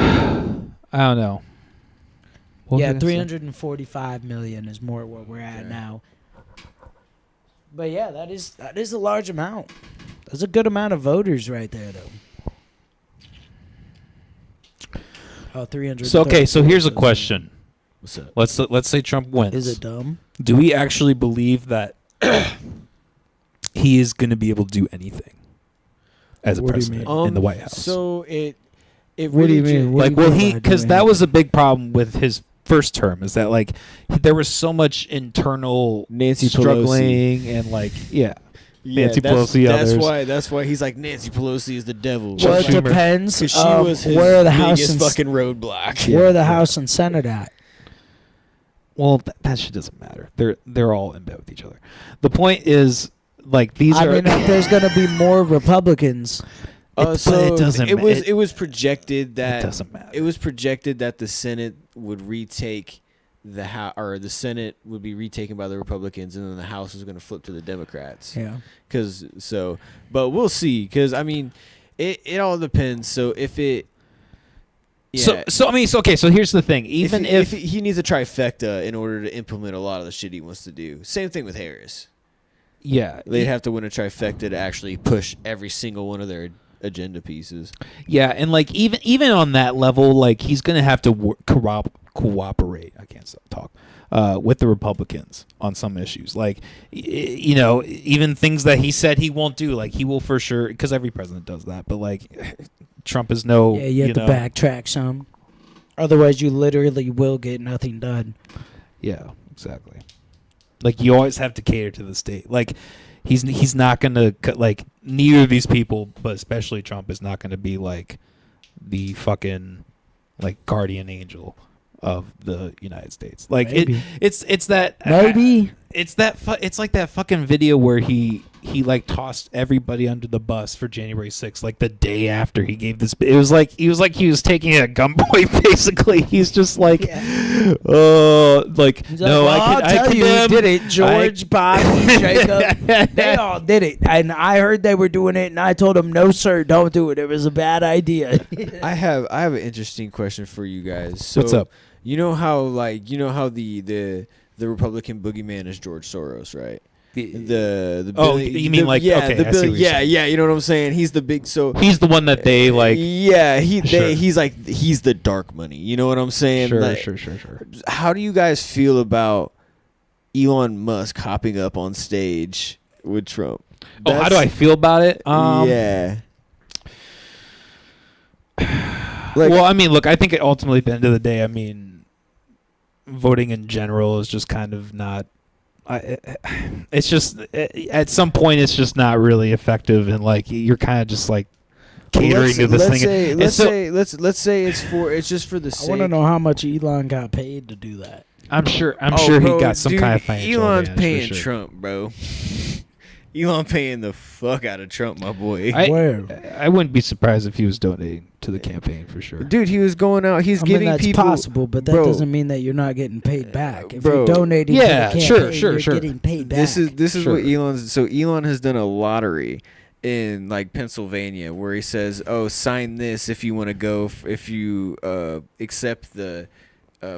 Speaker 1: don't know. What
Speaker 2: Yeah,
Speaker 1: was I gonna say?
Speaker 2: 345 million is more what we're at
Speaker 3: Okay.
Speaker 2: now. But yeah, that is a large amount. That's a good amount of voters right there, though. Oh, 300.
Speaker 1: So okay, so here's a question.
Speaker 3: What's up?
Speaker 1: Let's say Trump wins.
Speaker 2: Is it dumb?
Speaker 1: Do we actually believe that he is going to be able to do anything as a
Speaker 2: What do you
Speaker 1: president
Speaker 2: mean?
Speaker 1: in the White House?
Speaker 3: So it
Speaker 2: What do you
Speaker 3: really
Speaker 2: mean? What
Speaker 1: like,
Speaker 2: do you
Speaker 1: will
Speaker 2: mean
Speaker 1: he?
Speaker 2: by
Speaker 1: Because
Speaker 2: doing
Speaker 1: that was a
Speaker 2: anything?
Speaker 1: big problem with his first term. Is that like there was so much internal
Speaker 3: Nancy
Speaker 1: struggling and like Nancy
Speaker 3: that's,
Speaker 1: Pelosi,
Speaker 3: that's
Speaker 1: others.
Speaker 3: That's why he's like Nancy Pelosi is the devil.
Speaker 2: Well, it
Speaker 1: Schumer.
Speaker 2: depends.
Speaker 3: Because she was his
Speaker 2: where the House
Speaker 3: biggest
Speaker 2: and
Speaker 3: fucking roadblock.
Speaker 2: where the House and Senate at?
Speaker 1: Well, that shit doesn't matter. They're all in bed with each other. The point is, like, these
Speaker 2: I
Speaker 1: are.
Speaker 2: mean, if there's gonna be more Republicans.
Speaker 1: But it doesn't.
Speaker 3: It was projected that
Speaker 1: it doesn't matter.
Speaker 3: It was projected that the Senate would retake the House, or the Senate would be retaken by the Republicans, and then the House was going to flip to the Democrats.
Speaker 2: Yeah.
Speaker 3: But we'll see. Because I mean, it all depends. So if it, yeah,
Speaker 1: So I mean, okay. So here's the thing. Even if
Speaker 3: he needs a trifecta in order to implement a lot of the shit he wants to do. Same thing with Harris.
Speaker 1: yeah,
Speaker 3: They'd have to win a trifecta to actually push every single one of their agenda pieces.
Speaker 1: yeah, and like even on that level, like he's gonna have to cooperate. I can't stop talk with the Republicans on some issues. Like you know, even things that he said he won't do, like he will for sure, because every president does that. But like Trump is no.
Speaker 2: Yeah, you have to
Speaker 1: know,
Speaker 2: backtrack some. Otherwise, you literally will get nothing done.
Speaker 1: Yeah, exactly. Like you always have to cater to the state. Like he's not gonna like neither of these people, but especially Trump is not gonna be like the fucking like guardian angel of the United States. Like
Speaker 2: Maybe.
Speaker 1: it's that
Speaker 2: Maybe.
Speaker 1: it's that it's like that fucking video where he he like tossed everybody under the bus for January 6th, like the day after he gave this. It was like he was taking it at gunpoint. Basically, he's just like, like
Speaker 2: He's
Speaker 1: no,
Speaker 2: like, well,
Speaker 1: I
Speaker 2: tell you who did it. George, Bobby, Jacob, they all did it, and I heard they were doing it, and I told them, no, sir, don't do it. It was a bad idea.
Speaker 3: I have an interesting question for you guys. So,
Speaker 1: What's up?
Speaker 3: You know how the Republican boogeyman is George Soros, right? The
Speaker 1: Oh,
Speaker 3: billion-
Speaker 1: you mean
Speaker 3: the-
Speaker 1: like-
Speaker 3: yeah,
Speaker 1: okay,
Speaker 3: the
Speaker 1: I see
Speaker 3: billion-
Speaker 1: what you're
Speaker 3: yeah,
Speaker 1: saying.
Speaker 3: yeah, you know what I'm saying? He's the big
Speaker 1: he's the one that they like.
Speaker 3: yeah,
Speaker 1: Sure.
Speaker 3: he's like he's the dark money. You know what I'm saying?
Speaker 1: Sure,
Speaker 3: Like,
Speaker 1: sure.
Speaker 3: How do you guys feel about Elon Musk hopping up on stage with Trump?
Speaker 1: Oh, how do I feel about it?
Speaker 3: Yeah. Like,
Speaker 1: Well, I mean, look, I think ultimately at the end of the day, I mean, voting in general is just kind of not. It's just at some point it's just not really effective, and like you're kind of just like catering to this thing.
Speaker 3: Let's say it's just for the
Speaker 2: I
Speaker 3: sake.
Speaker 2: want to know how much Elon got paid to do that.
Speaker 1: I'm sure
Speaker 3: Oh,
Speaker 1: he
Speaker 3: bro,
Speaker 1: got some
Speaker 3: dude,
Speaker 1: kind of financial
Speaker 3: Elon's
Speaker 1: advantage for
Speaker 3: paying
Speaker 1: sure.
Speaker 3: Trump, bro. Elon paying the fuck out of Trump, my boy.
Speaker 1: I wouldn't be surprised if he was donating to the campaign for sure.
Speaker 3: Dude, he was going out. He's
Speaker 2: I
Speaker 3: giving
Speaker 2: mean, that's
Speaker 3: people.
Speaker 2: possible, but that
Speaker 3: Bro,
Speaker 2: doesn't mean that you're not getting paid back. If
Speaker 3: bro.
Speaker 2: you're donating
Speaker 1: Yeah,
Speaker 2: to the
Speaker 1: sure,
Speaker 2: campaign,
Speaker 1: sure,
Speaker 2: you're
Speaker 1: sure.
Speaker 2: getting paid back.
Speaker 3: This is
Speaker 1: Sure.
Speaker 3: what Elon's. So Elon has done a lottery in like Pennsylvania where he says, "Oh, sign this if you want to go. If you accept the."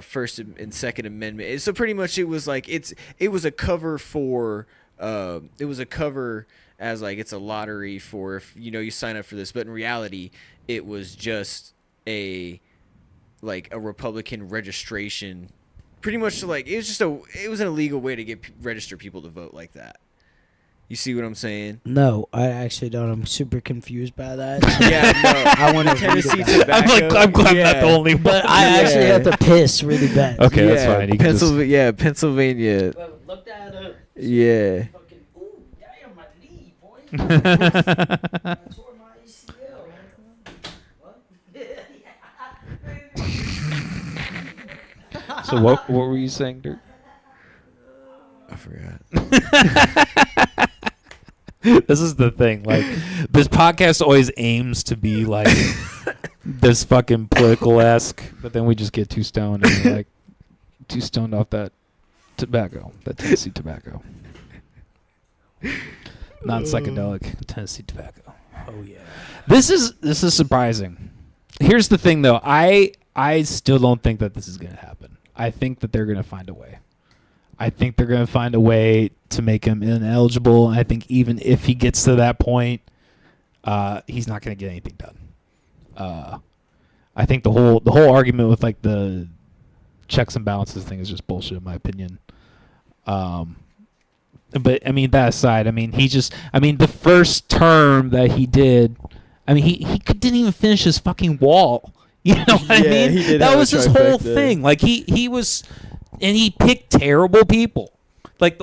Speaker 3: First and Second Amendment. So pretty much it was like it was a cover for it was a cover as like it's a lottery for if you sign up for this, but in reality it was just a Republican registration. Pretty much like it was an illegal way to register people to vote like that. You see what I'm saying?
Speaker 2: No, I actually don't. I'm super confused by that.
Speaker 3: Yeah, no.
Speaker 2: I want to read
Speaker 3: Tennessee
Speaker 2: about it.
Speaker 3: tobacco.
Speaker 1: I'm glad I'm not the only one.
Speaker 2: But I actually have to piss really bad.
Speaker 1: Okay, that's fine. You can just-
Speaker 3: Pennsylvania.
Speaker 2: Look that up.
Speaker 3: Yeah.
Speaker 2: Fucking, ooh, damn, my knee, boy. I tore my ACL. What?
Speaker 1: So what were you saying, Dirk?
Speaker 3: I forgot.
Speaker 1: This is the thing. Like, this podcast always aims to be like this fucking political-esque, but then we just get too stoned and we're like too stoned off that tobacco, that Tennessee tobacco. Non-psychedelic Tennessee tobacco.
Speaker 2: Oh yeah.
Speaker 1: This is surprising. Here's the thing, though. I still don't think that this is going to happen. I think that they're going to find a way. I think they're going to find a way to make him ineligible. I think even if he gets to that point, he's not going to get anything done. I think the whole argument with like the checks and balances thing is just bullshit, in my opinion. But I mean, that aside, I mean, the first term that he did, I mean, he didn't even finish his fucking wall. You know what I mean?
Speaker 3: he did
Speaker 1: That
Speaker 3: have
Speaker 1: was
Speaker 3: a
Speaker 1: his whole
Speaker 3: trifecta.
Speaker 1: thing. Like he was, and he picked terrible people. Like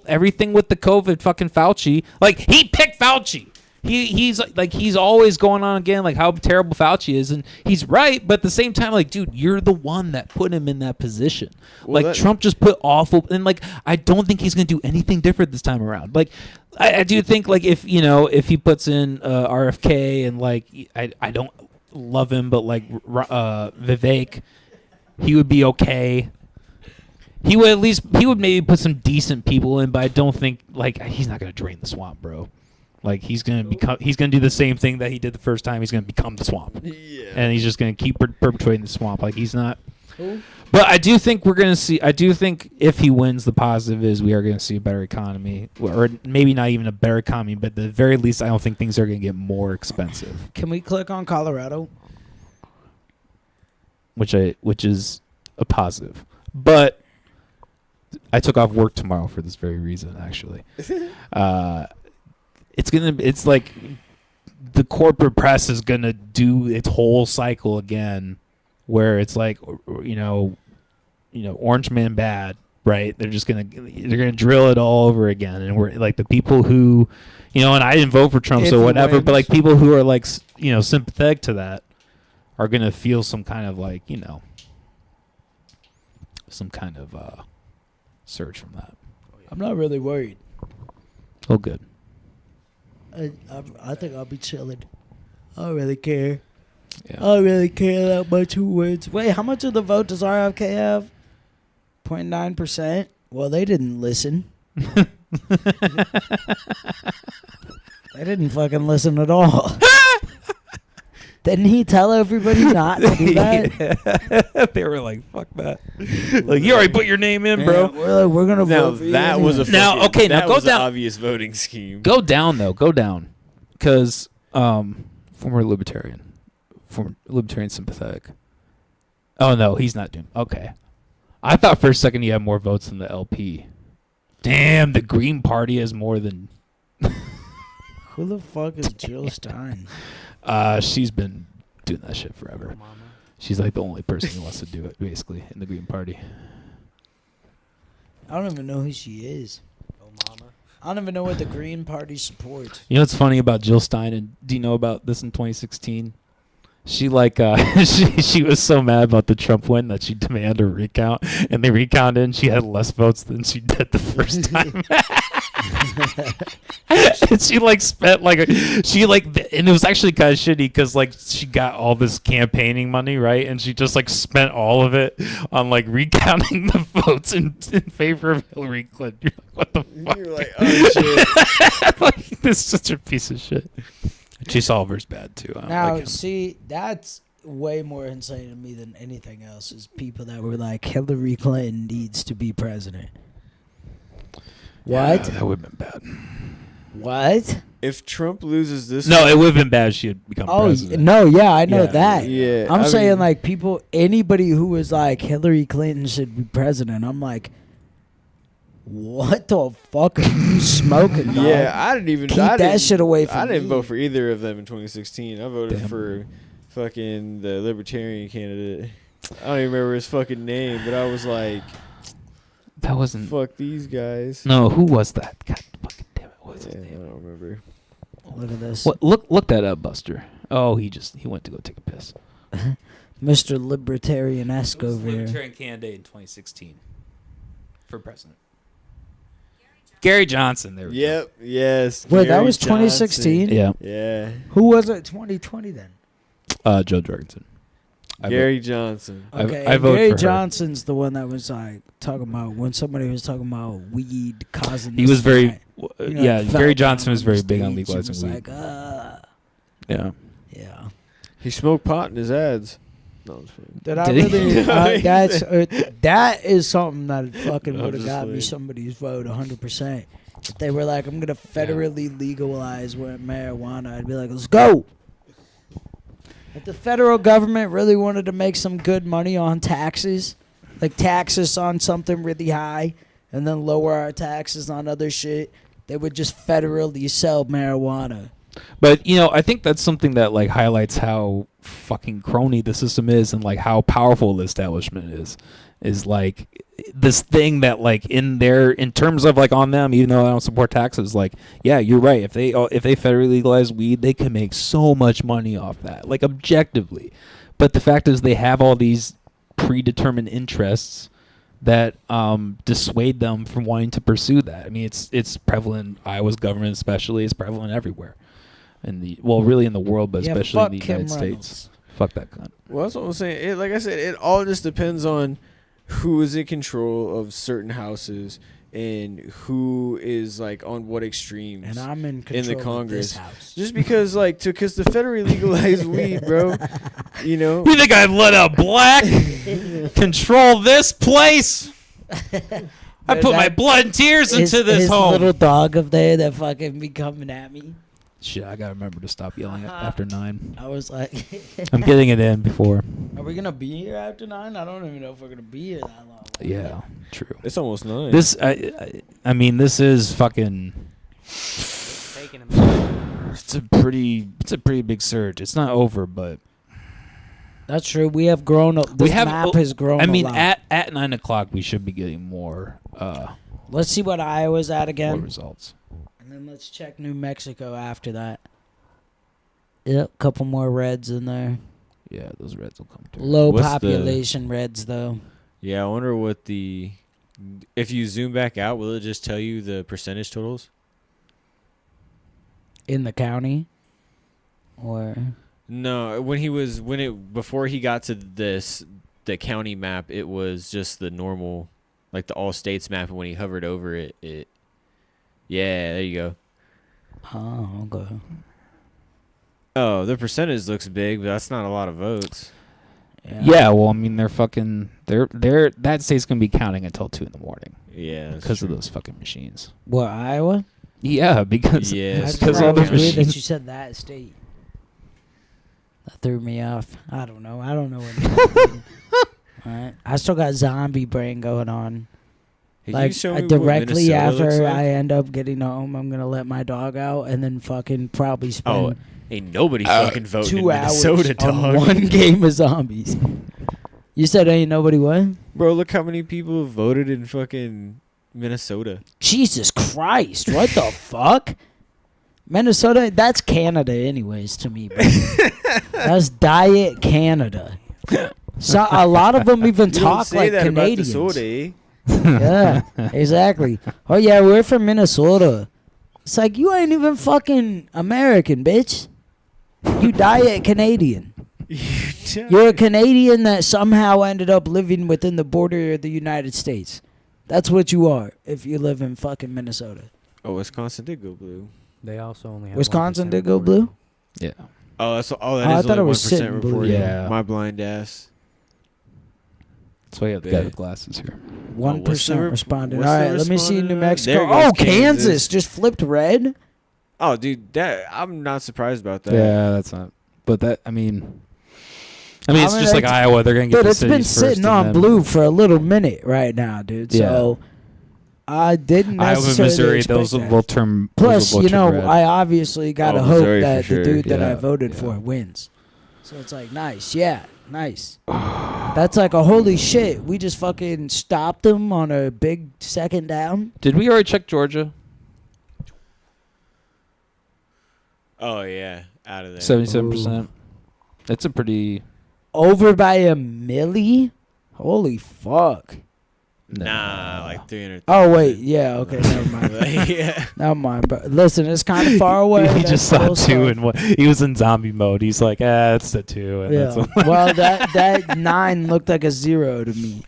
Speaker 1: everything with the COVID fucking Fauci. Like he picked Fauci. He's always going on again like how terrible Fauci is, and he's right, but at the same time, like, dude, you're the one that put him in that position.
Speaker 3: Well,
Speaker 1: Like Trump just put awful, and like I don't think he's gonna do anything different this time around. Like I do think like if he puts in RFK and like I don't love him, but like Vivek, he would be okay. He would maybe put some decent people in, but I don't think like he's not gonna drain the swamp, bro. Like he's gonna do the same thing that he did the first time. He's gonna become the swamp, and he's just gonna keep perpetuating the swamp. Like he's not. But I do think we're gonna see. I do think if he wins, the positive is we are gonna see a better economy, or maybe not even a better economy, but at the very least, I don't think things are gonna get more expensive.
Speaker 2: Can we click on Colorado?
Speaker 1: Which is a positive, but I took off work tomorrow for this very reason. Actually, it's like the corporate press is gonna do its whole cycle again, where it's like Orange Man bad, right? They're gonna drill it all over again, and we're like the people who, and I didn't vote for Trump, so whatever, but like people who are like sympathetic to that are gonna feel some kind of like some kind of surge from that.
Speaker 2: I'm not really worried.
Speaker 1: Oh, good.
Speaker 2: I think I'll be chilling. I don't really care.
Speaker 1: Yeah.
Speaker 2: I don't really care that much who wins. Wait, how much of the vote does RFK have? 0.9%? Well, they didn't listen. They didn't fucking listen at all. Didn't he tell everybody not to do that?
Speaker 1: Yeah. They were like, "Fuck that!" Like, you already put your name in, bro.
Speaker 2: We're gonna
Speaker 3: Now
Speaker 2: vote for you
Speaker 3: that was a
Speaker 2: anyway.
Speaker 1: Now,
Speaker 3: fucking-
Speaker 1: okay, now
Speaker 3: that
Speaker 1: go
Speaker 3: was
Speaker 1: down.
Speaker 3: An obvious voting scheme.
Speaker 1: Go down though. Go down, because former libertarian sympathetic. Oh no, he's not doing. Okay, I thought for a second he had more votes than the LP. Damn, the Green Party has more than.
Speaker 2: Who the fuck is Jill Stein?
Speaker 1: She's been doing that shit forever. She's like the only person who wants to do it, basically, in the Green Party.
Speaker 2: I don't even know who she is. I don't even know what the Green Party supports.
Speaker 1: You know what's funny about Jill Stein? And do you know about this in 2016? She she was so mad about the Trump win that she demanded a recount, and they recounted, and she had less votes than she did the first time. And she spent and it was actually kind of shitty because she got all this campaigning money, right? And she just spent all of it on recounting the votes in favor of Hillary Clinton. You're like, what the fuck?
Speaker 3: You're like, oh shit.
Speaker 1: This is such a piece of shit. She Solver's bad too. I don't
Speaker 2: Now,
Speaker 1: like him.
Speaker 2: see, that's way more insane to me than anything else. Is people that were like, Hillary Clinton needs to be president.
Speaker 1: Yeah,
Speaker 2: What?
Speaker 1: that would have been bad.
Speaker 2: What?
Speaker 3: If Trump loses this,
Speaker 1: No, it would have been bad if she had become
Speaker 2: Oh
Speaker 1: president.
Speaker 2: no, yeah, I know
Speaker 1: Yeah.
Speaker 2: that.
Speaker 3: yeah,
Speaker 2: I'm
Speaker 3: I
Speaker 2: saying
Speaker 3: mean,
Speaker 2: anybody who was like Hillary Clinton should be president. I'm like, what the fuck are you smoking? Dog?
Speaker 3: yeah, I didn't even
Speaker 2: Keep
Speaker 3: I
Speaker 2: that
Speaker 3: didn't-
Speaker 2: shit away from
Speaker 3: I didn't
Speaker 2: me.
Speaker 3: vote for either of them in 2016. I voted
Speaker 1: Damn.
Speaker 3: for fucking the Libertarian candidate. I don't even remember his fucking name, but I was like,
Speaker 1: That wasn't.
Speaker 3: fuck these guys.
Speaker 1: No, who was that? God fucking damn it! What was
Speaker 3: Yeah,
Speaker 1: his
Speaker 3: I
Speaker 1: name?
Speaker 3: don't remember.
Speaker 2: Look at this,
Speaker 1: What? Look that up, Buster. Oh, he went to go take a piss.
Speaker 2: Mr. Libertarian-esque over here.
Speaker 1: Libertarian candidate in 2016 for president. Gary Johnson. There we
Speaker 3: Yep. Yes.
Speaker 2: Wait, that
Speaker 3: Gary
Speaker 2: was 2016?
Speaker 1: go. Yeah.
Speaker 3: Yeah.
Speaker 2: Who was it? 2020 then.
Speaker 1: Joe Jorgensen. I
Speaker 3: Gary Johnson.
Speaker 1: I-
Speaker 2: Okay,
Speaker 1: I
Speaker 2: and
Speaker 1: vote
Speaker 2: Gary
Speaker 1: for her.
Speaker 2: Johnson's the one that was talking about when somebody was talking about weed causing.
Speaker 1: He
Speaker 2: this
Speaker 1: was very.
Speaker 2: and that. You know,
Speaker 1: Yeah,
Speaker 2: like, fell
Speaker 1: Gary
Speaker 2: down
Speaker 1: Johnson was
Speaker 2: on
Speaker 1: very
Speaker 2: the
Speaker 1: big on
Speaker 2: stage and
Speaker 1: legalizing
Speaker 2: was
Speaker 1: weed.
Speaker 2: like,
Speaker 1: Yeah.
Speaker 2: yeah.
Speaker 3: He smoked pot in his ads. No, I'm just kidding.
Speaker 2: Did I
Speaker 1: Did he?
Speaker 2: really?
Speaker 3: No, he
Speaker 2: That's
Speaker 3: said-
Speaker 2: that is something that fucking
Speaker 3: I'm
Speaker 2: would have
Speaker 3: just
Speaker 2: got me
Speaker 3: playing.
Speaker 2: somebody's vote 100%. If they were like, I'm gonna federally legalize marijuana, I'd be like, let's go. If the federal government really wanted to make some good money on taxes, like taxes on something really high, and then lower our taxes on other shit, they would just federally sell marijuana.
Speaker 1: But I think that's something that highlights how fucking crony the system is and how powerful the establishment is. Is this thing that in terms of on them, even though I don't support taxes, yeah, you're right. If they federally legalize weed, they can make so much money off that, objectively. But the fact is, they have all these predetermined interests that dissuade them from wanting to pursue that. I mean, it's prevalent in Iowa's government, especially. It's prevalent everywhere, really in the world, but
Speaker 2: Yeah,
Speaker 1: especially in
Speaker 2: fuck
Speaker 1: the
Speaker 2: Kim
Speaker 1: United
Speaker 2: Reynolds.
Speaker 1: States. Fuck that cunt.
Speaker 3: Well, that's what I'm saying. Like I said, it all just depends on who is in control of certain houses and who is on what extremes.
Speaker 2: And I'm in
Speaker 3: In
Speaker 2: control
Speaker 3: the
Speaker 2: of
Speaker 3: Congress.
Speaker 2: this house.
Speaker 3: Just because because the federally legalized weed, bro,
Speaker 1: You think I'd let a black control this place? I put my blood and tears into this
Speaker 2: his
Speaker 1: home.
Speaker 2: little dog up there that fucking be coming at me.
Speaker 1: Shit, I gotta remember to stop yelling after 9.
Speaker 2: I was like,
Speaker 1: I'm getting it in before.
Speaker 2: are we gonna be here after 9? I don't even know if we're gonna be here that long.
Speaker 1: Yeah, true.
Speaker 3: it's almost 9.
Speaker 1: This, I mean, this is fucking.
Speaker 4: Taking a minute.
Speaker 1: It's a pretty big surge. It's not over, but
Speaker 2: That's true. We have grown. This map has grown.
Speaker 1: I mean,
Speaker 2: a lot.
Speaker 1: at 9 o'clock, we should be getting more
Speaker 2: Let's see what Iowa's at
Speaker 1: more
Speaker 2: again,
Speaker 1: results.
Speaker 2: and then let's check New Mexico after that. Yep, couple more reds in there.
Speaker 1: Yeah, those reds will come through.
Speaker 2: Low
Speaker 3: What's the-
Speaker 2: population reds though.
Speaker 3: Yeah, I wonder what if you zoom back out, will it just tell you the percentage totals?
Speaker 2: in the county, or
Speaker 3: No, before he got to the county map, it was just the normal, like the all states map. And when he hovered over it, yeah, there you go.
Speaker 2: oh, okay.
Speaker 3: Oh, the percentage looks big, but that's not a lot of votes.
Speaker 1: Yeah, well, I mean, they're that state's gonna be counting until 2 in the morning
Speaker 3: Yeah,
Speaker 1: because of those fucking machines.
Speaker 2: What, Iowa?
Speaker 1: Yeah, because
Speaker 3: Yeah,
Speaker 2: I
Speaker 1: because
Speaker 2: thought
Speaker 1: all
Speaker 2: it
Speaker 1: the
Speaker 2: was weird that
Speaker 1: machines.
Speaker 2: you said that state. That threw me off. I don't know what. Alright. I still got zombie brain going on.
Speaker 3: Hey,
Speaker 2: Like,
Speaker 3: you show me what
Speaker 2: directly
Speaker 3: Minnesota looks
Speaker 2: after
Speaker 3: like?
Speaker 2: I end up getting home, I'm gonna let my dog out and then fucking probably
Speaker 3: Oh,
Speaker 2: spend
Speaker 3: ain't nobody fucking voting in
Speaker 2: 2 hours
Speaker 3: Minnesota,
Speaker 2: on
Speaker 3: dog.
Speaker 2: one game of zombies. You said ain't nobody what?
Speaker 3: Bro, look how many people voted in fucking Minnesota.
Speaker 2: Jesus Christ! What the fuck? Minnesota? That's Canada, anyways. To me, bro. That's Diet Canada. So a lot of them even talk like Canadians. Yeah, exactly. Oh yeah, we're from Minnesota. It's like you ain't even fucking American, bitch. You Diet Canadian. You're a Canadian that somehow ended up living within the border of the United States. That's what you are if you live in fucking Minnesota.
Speaker 3: Oh, Wisconsin did go blue.
Speaker 4: They also only have
Speaker 2: Wisconsin
Speaker 4: 1%
Speaker 2: did go
Speaker 4: reported.
Speaker 2: blue?
Speaker 1: Yeah.
Speaker 3: Oh, that
Speaker 2: I
Speaker 3: is
Speaker 2: thought it
Speaker 3: only
Speaker 2: was
Speaker 3: 1%
Speaker 2: sitting blue.
Speaker 3: reported.
Speaker 1: Yeah.
Speaker 3: My blind ass.
Speaker 1: That's why you have the guy with glasses here.
Speaker 2: 1% responded.
Speaker 3: what's
Speaker 2: All
Speaker 3: the
Speaker 2: right, let me see
Speaker 3: responded
Speaker 2: New
Speaker 3: at?
Speaker 2: Mexico.
Speaker 3: There goes
Speaker 2: Oh, Kansas
Speaker 3: Kansas.
Speaker 2: just flipped red.
Speaker 3: Oh, dude, I'm not surprised about that.
Speaker 1: Yeah, that's not. But that, I mean, it's just like
Speaker 2: it's-
Speaker 1: Iowa. They're gonna get
Speaker 2: Dude,
Speaker 1: the
Speaker 2: it's been
Speaker 1: cities first
Speaker 2: sitting
Speaker 1: and
Speaker 2: on
Speaker 1: then-
Speaker 2: blue for a little minute right now, dude. So I didn't
Speaker 1: Iowa,
Speaker 2: necessarily
Speaker 1: Missouri,
Speaker 2: expect
Speaker 1: those
Speaker 2: that.
Speaker 1: will turn.
Speaker 2: Plus,
Speaker 1: those will
Speaker 2: you
Speaker 1: turn
Speaker 2: know,
Speaker 1: red.
Speaker 2: I obviously got to
Speaker 3: Oh,
Speaker 2: hope
Speaker 3: Missouri for
Speaker 2: that
Speaker 3: sure.
Speaker 2: the dude that I
Speaker 1: Yeah,
Speaker 2: voted
Speaker 1: yeah.
Speaker 2: for wins. So it's like, nice. Yeah, nice. That's like a holy shit. We just fucking stopped them on a big second down.
Speaker 1: Did we already check Georgia?
Speaker 3: Oh yeah, out of there.
Speaker 1: 77%. That's a pretty.
Speaker 2: Over by a milli? Holy fuck.
Speaker 3: Nah, like 300.
Speaker 2: Oh, wait. Yeah, okay. Never mind.
Speaker 3: Yeah.
Speaker 2: Never mind. But listen, it's kind of far away.
Speaker 1: He
Speaker 2: That's
Speaker 1: just saw
Speaker 2: close
Speaker 1: 2
Speaker 2: enough.
Speaker 1: and 1. He was in zombie mode. He's like, it's the 2. And
Speaker 2: Yeah.
Speaker 1: that's
Speaker 2: Well, that 9 looked like a 0 to me.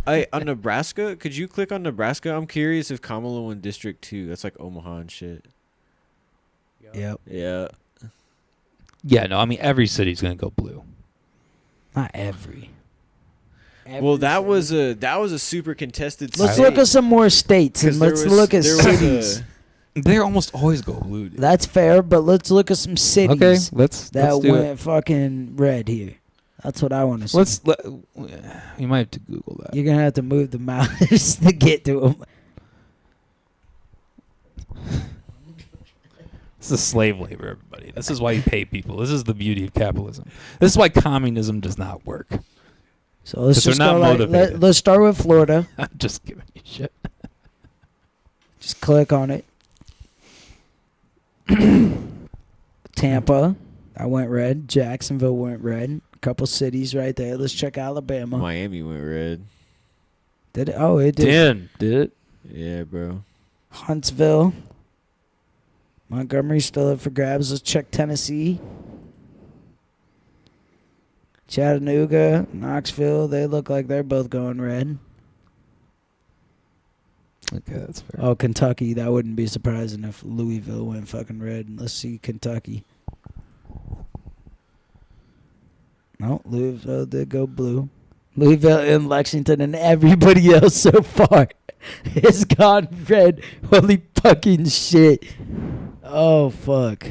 Speaker 3: On Nebraska, could you click on Nebraska? I'm curious if Kamala won District 2. That's like Omaha and shit.
Speaker 2: Yep.
Speaker 3: Yeah.
Speaker 1: Yeah, no, I mean, every city's going to go blue.
Speaker 2: Not every.
Speaker 3: Well, that was a super contested.
Speaker 2: Let's
Speaker 3: state.
Speaker 2: look at some more states and
Speaker 3: 'Cause there
Speaker 2: let's
Speaker 3: was-
Speaker 2: look at
Speaker 3: there was
Speaker 2: cities.
Speaker 1: They almost always go blue, dude.
Speaker 2: That's fair, but let's look at some cities
Speaker 1: Okay, let's
Speaker 2: that
Speaker 1: do
Speaker 2: went
Speaker 1: it.
Speaker 2: fucking red here. That's what I want to see.
Speaker 1: You might have to Google that.
Speaker 2: You're gonna have to move the mouse to get to them.
Speaker 1: This is slave labor, everybody. This is why you pay people. This is the beauty of capitalism. This is why communism does not work.
Speaker 2: So let's
Speaker 1: 'Cause they're
Speaker 2: just
Speaker 1: not
Speaker 2: go like,
Speaker 1: motivated.
Speaker 2: let's start with Florida.
Speaker 1: I'm just giving you shit.
Speaker 2: Just click on it. Tampa, I went red. Jacksonville went red. A couple cities right there. Let's check Alabama.
Speaker 3: Miami went red.
Speaker 2: Did it? Oh, it did.
Speaker 1: Did it?
Speaker 3: Yeah, bro.
Speaker 2: Huntsville. Montgomery's still up for grabs. Let's check Tennessee. Chattanooga, Knoxville. They look like they're both going red.
Speaker 1: Okay, that's fair.
Speaker 2: Oh, Kentucky. That wouldn't be surprising if Louisville went fucking red. Let's see Kentucky. No, Louisville did go blue. Louisville and Lexington and everybody else so far has gone red. Holy fucking shit. Oh, fuck.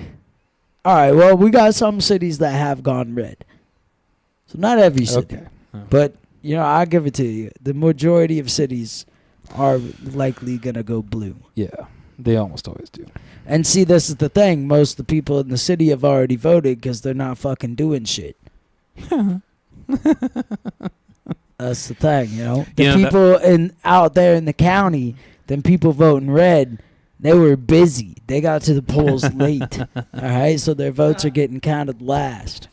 Speaker 2: All right, well, we got some cities that have gone red. So not every city.
Speaker 1: Okay. Oh.
Speaker 2: But, you know, I'll give it to you. The majority of cities are likely going to go blue.
Speaker 1: Yeah, they almost always do.
Speaker 2: And see, this is the thing. Most of the people in the city have already voted because they're not fucking doing shit. That's the thing, you know. The
Speaker 1: You know,
Speaker 2: people out there in the county, them people voting red, they were busy. They got to the polls late. All right, so their votes are getting counted last.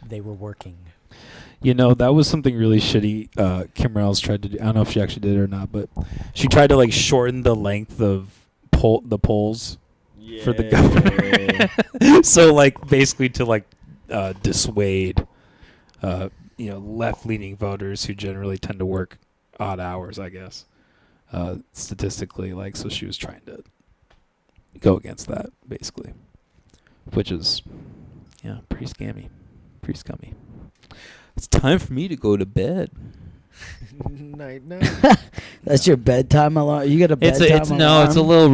Speaker 4: They were working.
Speaker 1: You know, that was something really shitty Kim Reynolds tried to do. I don't know if she actually did it or not, but she tried to, like, shorten the length of the polls. for the governor. So like basically to like dissuade left-leaning voters who generally tend to work odd hours, I guess. Statistically, like, so she was trying to go against that, basically, which is, pretty scammy, pretty scummy. It's time for me to go to bed.
Speaker 3: Night.
Speaker 2: That's your bedtime alarm. You got a bedtime alarm?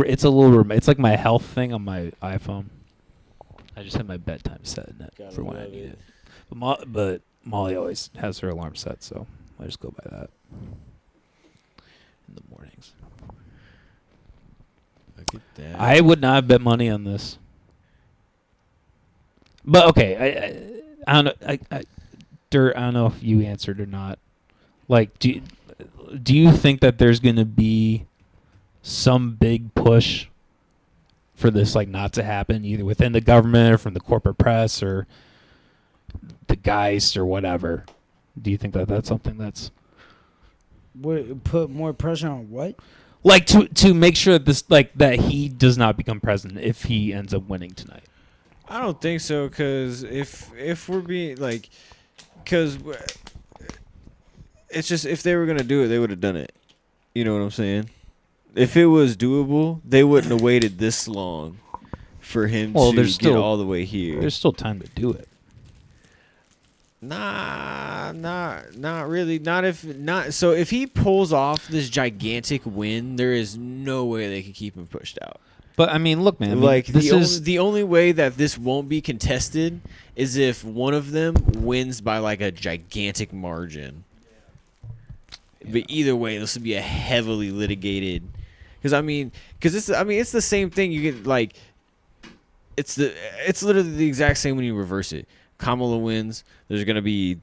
Speaker 1: It's a little. It's like my health thing on my iPhone. I just have my bedtime set in it for when I need it. But Molly always has her alarm set, so I just go by that in the mornings.
Speaker 3: Look at that.
Speaker 1: I would not have bet money on this. But okay, I don't know. Dirt, I don't know if you answered or not. Like, do you think that there's going to be some big push for this, like, not to happen, either within the government or from the corporate press or the Geist or whatever? Do you think that that's something that's
Speaker 2: put more pressure on what?
Speaker 1: like to make sure that this, like, that he does not become president if he ends up winning tonight?
Speaker 3: I don't think so, because if we're being like, because it's just, if they were gonna do it, they would have done it. You know what I'm saying? If it was doable, they wouldn't have waited this long for him to get all the way here.
Speaker 1: There's still time to do it.
Speaker 3: Not really. So if he pulls off this gigantic win, there is no way they can keep him pushed out.
Speaker 1: But I mean, look, man.
Speaker 3: Like, the only way that this won't be contested is if one of them wins by like a gigantic margin. Yeah. But either way, this would be a heavily litigated. Because it's the same thing. You get like, it's literally the exact same when you reverse it. Kamala wins. There's gonna be.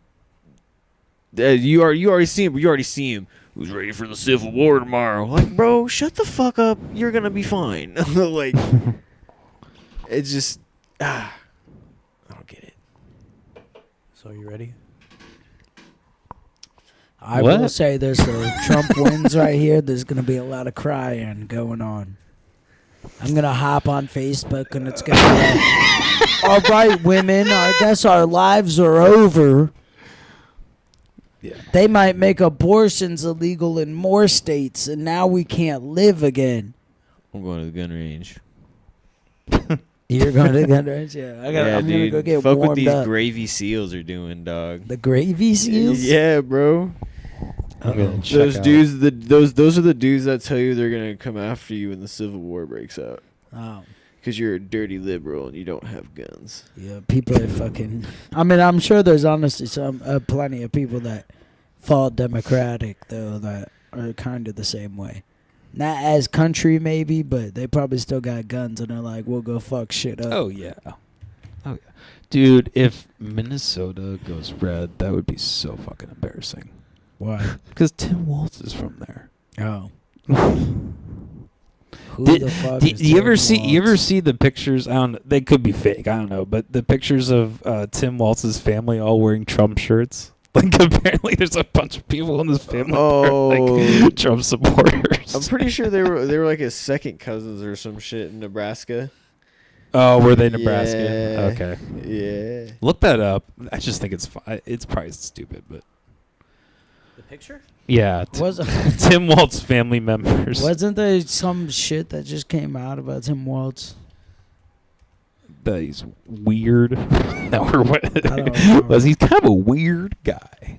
Speaker 3: You already see him. But you already see him. Who's ready for the Civil War tomorrow? Like, bro, shut the fuck up. You're gonna be fine. Like, it's just, I don't get it.
Speaker 4: So you ready?
Speaker 2: I will say this: Trump wins right here. There's gonna be a lot of crying going on. I'm gonna hop on Facebook and it's gonna be all right, women. I guess our lives are over.
Speaker 1: Yeah.
Speaker 2: They might make abortions illegal in more states, and now we can't live again.
Speaker 3: I'm going to the gun range.
Speaker 2: You're going to the gun range? Yeah. I'm going to go get
Speaker 3: fuck
Speaker 2: warmed
Speaker 3: what these
Speaker 2: up.
Speaker 3: gravy seals are doing, dog.
Speaker 2: The gravy seals?
Speaker 3: Yeah, bro. Those dudes, those are the dudes that tell you they're going to come after you when the Civil War breaks out.
Speaker 2: Oh.
Speaker 3: Because you're a dirty liberal and you don't have guns.
Speaker 2: Yeah, people are fucking... I mean, I'm sure there's honestly plenty of people that fall Democratic, though, that are kind of the same way. Not as country, maybe, but they probably still got guns and they're like, we'll go fuck shit up.
Speaker 1: Oh, yeah. Dude, if Minnesota goes red, that would be so fucking embarrassing.
Speaker 2: Why?
Speaker 1: Because Tim Walz is from there.
Speaker 2: Oh.
Speaker 1: You ever see the pictures? I don't know. They could be fake. I don't know. But the pictures of Tim Walz's family all wearing Trump shirts. Like, apparently there's a bunch of people in this family that are, like, Trump supporters.
Speaker 3: I'm pretty sure they were like his second cousins or some shit in Nebraska.
Speaker 1: Oh, were they Nebraska?
Speaker 3: Yeah.
Speaker 1: Okay.
Speaker 3: Yeah.
Speaker 1: Look that up. I just think it's probably stupid, but
Speaker 4: the picture?
Speaker 1: Yeah. Tim Walz family members.
Speaker 2: Wasn't there some shit that just came out about Tim Walz?
Speaker 1: That he's weird. No, or what?
Speaker 2: I don't know.
Speaker 1: Was he kind of a weird guy?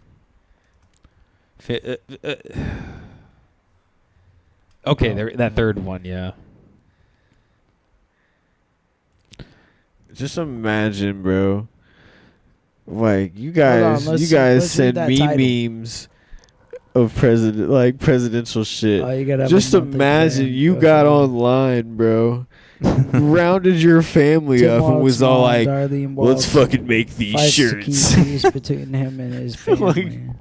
Speaker 1: Okay, that third one, yeah.
Speaker 3: Just imagine, bro. Like, you guys send me memes of presidential shit.
Speaker 2: Oh, you gotta have
Speaker 3: just imagine you got online, bro. Rounded your family
Speaker 2: Tim
Speaker 3: up and
Speaker 2: Walz,
Speaker 3: was all like,
Speaker 2: Darlene
Speaker 3: let's
Speaker 2: Walz
Speaker 3: fucking make these
Speaker 2: fights to
Speaker 3: shirts.
Speaker 2: keep peace between him and his family.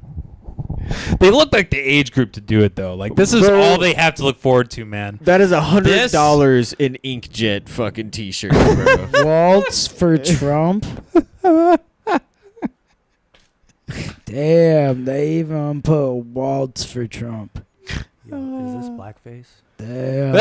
Speaker 1: They look like the age group to do it, though. Like, this is all they have to look forward to, man.
Speaker 3: That is $100 in inkjet fucking t-shirts, bro.
Speaker 2: Waltz for Trump? Damn, they even put Waltz for Trump.
Speaker 4: Yo, is this blackface?
Speaker 2: Damn.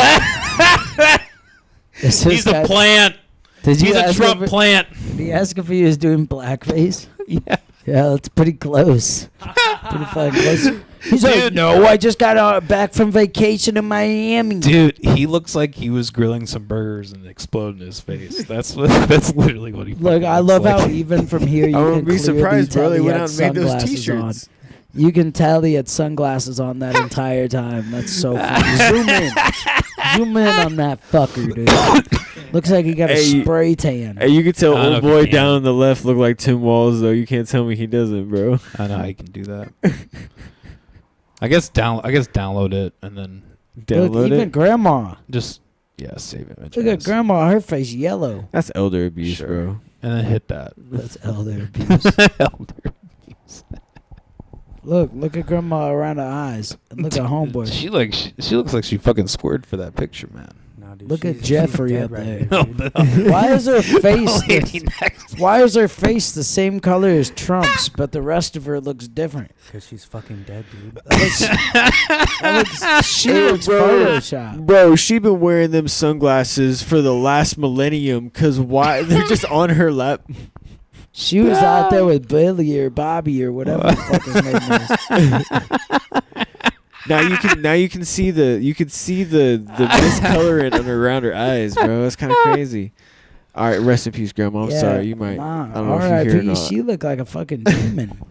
Speaker 2: Is this
Speaker 1: He's a
Speaker 2: guy-
Speaker 1: plant.
Speaker 2: Did you
Speaker 1: He's a
Speaker 2: ask
Speaker 1: Trump
Speaker 2: if,
Speaker 1: plant.
Speaker 2: Did you ask if he was doing blackface?
Speaker 1: Yeah.
Speaker 2: Yeah, that's pretty close. Pretty fucking close. He's like,
Speaker 1: Dude.
Speaker 2: no, I just got back from vacation in Miami.
Speaker 1: Dude, he looks like he was grilling some burgers and it exploded in his face. That's literally what he.
Speaker 2: Look,
Speaker 1: fucking
Speaker 2: I
Speaker 1: looks
Speaker 2: love
Speaker 1: like.
Speaker 2: how even from here you
Speaker 3: I
Speaker 2: can
Speaker 3: wouldn't be
Speaker 2: clearly
Speaker 3: surprised,
Speaker 2: tell
Speaker 3: bro. They
Speaker 2: he
Speaker 3: went
Speaker 2: had
Speaker 3: out and made those
Speaker 2: sunglasses
Speaker 3: T-shirts.
Speaker 2: on. You can tell he had sunglasses on that entire time. That's so funny. Zoom in. Zoom in on that fucker, dude. Looks like he got a
Speaker 3: Hey,
Speaker 2: spray tan.
Speaker 3: Hey, you can tell
Speaker 1: I don't know
Speaker 3: old
Speaker 1: if
Speaker 3: boy
Speaker 1: you can.
Speaker 3: down on the left look like Tim Walls, though. You can't tell me he doesn't, bro.
Speaker 1: I know how you can do that. I guess download it and then
Speaker 2: Look,
Speaker 3: Download
Speaker 2: even
Speaker 3: it.
Speaker 2: grandma.
Speaker 1: just save it.
Speaker 2: Look at grandma. Her face yellow.
Speaker 3: That's elder abuse,
Speaker 1: Sure.
Speaker 3: bro.
Speaker 1: And then hit that.
Speaker 2: That's elder abuse.
Speaker 1: Elder abuse.
Speaker 2: Look at grandma around her eyes. And look at homeboy.
Speaker 1: She looks like she fucking scored for that picture, man.
Speaker 4: No, dude,
Speaker 2: Look at
Speaker 4: she's
Speaker 2: Jeffrey
Speaker 4: dead
Speaker 2: up
Speaker 4: right
Speaker 2: there.
Speaker 4: here, dude.
Speaker 2: Why is her face?
Speaker 1: Lady
Speaker 2: The,
Speaker 1: next.
Speaker 2: why is her face the same color as Trump's, but the rest of her looks different?
Speaker 4: Because she's fucking dead, dude.
Speaker 2: She looks Photoshop.
Speaker 3: Bro, she been wearing them sunglasses for the last millennium. Cause why? They're just on her lap.
Speaker 2: She was out there with Billy or Bobby or whatever the fuck his name is.
Speaker 3: Now you can see the miscoloring around her eyes, bro. That's kind of crazy. All right, rest in peace, Grandma. I'm
Speaker 2: Yeah,
Speaker 3: sorry. You might.
Speaker 2: Nah,
Speaker 3: I don't know if you hear or
Speaker 2: R.I.P.
Speaker 3: not.
Speaker 2: She looked like a fucking demon.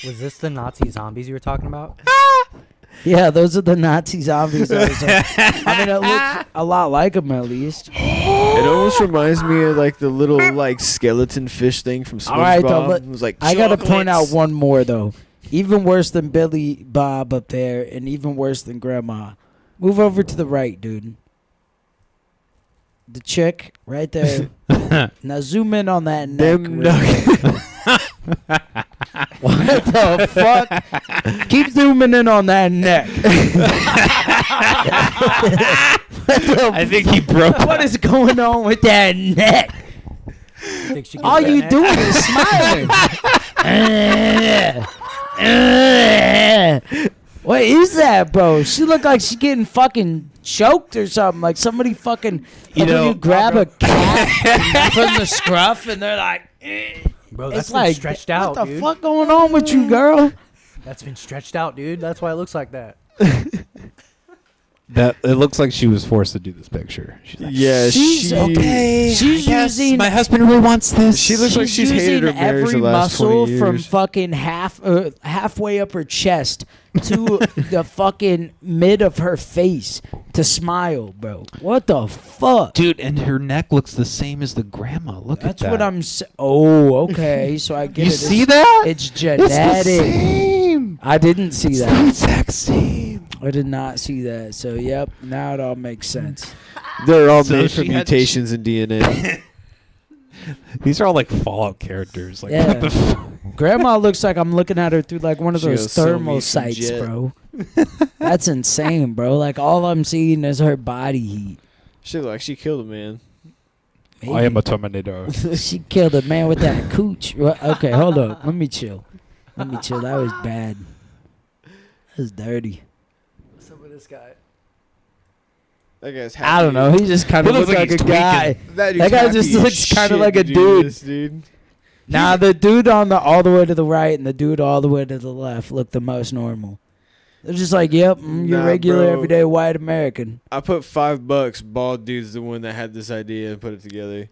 Speaker 4: Was this the Nazi zombies you were talking about?
Speaker 2: Yeah, those are the Nazi zombies. I mean, it looks a lot like them at least.
Speaker 3: It almost reminds me of like the little like skeleton fish thing from SpongeBob.
Speaker 2: All right, though,
Speaker 3: It was like
Speaker 2: I gotta point out
Speaker 3: chocolates.
Speaker 2: one more though. Even worse than Billy Bob up there, and even worse than Grandma. Move over to the right, dude. The chick right there. Now zoom in on that neck.
Speaker 3: Them
Speaker 2: real quick. What the fuck? Keep zooming in on that neck.
Speaker 1: I think he broke.
Speaker 2: What is going on with that neck?
Speaker 4: You think she can
Speaker 2: All
Speaker 4: get
Speaker 2: you
Speaker 4: that?
Speaker 2: doing is smiling. What is that, bro? She look like she getting fucking choked or something. Like somebody fucking,
Speaker 1: You
Speaker 2: like when
Speaker 1: know-
Speaker 2: you grab a cat from the scruff and they're like,
Speaker 4: Bro, that's
Speaker 2: it's
Speaker 4: been
Speaker 2: like,
Speaker 4: stretched out,
Speaker 2: what the
Speaker 4: dude.
Speaker 2: fuck going on with you, girl?
Speaker 4: That's been stretched out, dude. That's why it looks like that.
Speaker 1: That it looks like she was forced to do this picture. She's like,
Speaker 3: Yeah,
Speaker 2: She's okay. She's using.
Speaker 1: my husband really wants this.
Speaker 3: She looks like she's hated her
Speaker 2: using
Speaker 3: marriage
Speaker 2: every
Speaker 3: the last
Speaker 2: muscle
Speaker 3: 20
Speaker 2: from
Speaker 3: years.
Speaker 2: fucking halfway up her chest to the fucking mid of her face to smile, bro. What the fuck?
Speaker 1: Dude, and her neck looks the same as the grandma. Look
Speaker 2: That's
Speaker 1: at that.
Speaker 2: what I'm. Oh, okay. So I get
Speaker 1: You
Speaker 2: it.
Speaker 1: see
Speaker 2: It's-
Speaker 1: that?
Speaker 2: It's
Speaker 1: It's
Speaker 2: genetic.
Speaker 1: the same.
Speaker 2: I didn't see
Speaker 1: It's
Speaker 2: that.
Speaker 1: the exact same.
Speaker 2: I did not see that. So yep, now it all makes sense.
Speaker 3: They're all
Speaker 1: So
Speaker 3: made
Speaker 1: she
Speaker 3: from
Speaker 1: had-
Speaker 3: mutations in DNA.
Speaker 1: These are all like Fallout characters. Like,
Speaker 2: Yeah.
Speaker 1: what the fuck?
Speaker 2: Grandma looks like I'm looking at her through like one of
Speaker 3: She
Speaker 2: those
Speaker 3: goes, "Sell me
Speaker 2: thermal
Speaker 3: some
Speaker 2: sights,
Speaker 3: jet."
Speaker 2: bro. That's insane, bro. Like all I'm seeing is her body heat.
Speaker 3: She looked like she killed a man.
Speaker 2: Maybe.
Speaker 1: I am a Terminator.
Speaker 2: She killed a man with that cooch. Okay, hold on. Let me chill. That was bad. That was dirty.
Speaker 4: What's up with this guy?
Speaker 3: That guy's happy.
Speaker 2: I don't know. He just kind
Speaker 1: He
Speaker 2: of
Speaker 1: looks
Speaker 2: looks
Speaker 1: like
Speaker 2: like a
Speaker 1: he's
Speaker 2: guy.
Speaker 3: That,
Speaker 2: That guy just looks kinda like a dude.
Speaker 3: This dude.
Speaker 2: Nah, the dude on the all the way to the right and the dude all the way to the left look the most normal. They're just like, yep, you're
Speaker 3: Nah,
Speaker 2: regular,
Speaker 3: bro.
Speaker 2: everyday white American.
Speaker 3: I put $5. Bald dude's the one that had this idea and put it together.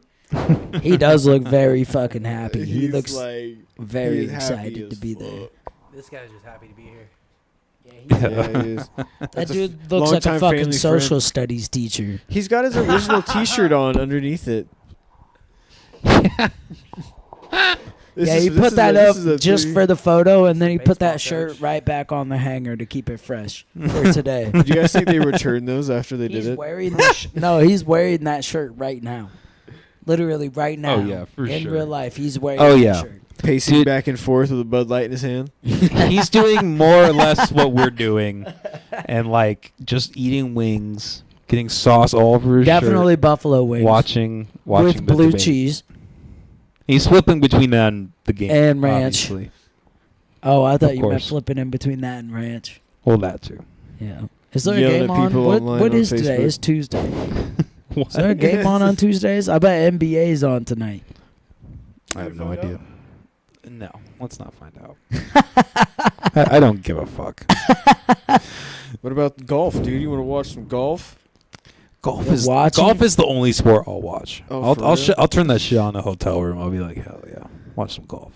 Speaker 2: He does look very fucking happy. He
Speaker 3: He's
Speaker 2: looks
Speaker 3: like
Speaker 2: very
Speaker 3: he's happy
Speaker 2: excited to
Speaker 3: as
Speaker 2: be
Speaker 3: fuck.
Speaker 2: there.
Speaker 4: This guy's just happy to be here.
Speaker 3: Yeah, he is.
Speaker 2: That
Speaker 3: That's a
Speaker 2: dude looks like a
Speaker 3: longtime
Speaker 2: fucking
Speaker 3: family
Speaker 2: social
Speaker 3: friend.
Speaker 2: studies teacher.
Speaker 3: He's got his original T-shirt on underneath it. This
Speaker 2: Yeah,
Speaker 3: is-
Speaker 2: he
Speaker 3: this
Speaker 2: put
Speaker 3: is
Speaker 2: that
Speaker 3: a- this
Speaker 2: up
Speaker 3: is a
Speaker 2: just
Speaker 3: three-
Speaker 2: for the photo, and then he put
Speaker 4: Baseball
Speaker 2: that shirt
Speaker 4: coach.
Speaker 2: right back on the hanger to keep it fresh for today.
Speaker 3: Do you guys think they returned those after they
Speaker 2: He's
Speaker 3: did it?
Speaker 2: wearing no, he's wearing that shirt right now. Literally right now.
Speaker 1: yeah, for
Speaker 2: in
Speaker 1: sure.
Speaker 2: real life, he's wearing
Speaker 1: Oh,
Speaker 2: that
Speaker 1: yeah.
Speaker 2: shirt.
Speaker 3: Pacing
Speaker 1: Dude.
Speaker 3: back and forth with a Bud Light in his hand.
Speaker 1: He's doing more or less what we're doing, and like just eating wings, getting sauce all over his
Speaker 2: Definitely
Speaker 1: shirt,
Speaker 2: buffalo wings.
Speaker 1: watching
Speaker 2: with
Speaker 1: the
Speaker 2: blue
Speaker 1: debate.
Speaker 2: cheese
Speaker 1: He's flipping between that and the game
Speaker 2: and ranch.
Speaker 1: obviously.
Speaker 2: Oh, I thought you meant
Speaker 1: course.
Speaker 2: flipping in between that and ranch.
Speaker 1: Well, that too.
Speaker 2: Yeah. Is there a
Speaker 3: Yelling
Speaker 2: game
Speaker 3: at
Speaker 2: on?
Speaker 3: people
Speaker 2: What
Speaker 3: online
Speaker 2: what
Speaker 3: on
Speaker 2: is today?
Speaker 3: Facebook.
Speaker 2: It's Tuesday.
Speaker 1: What?
Speaker 2: Is there a game on Tuesdays? I bet NBA's on tonight.
Speaker 1: I have no idea. No, let's not find out. I don't give a fuck.
Speaker 3: What about golf, dude? You want to watch some golf?
Speaker 1: Golf
Speaker 2: You're watching?
Speaker 1: golf is the only sport I'll watch.
Speaker 3: Oh, for real?
Speaker 1: I'll turn that shit on in the hotel room. I'll be like, hell yeah, watch some golf.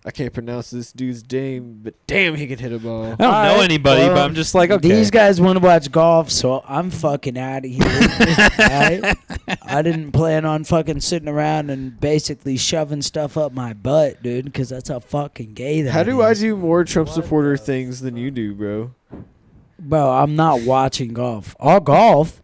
Speaker 3: I can't pronounce this dude's name, but damn, he can hit a ball.
Speaker 1: I don't know
Speaker 2: Alright,
Speaker 1: anybody, but
Speaker 2: well,
Speaker 1: I'm just like, okay.
Speaker 2: These guys want to watch golf, so I'm fucking out of here. Alright? I didn't plan on fucking sitting around and basically shoving stuff up my butt, dude, because that's how fucking gay that
Speaker 3: How do I
Speaker 2: is.
Speaker 3: do more Trump supporter things than you do, bro?
Speaker 2: Bro, I'm not watching golf. Or golf.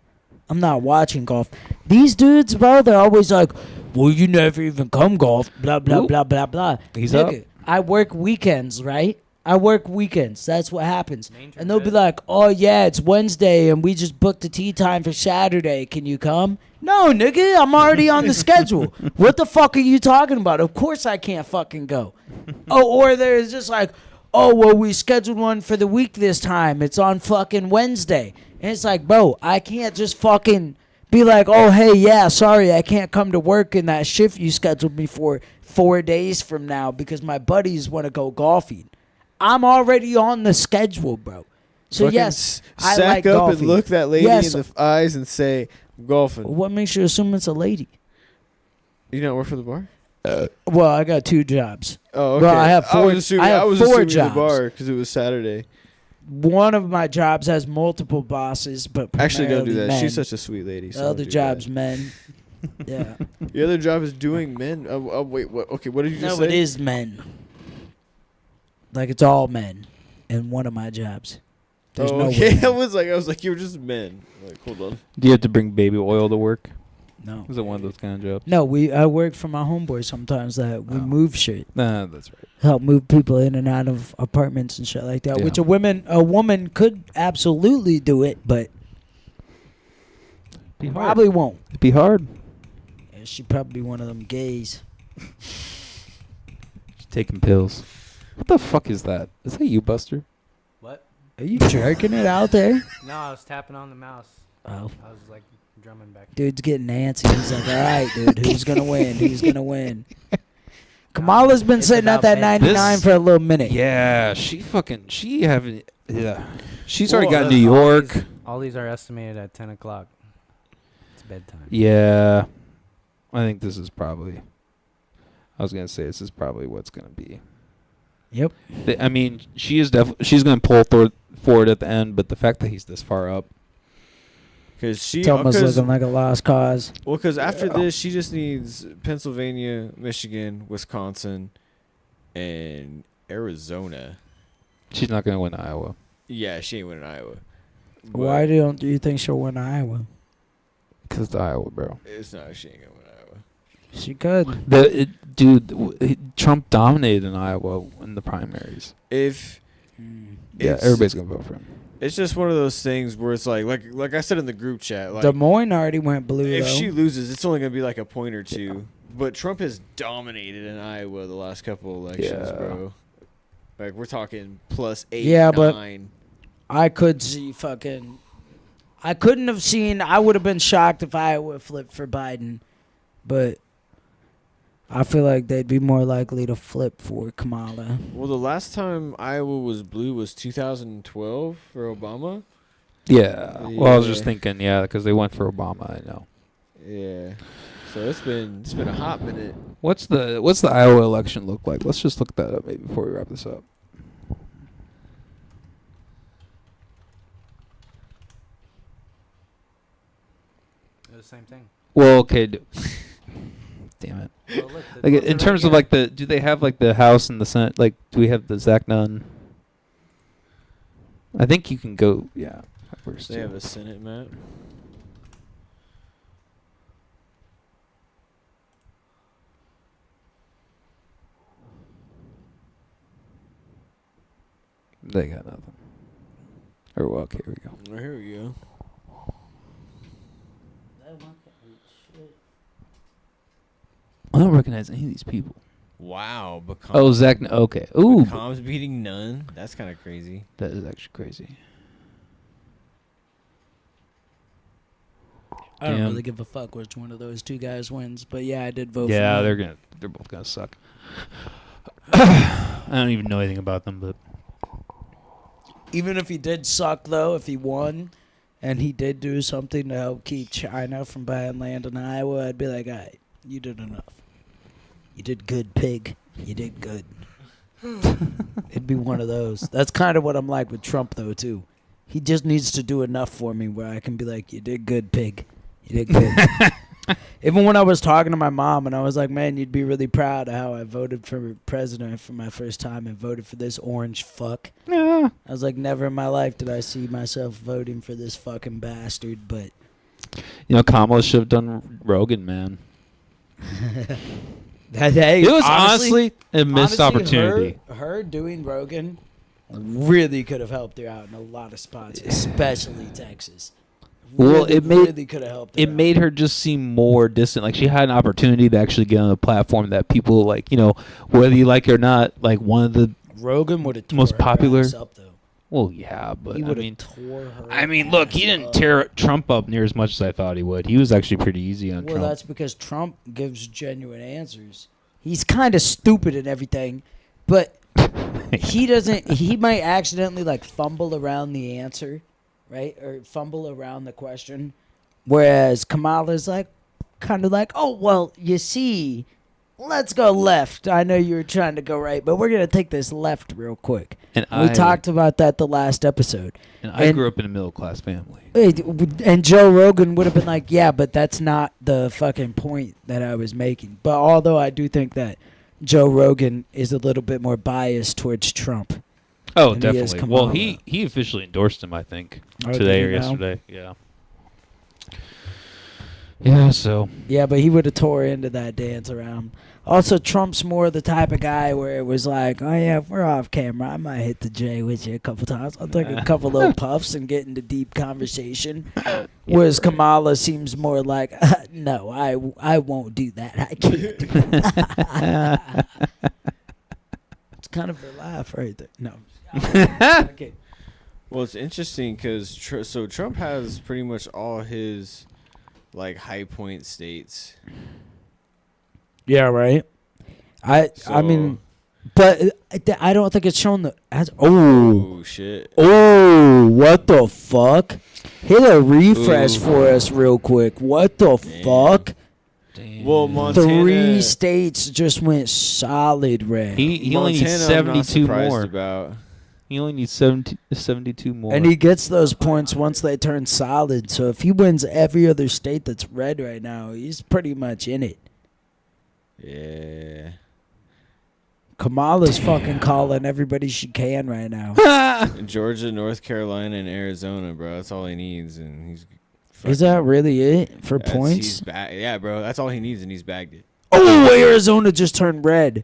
Speaker 2: I'm not watching golf. These dudes, bro, they're always like, well, you never even come golf, blah, blah,
Speaker 1: Oop.
Speaker 2: blah, blah, blah.
Speaker 1: He's
Speaker 2: Nigga,
Speaker 1: up.
Speaker 2: I work weekends, right? I work weekends. That's what happens.
Speaker 4: Danger
Speaker 2: And they'll be
Speaker 4: bit.
Speaker 2: like, oh, yeah, it's Wednesday, and we just booked the tea time for Saturday. Can you come? No, nigga, I'm already on the schedule. What the fuck are you talking about? Of course I can't fucking go. Oh, or there's just like, oh, well, we scheduled one for the week this time. It's on fucking Wednesday. And it's like, bro, I can't just fucking be like, oh, hey, yeah, sorry, I can't come to work in that shift you scheduled me for 4 days from now because my buddies want to go golfing. I'm already on the schedule, bro. So,
Speaker 3: Fucking
Speaker 2: yes, I
Speaker 3: sack
Speaker 2: like
Speaker 3: up
Speaker 2: golfing.
Speaker 3: and look that lady
Speaker 2: Yes.
Speaker 3: in the eyes and say, I'm golfing.
Speaker 2: What makes you assume it's a lady?
Speaker 3: You don't work for the bar?
Speaker 2: Well, I got 2 jobs.
Speaker 3: Oh, okay.
Speaker 2: Well, I have four-
Speaker 3: was assuming,
Speaker 2: I have
Speaker 3: was
Speaker 2: 4
Speaker 3: assuming
Speaker 2: jobs.
Speaker 3: the bar because it was Saturday.
Speaker 2: One of my jobs has multiple bosses, but
Speaker 3: Actually, don't do
Speaker 2: primarily
Speaker 3: that.
Speaker 2: men.
Speaker 3: She's such a sweet lady. So
Speaker 2: The
Speaker 3: don't
Speaker 2: other
Speaker 3: do
Speaker 2: job's
Speaker 3: that.
Speaker 2: men. Yeah.
Speaker 3: The other job is doing men. Oh, wait, what? Okay, what did you just
Speaker 2: No,
Speaker 3: say?
Speaker 2: it is men. Like it's all men in one of my jobs. There's
Speaker 3: Oh,
Speaker 2: no
Speaker 3: okay.
Speaker 2: women.
Speaker 3: I was like, you were just men. Like, hold on.
Speaker 1: Do you have to bring baby oil to work?
Speaker 2: No.
Speaker 1: Is it one of those kind of jobs?
Speaker 2: No, I work for my homeboy sometimes that we
Speaker 1: Oh.
Speaker 2: move shit.
Speaker 1: Nah, that's right.
Speaker 2: Help move people in and out of apartments and shit like that.
Speaker 1: Yeah.
Speaker 2: Which a woman could absolutely do it, but
Speaker 1: Be hard.
Speaker 2: probably won't.
Speaker 1: It'd be hard.
Speaker 2: Yeah, she'd probably be one of them gays.
Speaker 1: She's taking pills. What the fuck is that? Is that you, Buster?
Speaker 4: What?
Speaker 2: Are you jerking it out there?
Speaker 4: No, I was tapping on the mouse.
Speaker 2: Oh.
Speaker 4: I was like drumming back.
Speaker 2: Dude's getting antsy. He's like, all right, dude, who's going to win? Who's going to win? Kamala's been
Speaker 4: It's
Speaker 2: sitting at
Speaker 4: about
Speaker 2: that
Speaker 4: men.
Speaker 2: 99
Speaker 1: This-
Speaker 2: for a little minute.
Speaker 1: Yeah, she haven't. Yeah, she's already
Speaker 3: Well,
Speaker 1: got New York.
Speaker 4: All these are estimated at 10 o'clock. It's bedtime.
Speaker 1: Yeah, I think this is probably. I was gonna say this is probably what's gonna be.
Speaker 2: Yep.
Speaker 1: I mean, she's gonna pull forward at the end, but the fact that he's this far up.
Speaker 3: Because she,
Speaker 2: It's almost
Speaker 3: cause,
Speaker 2: looking like a lost cause.
Speaker 3: well, because after
Speaker 1: Yeah.
Speaker 3: this, she just needs Pennsylvania, Michigan, Wisconsin, and Arizona.
Speaker 1: She's not gonna win Iowa.
Speaker 3: Yeah, she ain't winning Iowa. But
Speaker 2: Why don't you think she'll win Iowa?
Speaker 1: Cause it's Iowa, bro.
Speaker 3: It's not. She ain't gonna win Iowa.
Speaker 2: She could.
Speaker 1: Trump dominated in Iowa in the primaries.
Speaker 3: If
Speaker 1: Yeah,
Speaker 3: It's-
Speaker 1: everybody's gonna vote for him.
Speaker 3: it's just one of those things where it's like I said in the group chat, like
Speaker 2: Des Moines already went blue,
Speaker 3: if
Speaker 2: though.
Speaker 3: she loses, it's only gonna be like a point or two. But Trump has dominated in Iowa the last couple elections,
Speaker 1: Yeah.
Speaker 3: bro. Like we're talking +8,
Speaker 2: Yeah, but-
Speaker 3: 9.
Speaker 2: I could see fucking... I couldn't have seen... I would have been shocked if Iowa flipped for Biden. But I feel like they'd be more likely to flip for Kamala.
Speaker 3: Well, the last time Iowa was blue was 2012 for Obama.
Speaker 1: Yeah. Well, I was just
Speaker 3: Yeah.
Speaker 1: thinking, yeah, because they went for Obama. I know.
Speaker 3: Yeah. So it's been a hot minute.
Speaker 1: What's the Iowa election look like? Let's just look that up maybe before we wrap this up.
Speaker 4: It was the same thing.
Speaker 1: Well, okay. Damn it.
Speaker 4: Well, look, the
Speaker 1: Like
Speaker 4: ones
Speaker 1: in
Speaker 4: that
Speaker 1: terms
Speaker 4: are
Speaker 1: of like do they have like the House and the Senate? Like, do we have the Zach Nunn? I think you can go. Yeah. that works
Speaker 3: They
Speaker 1: too.
Speaker 3: have a Senate map.
Speaker 1: They got nothing. Or well, okay, here we go.
Speaker 3: Oh, here we go.
Speaker 1: I don't recognize any of these people.
Speaker 3: Wow.
Speaker 1: Oh, Zach. Okay. Ooh,
Speaker 3: Com's beating none. That's kind of crazy.
Speaker 1: that is actually crazy.
Speaker 2: I don't
Speaker 1: Damn.
Speaker 2: really give a fuck which one of those two guys wins, but yeah, I did vote.
Speaker 1: Yeah,
Speaker 2: for him.
Speaker 1: they're both gonna suck. I don't even know anything about them, but
Speaker 2: Even if he did suck, though, if he won, and he did do something to help keep China from buying land in Iowa, I'd be like, all right, you did enough. You did good, pig. You did good. It'd be one of those. That's kind of what I'm like with Trump, though, too. He just needs to do enough for me where I can be like, you did good, pig. You did good. Even when I was talking to my mom and I was like, man, you'd be really proud of how I voted for president for my first time and voted for this orange fuck.
Speaker 1: yeah.
Speaker 2: I was like, never in my life did I see myself voting for this fucking bastard, but
Speaker 1: You know, Kamala should have done Rogan, man.
Speaker 2: hey,
Speaker 1: It was honestly a missed
Speaker 2: honestly,
Speaker 1: opportunity.
Speaker 2: Her doing Rogan really could have helped her out in a lot of spots, especially Texas.
Speaker 1: Well,
Speaker 2: Really,
Speaker 1: it made-
Speaker 2: really could have helped her
Speaker 1: It
Speaker 2: out.
Speaker 1: made her just seem more distant. Like she had an opportunity to actually get on a platform that people like, you know, whether you like it or not, like one of the
Speaker 2: Rogan would have
Speaker 1: most popular-
Speaker 2: up though.
Speaker 1: well, yeah, but
Speaker 2: He
Speaker 1: I
Speaker 2: would have
Speaker 1: mean,
Speaker 2: tore her.
Speaker 1: I mean, look, he
Speaker 2: ass
Speaker 1: didn't
Speaker 2: up.
Speaker 1: tear Trump up near as much as I thought he would. He was actually pretty easy on
Speaker 2: Well,
Speaker 1: Trump.
Speaker 2: that's because Trump gives genuine answers. He's kind of stupid and everything, but he doesn't. He might accidentally like fumble around the answer, right, or fumble around the question. Whereas Kamala's like, kind of like, oh well, you see, let's go left. I know you were trying to go right, but we're gonna take this left real quick.
Speaker 1: And
Speaker 2: We talked about that the last episode.
Speaker 1: And I grew up in a middle class family.
Speaker 2: And Joe Rogan would have been like, yeah, but that's not the fucking point that I was making. But although I do think that Joe Rogan is a little bit more biased towards Trump.
Speaker 1: Oh,
Speaker 2: And he is
Speaker 1: definitely. Well,
Speaker 2: Kamala.
Speaker 1: he officially endorsed him, I think,
Speaker 2: Oh,
Speaker 1: today
Speaker 2: did
Speaker 1: or
Speaker 2: he now?
Speaker 1: yesterday. Yeah. Yeah. So.
Speaker 2: Yeah, but he would have tore into that dance around. Also, Trump's more the type of guy where it was like, oh yeah, if we're off camera, I might hit the J with you a couple times. I'll take a couple little puffs and get into deep conversation. Whereas Kamala seems more like, no, I won't do that. I can't do that. It's kind of a laugh right there. No. Okay.
Speaker 3: Well, it's interesting because so Trump has pretty much all his like high point states.
Speaker 2: Yeah, right. I mean,
Speaker 3: So-
Speaker 2: but I don't think it's shown the as.
Speaker 3: Oh shit!
Speaker 2: Oh, what the fuck? Hit a refresh
Speaker 3: Ooh.
Speaker 2: for us real quick. What the
Speaker 3: Damn.
Speaker 2: fuck?
Speaker 1: Damn.
Speaker 3: Well, Montana.
Speaker 2: 3 states just went solid red.
Speaker 1: He only needs
Speaker 3: Montana, I'm not
Speaker 1: 72
Speaker 3: surprised
Speaker 1: more.
Speaker 3: About.
Speaker 1: He only needs 72 more.
Speaker 2: And he gets those points once they turn solid. So if he wins every other state that's red right now, he's pretty much in it.
Speaker 3: Yeah.
Speaker 2: Kamala's fucking calling everybody she can right now.
Speaker 3: Georgia, North Carolina, and Arizona, bro. That's all he needs, and he's.
Speaker 2: Is that really it for
Speaker 3: He's
Speaker 2: points?
Speaker 3: yeah, bro. That's all he needs, and he's bagged it.
Speaker 2: Oh, Arizona just turned red.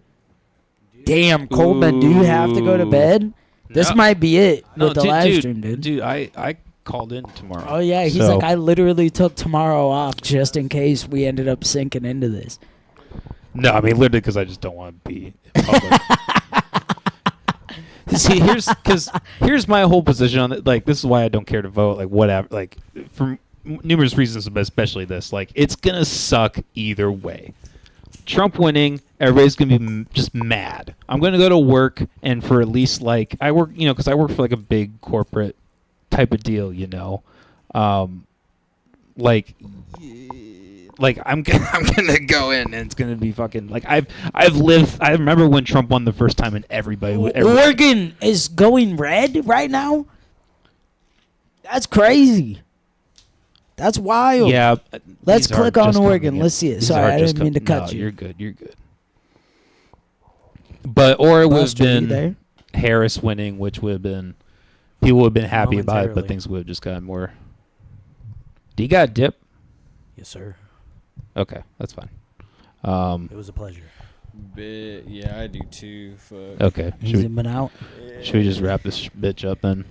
Speaker 2: Damn, Coleman, do you have to go to bed? This
Speaker 1: No.
Speaker 2: might be it
Speaker 1: No,
Speaker 2: with the
Speaker 1: dude,
Speaker 2: live stream, dude.
Speaker 1: Dude, I called in tomorrow.
Speaker 2: Oh, yeah. He's
Speaker 1: So-
Speaker 2: like, I literally took tomorrow off just in case we ended up sinking into this.
Speaker 1: No, I mean literally because I just don't want to be in public. See, here's my whole position on it. Like, this is why I don't care to vote. Like, whatever. Like, for numerous reasons, but especially this. Like, it's gonna suck either way. Trump winning, everybody's gonna be just mad. I'm gonna go to work, and for at least like I work, you know, because I work for like a big corporate type of deal, you know, like I'm gonna go in and it's gonna be fucking like I've lived. I remember when Trump won the first time and everybody.
Speaker 2: Oregon is going red right now? That's crazy. That's wild.
Speaker 1: Yeah.
Speaker 2: Let's
Speaker 1: these are
Speaker 2: click on
Speaker 1: just coming
Speaker 2: Oregon.
Speaker 1: in.
Speaker 2: Let's see it.
Speaker 1: These
Speaker 2: Sorry,
Speaker 1: are
Speaker 2: I
Speaker 1: just
Speaker 2: didn't mean to
Speaker 1: com-
Speaker 2: cut
Speaker 1: no,
Speaker 2: you.
Speaker 1: You're good. You're good. But or it would have
Speaker 2: Buster, you
Speaker 1: been
Speaker 2: there?
Speaker 1: Harris winning, which would have been people would have been happy about it, but
Speaker 4: Momentarily.
Speaker 1: things would have just gotten more. Do you got a dip?
Speaker 4: Yes, sir.
Speaker 1: Okay, that's fine.
Speaker 4: It was a pleasure.
Speaker 3: Yeah, I do too. Fuck.
Speaker 1: Okay.
Speaker 2: He's been out.
Speaker 1: Should we just wrap this bitch up then?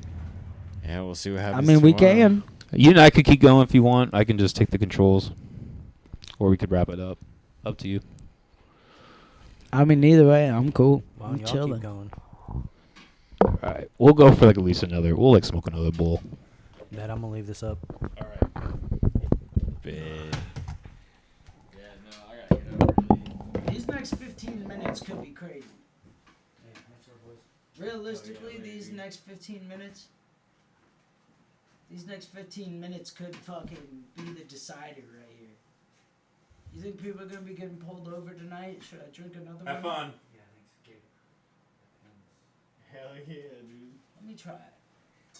Speaker 3: Yeah, we'll see what happens.
Speaker 2: I mean, we
Speaker 3: tomorrow.
Speaker 2: can.
Speaker 1: You and I could keep going if you want. I can just take the controls, or we could wrap it up. Up to you.
Speaker 2: I mean, either way, I'm cool.
Speaker 4: Wow,
Speaker 2: I'm
Speaker 4: y'all
Speaker 2: chilling.
Speaker 4: keep going.
Speaker 1: All right, we'll go for like at least another. We'll like smoke another bowl.
Speaker 4: Dad, I'm gonna leave this up.
Speaker 1: All right. stupid.
Speaker 3: Yeah, no, I gotta get up early.
Speaker 2: These next 15 minutes could be crazy. Realistically, these next 15 minutes could fucking be the decider right here. You think people are gonna be getting pulled over tonight? Should I drink another one?
Speaker 1: Have fun.
Speaker 3: Hell yeah, dude.
Speaker 2: Let me try it.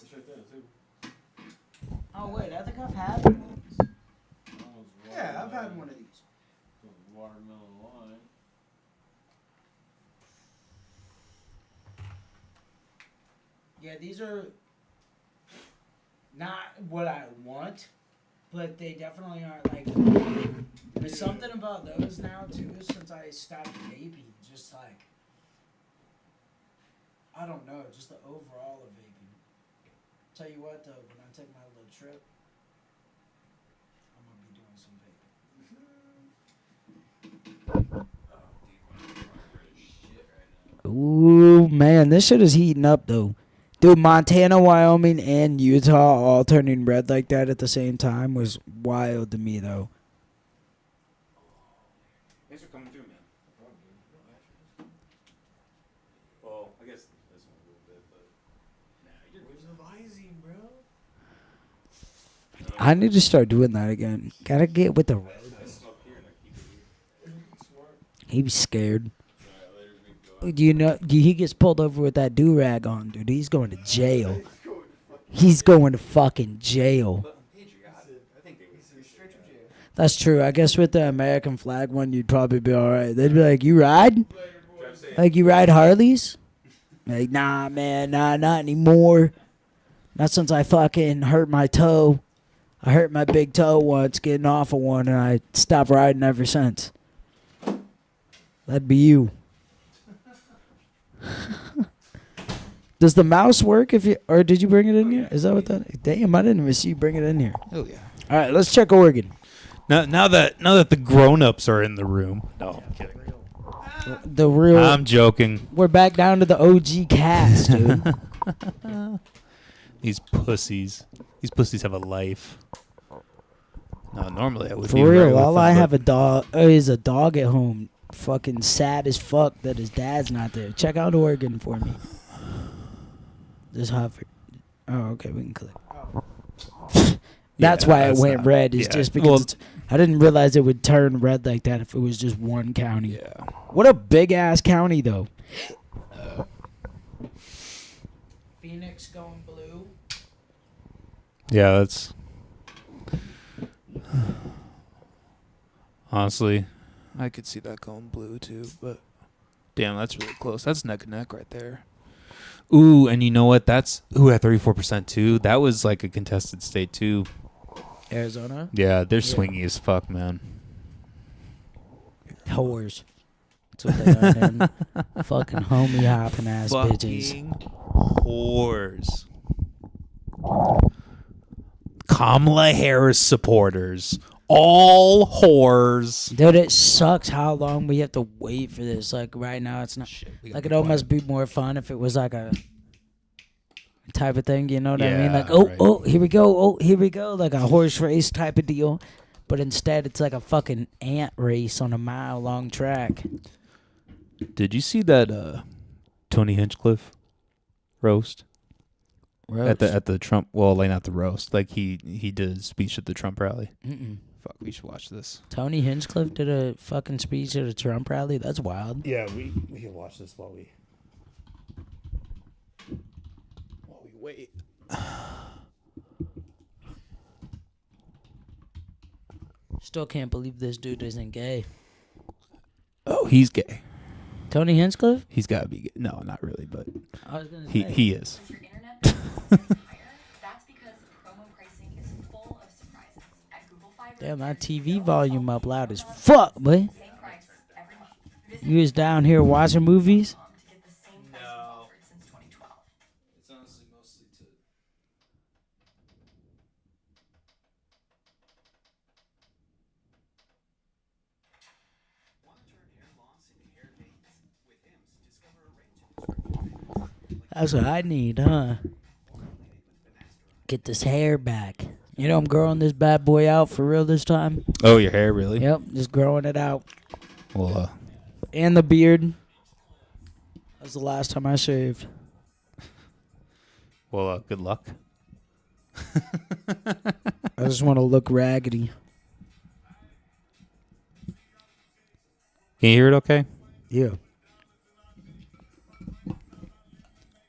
Speaker 3: It's right there, too.
Speaker 2: Oh wait, I think I've had one of these. Yeah, I've had one of these.
Speaker 3: Watermelon lime.
Speaker 2: Yeah, these are not what I want, but they definitely aren't like. There's something about those now too. Since I stopped vaping, just like I don't know, just the overall of vaping. Tell you what though, when I take my little trip, I'm gonna be doing some vaping. Ooh man, this shit is heating up though. Dude, Montana, Wyoming, and Utah all turning red like that at the same time was wild to me, though.
Speaker 1: Thanks for coming through, man. Well, I guess this one a little bit, but
Speaker 3: Where's the Visine, bro?
Speaker 2: I need to start doing that again. Gotta get with the road.
Speaker 1: I smoke here and I keep it here.
Speaker 2: He's scared. You know, he gets pulled over with that do-rag on, dude. He's going to jail. He's going to fucking jail. That's true. I guess with the American flag one, you'd probably be all right. They'd be like, "You ride? Like you ride Harleys?" Like, nah, man, nah, not anymore. Not since I fucking hurt my toe. I hurt my big toe once getting off of one, and I stopped riding ever since. That'd be you. Does the mouse work if you, or did you bring it in here? Is that what that? Damn, I didn't even see you bring it in here.
Speaker 1: Oh yeah.
Speaker 2: All right, let's check Oregon.
Speaker 1: Now that the grown-ups are in the room. No, I'm kidding.
Speaker 2: The real.
Speaker 1: I'm joking.
Speaker 2: We're back down to the OG cast, dude.
Speaker 1: These pussies have a life. No, normally I would be
Speaker 2: For
Speaker 1: right
Speaker 2: real,
Speaker 1: with
Speaker 2: all
Speaker 1: them,
Speaker 2: I
Speaker 1: but-
Speaker 2: have is a dog at home. Fucking sad as fuck that his dad's not there. Check out Oregon for me. Just hover. Oh, okay, we can click. That's why it
Speaker 1: that's
Speaker 2: went
Speaker 1: not-
Speaker 2: red. Is
Speaker 1: yeah.
Speaker 2: just because
Speaker 1: Well-
Speaker 2: I didn't realize it would turn red like that if it was just one county.
Speaker 1: Yeah.
Speaker 2: What a big ass county though. Phoenix going blue.
Speaker 1: Yeah, that's honestly, I could see that going blue too, but damn, that's really close. That's neck and neck right there. Ooh, and you know what? That's at 34% too. That was like a contested state too.
Speaker 2: Arizona.
Speaker 1: Yeah, they're swingy as fuck, man.
Speaker 2: Whores. That's what they are. Them fucking homie hopping ass bitches.
Speaker 1: Fucking whores. Kamala Harris supporters. All whores.
Speaker 2: Dude, it sucks how long we have to wait for this. Like right now, it's not. Like it'd almost be more fun if it was like a type of thing. You know what I mean? Like
Speaker 1: right.
Speaker 2: here we go. Oh, here we go. Like a horse race type of deal. But instead, it's like a fucking ant race on a mile-long track.
Speaker 1: Did you see that Tony Hinchcliffe roast? At the Trump, well, like not the roast, like he did a speech at the Trump rally.
Speaker 2: Mm-mm.
Speaker 1: Fuck, we should watch this.
Speaker 2: Tony Hinchcliffe did a fucking speech at a Trump rally. That's wild.
Speaker 1: Yeah, we can watch this while we wait.
Speaker 2: Still can't believe this dude isn't gay.
Speaker 1: Oh, he's gay.
Speaker 2: Tony Hinchcliffe?
Speaker 1: He's got to be gay. No, not really, but
Speaker 2: I was gonna say.
Speaker 1: he is.
Speaker 5: If your internet bill is higher, that's because promo pricing is full of surprises. At Google Fiber,
Speaker 2: Damn, that
Speaker 5: there's
Speaker 2: TV
Speaker 5: no
Speaker 2: volume up
Speaker 5: upfront
Speaker 2: loud as
Speaker 5: payment
Speaker 2: fuck, boy.
Speaker 5: same price every month. Visit
Speaker 2: You was down here watching movies?
Speaker 5: to get the same price we've offered since 2012.
Speaker 1: It's honestly mostly to.
Speaker 2: That's what I need, huh? Get this hair back. You know I'm growing this bad boy out for real this time.
Speaker 1: Oh, your hair, really?
Speaker 2: Yep, just growing it out.
Speaker 1: Well,
Speaker 2: And the beard. That was the last time I shaved.
Speaker 1: good luck.
Speaker 2: I just want to look raggedy.
Speaker 1: Can you hear it okay?
Speaker 2: Yeah.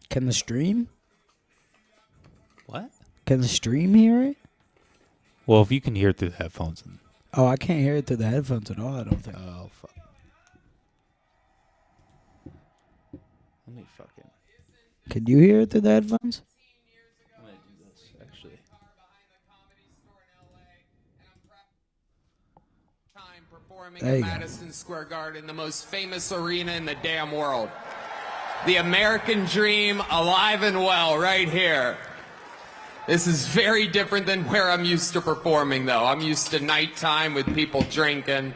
Speaker 2: Can the stream?
Speaker 1: What?
Speaker 2: Can the stream hear it?
Speaker 1: Well, if you can hear it through the headphones.
Speaker 2: Oh, I can't hear it through the headphones at all, I don't think.
Speaker 1: Oh, fuck. Let me fucking...
Speaker 2: Can you hear it through the headphones?
Speaker 1: I'm going to do this, actually.
Speaker 6: Performing
Speaker 2: There
Speaker 6: at
Speaker 2: you go.
Speaker 6: Madison Square Garden, the most famous arena in the damn world. The American dream alive and well right here. This is very different than where I'm used to performing, though. I'm used to nighttime with people drinking,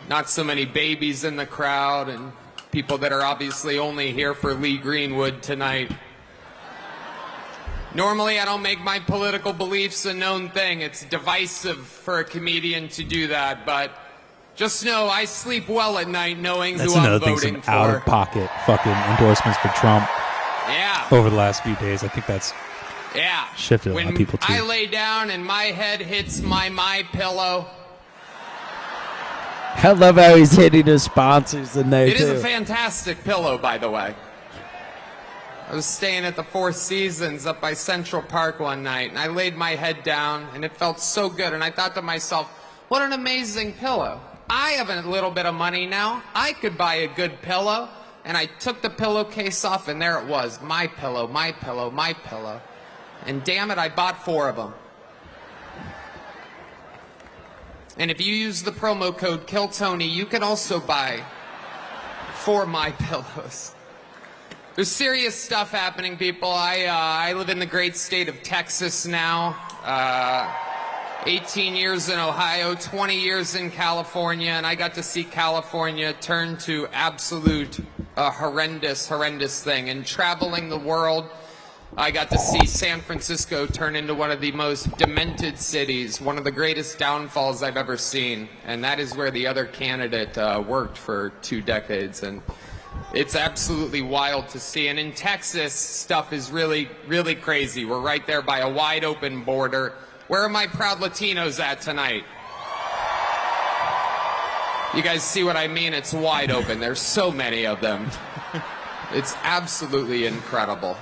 Speaker 6: not so many babies in the crowd, and people that are obviously only here for Lee Greenwood tonight. Normally, I don't make my political beliefs a known thing. It's divisive for a comedian to do that, but just know I sleep well at night knowing
Speaker 1: That's
Speaker 6: who I'm
Speaker 1: another thing,
Speaker 6: voting
Speaker 1: some out-of-pocket fucking endorsements for Trump
Speaker 6: Yeah.
Speaker 1: over the last few days. I think that's
Speaker 6: Yeah.
Speaker 1: shifted a lot of people, too.
Speaker 6: I lay down and my head hits my pillow,
Speaker 2: I love how he's hitting his sponsors in there,
Speaker 6: it is
Speaker 2: too.
Speaker 6: a fantastic pillow, by the way. I was staying at the Four Seasons up by Central Park one night, and I laid my head down, and it felt so good, and I thought to myself, what an amazing pillow. I have a little bit of money now. I could buy a good pillow. And I took the pillowcase off, and there it was. My pillow, my pillow, my pillow. And damn it, I bought 4 of them. And if you use the promo code KILLTONY, you can also buy 4 My Pillows. There's serious stuff happening, people. I live in the great state of Texas now. 18 years in Ohio, 20 years in California, and I got to see California turn to absolute horrendous thing. And traveling the world, I got to see San Francisco turn into one of the most demented cities, one of the greatest downfalls I've ever seen. And that is where the other candidate worked for 2 decades. And it's absolutely wild to see. And in Texas, stuff is really, really crazy. We're right there by a wide open border. Where are my proud Latinos at tonight? You guys see what I mean? It's wide open. There's so many of them. It's absolutely incredible.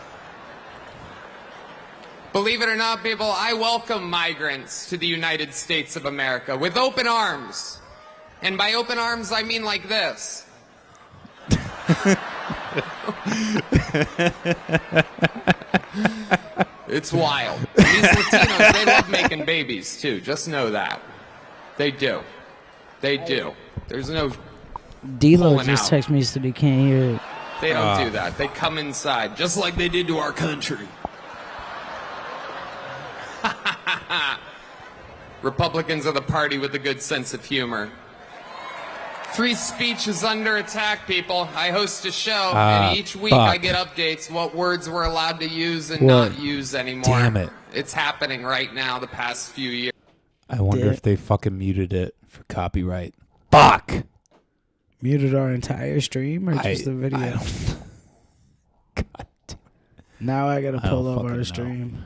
Speaker 6: Believe it or not, people, I welcome migrants to the United States of America with open arms. And by open arms, I mean like this. It's wild. And these Latinos, they love making babies, too. Just know that. They do. They do. There's no
Speaker 2: D-Lo
Speaker 6: pulling
Speaker 2: just
Speaker 6: out.
Speaker 2: texted me so he can't hear it.
Speaker 6: They don't do that. They come inside, just like they did to our country. Republicans are the party with a good sense of humor. Free speech is under attack, people. I host a show, and each week I get updates what words we're allowed to use and not use anymore.
Speaker 1: Damn it.
Speaker 6: It's happening right now the past few years.
Speaker 1: I wonder if they fucking muted it for copyright. Fuck!
Speaker 2: Muted our entire stream or just the video?
Speaker 1: I don't... God damn.
Speaker 2: Now I gotta
Speaker 1: I
Speaker 2: pull
Speaker 1: don't
Speaker 2: up
Speaker 1: fucking
Speaker 2: our
Speaker 1: know.
Speaker 2: stream.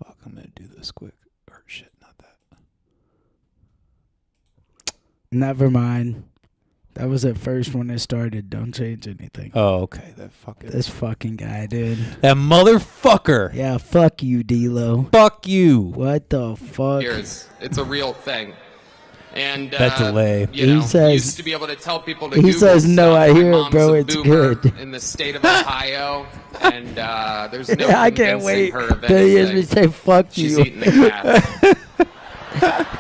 Speaker 1: Fuck, I'm gonna do this quick. Or shit, not that.
Speaker 2: Never mind. That was at first when it started. Don't change anything.
Speaker 1: Oh, okay. That fucking...
Speaker 2: This fucking guy, dude.
Speaker 1: That motherfucker!
Speaker 2: Yeah, fuck you, D-Lo.
Speaker 1: Fuck you!
Speaker 2: What the fuck?
Speaker 6: It's a real thing. And
Speaker 1: That delay.
Speaker 6: you
Speaker 2: He
Speaker 6: know,
Speaker 2: says-
Speaker 6: used to be able to tell people to
Speaker 2: he
Speaker 6: Google
Speaker 2: says, "No,
Speaker 6: stuff.
Speaker 2: I
Speaker 6: My
Speaker 2: hear it,
Speaker 6: mom's
Speaker 2: bro,
Speaker 6: a
Speaker 2: it's
Speaker 6: boomer
Speaker 2: good."
Speaker 6: in the state of Ohio, and there's no
Speaker 2: I can't
Speaker 6: convincing
Speaker 2: wait
Speaker 6: her of
Speaker 2: till he hears me
Speaker 6: anything.
Speaker 2: say fuck
Speaker 6: She's
Speaker 2: you.
Speaker 6: eating the cat.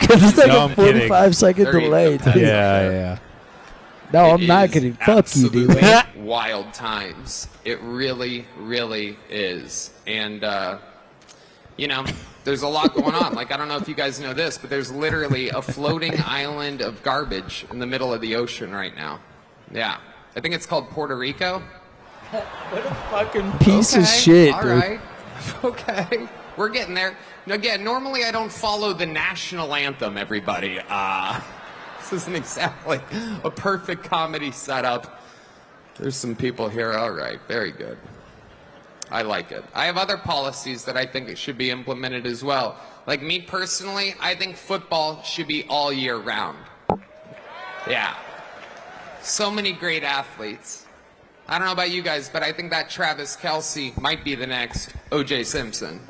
Speaker 2: Because it's like
Speaker 1: No,
Speaker 2: a
Speaker 1: I'm kidding.
Speaker 2: 45-second
Speaker 6: They're eating
Speaker 2: delay.
Speaker 6: the pets.
Speaker 2: dude.
Speaker 1: Yeah.
Speaker 2: No,
Speaker 6: It
Speaker 2: I'm not
Speaker 6: is
Speaker 2: kidding. Fuck you,
Speaker 6: absolutely
Speaker 2: D-Lo.
Speaker 6: wild times. It really, really is. And, you know, there's a lot going on. Like, I don't know if you guys know this, but there's literally a floating island of garbage in the middle of the ocean right now. Yeah. I think it's called Puerto Rico.
Speaker 2: Fucking piece of shit,
Speaker 6: All
Speaker 2: dude.
Speaker 6: right. Okay. We're getting there. Now, again, normally I don't follow the national anthem, everybody. This isn't exactly a perfect comedy setup. There's some people here. All right, very good. I like it. I have other policies that I think it should be implemented as well. Like me personally, I think football should be all year round. Yeah. So many great athletes. I don't know about you guys, but I think that Travis Kelce might be the next O.J. Simpson.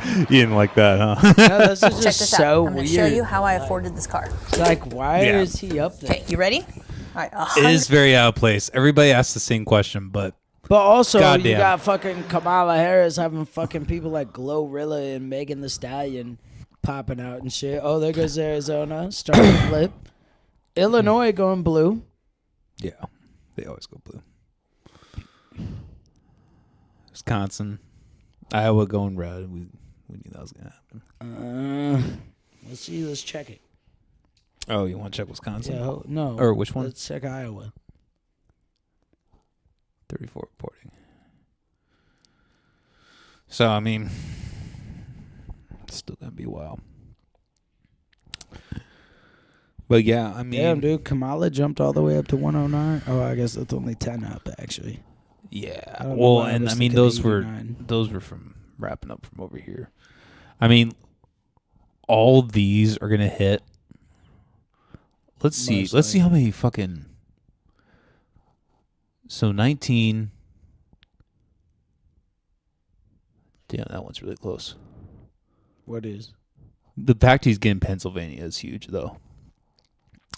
Speaker 1: You didn't like that, huh?
Speaker 2: No, this is
Speaker 7: Check
Speaker 2: just
Speaker 7: this
Speaker 2: so
Speaker 7: out. I'm going
Speaker 2: weird.
Speaker 7: to show you how I afforded this car.
Speaker 2: It's like, why
Speaker 1: Yeah.
Speaker 2: is he up there?
Speaker 7: Okay, you ready? All right,
Speaker 1: It is very out of place. Everybody asks the same question, but
Speaker 2: But also, you
Speaker 1: Goddamn.
Speaker 2: got fucking Kamala Harris having fucking people like Glorilla and Megan Thee Stallion popping out and shit. Oh, there goes Arizona. Starting to flip. Illinois going blue.
Speaker 1: yeah, they always go blue. Wisconsin, Iowa going red. We knew that was gonna happen.
Speaker 2: Let's see. Let's check it.
Speaker 1: Oh, you want to check Wisconsin?
Speaker 2: Yeah, no.
Speaker 1: Or which one?
Speaker 2: Let's check Iowa.
Speaker 1: 34 reporting. So, I mean, it's still going to be a while. But, yeah, I mean.
Speaker 2: Damn, dude. Kamala jumped all the way up to 109. Oh, I guess that's only 10 up, actually.
Speaker 1: Yeah.
Speaker 2: I don't know
Speaker 1: Well,
Speaker 2: why I
Speaker 1: and
Speaker 2: was
Speaker 1: I mean,
Speaker 2: thinking
Speaker 1: those were from wrapping up from over here. I mean, all these are going to hit. Let's see.
Speaker 2: Most
Speaker 1: Let's see
Speaker 2: likely.
Speaker 1: how many fucking. So 19. Damn, that one's really close.
Speaker 2: What is?
Speaker 1: The fact he's getting Pennsylvania is huge, though.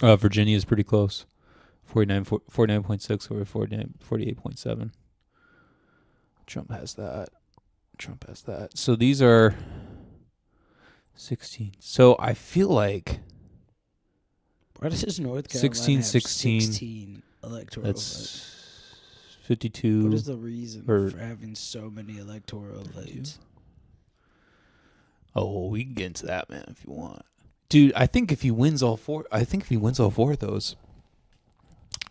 Speaker 1: Virginia is pretty close. 49.6 over 48.7. Trump has that. So these are 16. So I feel like
Speaker 2: Why does North Carolina
Speaker 1: 16,
Speaker 2: have
Speaker 1: 16.
Speaker 2: 16 electoral votes?
Speaker 1: That's 52.
Speaker 2: What is the reason
Speaker 1: or-
Speaker 2: for having so many electoral votes?
Speaker 1: Oh, well, we can get into that, man, if you want. Dude, I think if he wins all four of those,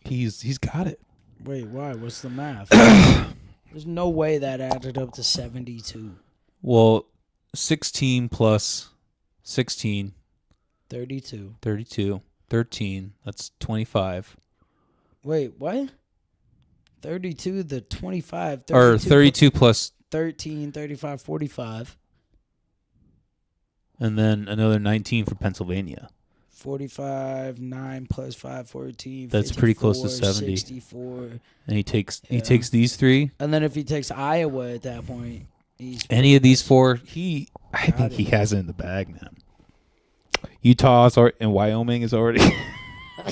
Speaker 1: he's got it.
Speaker 2: Wait, why? What's the math? There's no way that added up to 72.
Speaker 1: Well, 16 plus 16,
Speaker 2: 32.
Speaker 1: 32, 13, that's 25.
Speaker 2: Wait, what? 32 to 25.
Speaker 1: Or 32 plus,
Speaker 2: 13, 35, 45.
Speaker 1: and then another 19 for Pennsylvania.
Speaker 2: 45, 9 plus 5, 14.
Speaker 1: That's pretty close to
Speaker 2: 54,
Speaker 1: 70.
Speaker 2: 64.
Speaker 1: And he takes
Speaker 2: Yeah.
Speaker 1: these three.
Speaker 2: And then if he takes Iowa at that point, he's
Speaker 1: Any of these four, I
Speaker 2: Got
Speaker 1: think
Speaker 2: it.
Speaker 1: he has it in the bag, man. Utah and Wyoming is already.